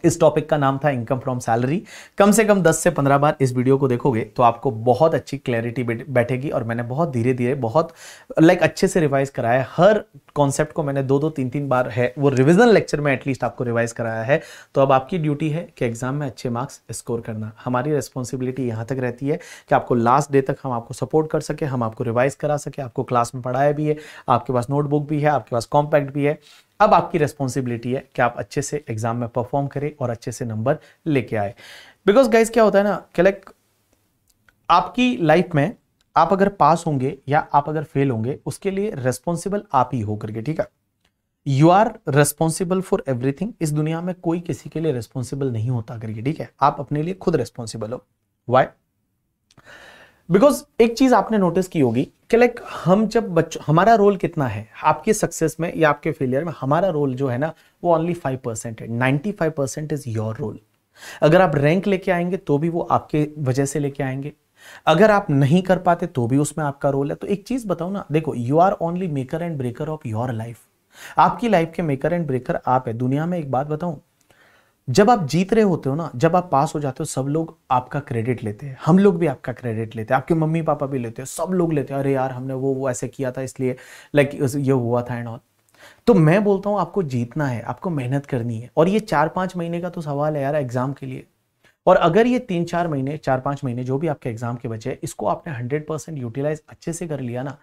इस टॉपिक का नाम था इनकम फ्रॉम सैलरी। कम से कम 10 से 15 बार इस वीडियो को देखोगे तो आपको बहुत अच्छी क्लैरिटी बैठेगी। और मैंने बहुत धीरे धीरे बहुत अच्छे से रिवाइज कराया है। हर कॉन्सेप्ट को मैंने 2-2, 3-3 बार है वो रिवीजन लेक्चर में एटलीस्ट आपको रिवाइज कराया है। तो अब आपकी ड्यूटी है कि एग्जाम में अच्छे मार्क्स स्कोर करना। हमारी रिस्पॉन्सिबिलिटी यहाँ तक रहती है कि आपको लास्ट डे तक हम आपको सपोर्ट कर सके, हम आपको रिवाइज करा सके, आपको क्लास में पढ़ाया भी है, आपके पास नोटबुक भी है, आपके पास कॉम्पैक्ट भी है। अब आपकी रिस्पॉन्सिबिलिटी है कि आप अच्छे से एग्जाम में परफॉर्म करें और अच्छे से नंबर लेके आए। बिकॉज गाइस क्या होता है ना कि लाइक आपकी लाइफ में आप अगर पास होंगे या आप अगर फेल होंगे उसके लिए रिस्पॉन्सिबल आप ही हो करके, ठीक है। You are responsible for everything. इस दुनिया में कोई किसी के लिए रिस्पॉन्सिबल नहीं होता करके, ठीक है। आप अपने लिए खुद रिस्पॉन्सिबल हो। व्हाई? बिकॉज एक चीज आपने नोटिस की होगी कि लाइक हम जब हमारा रोल कितना है आपके सक्सेस में या आपके फेलियर में, हमारा रोल जो है ना वो ओनली 5% है। 95% इज योर रोल। अगर आप रैंक लेके आएंगे तो भी वो आपके वजह से लेके आएंगे, अगर आप नहीं कर पाते तो भी उसमें आपका रोल है। तो एक चीज बताओ ना, देखो you are only maker and breaker of your life. आपकी लाइफ के मेकर एंड ब्रेकर आप है। दुनिया में एक बात बताऊं, जब आप जीत रहे होते हो ना, जब आप पास हो जाते हो, सब लोग आपका क्रेडिट लेते हैं। हम लोग भी आपका क्रेडिट लेते हैं, आपके मम्मी पापा भी लेते हैं, सब लोग लेते हैं। अरे यार हमने वो ऐसे किया था इसलिए लाइक ये हुआ था एंड ऑल। तो मैं बोलता हूं आपको जीतना है, आपको मेहनत करनी है। और ये 4-5 महीने का तो सवाल है यार एग्जाम के लिए। और अगर ये 3-4 महीने 4-5 महीने जो भी आपके एग्जाम के बचे, इसको आपने 100% यूटिलाइज अच्छे से कर लिया ना,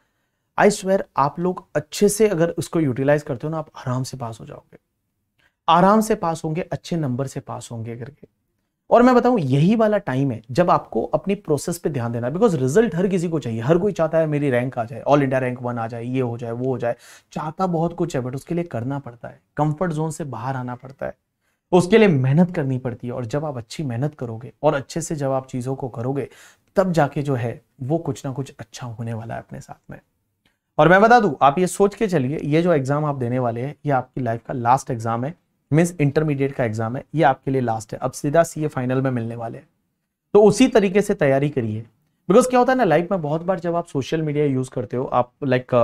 आई स्वेयर आप लोग अच्छे से अगर उसको यूटिलाइज करते हो ना, आप आराम से पास हो जाओगे, आराम से पास होंगे, अच्छे नंबर से पास होंगे करके। और मैं बताऊं यही वाला टाइम है जब आपको अपनी प्रोसेस पे ध्यान देना। बिकॉज रिजल्ट हर किसी को चाहिए, हर कोई चाहता है मेरी रैंक आ जाए, ऑल इंडिया रैंक 1 आ जाए, ये हो जाए वो हो जाए, चाहता बहुत कुछ है बट उसके लिए करना पड़ता है, कंफर्ट जोन से बाहर आना पड़ता है, उसके लिए मेहनत करनी पड़ती है। और जब आप अच्छी मेहनत करोगे और अच्छे से जब आप चीजों को करोगे तब जाके जो है वो कुछ ना कुछ अच्छा होने वाला है अपने साथ में। और मैं बता दूं, आप ये सोच के चलिए ये जो एग्जाम आप देने वाले हैं ये आपकी लाइफ का लास्ट एग्जाम है, मींस इंटरमीडिएट का एग्जाम है, ये आपके लिए लास्ट है। अब सीधा सीए फाइनल में मिलने वाले हैं, तो उसी तरीके से तैयारी करिए। बिकॉज क्या होता है ना लाइफ में बहुत बार जब आप सोशल मीडिया यूज करते हो, आप लाइक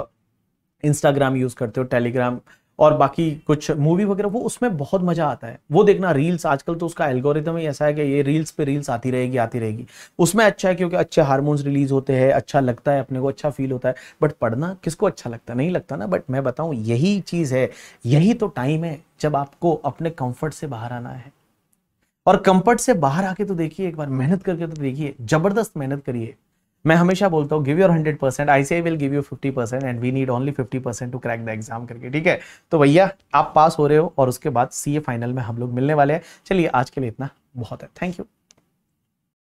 इंस्टाग्राम यूज करते हो, टेलीग्राम और बाकी कुछ मूवी वगैरह, वो उसमें बहुत मजा आता है वो देखना। रील्स आजकल तो उसका एल्गोरिथम ही ऐसा है कि ये रील्स पे रील्स आती रहेगी आती रहेगी। उसमें अच्छा है क्योंकि अच्छे हार्मोन्स रिलीज होते हैं, अच्छा लगता है, अपने को अच्छा फील होता है। बट पढ़ना किसको अच्छा लगता है, नहीं लगता ना। बट मैं बताऊं यही चीज है, यही तो टाइम है जब आपको अपने कंफर्ट से बाहर आना है। और कंफर्ट से बाहर आके तो देखिए, एक बार मेहनत करके तो देखिए, जबरदस्त मेहनत करिए। मैं हमेशा बोलता हूँ give your 100%, ICAI will give you 50% and we need only 50% to crack the exam करके, ठीक है। तो भैया आप पास हो रहे हो और उसके बाद CA फाइनल में हम लोग मिलने वाले हैं। चलिए आज के लिए इतना बहुत है, थैंक यू।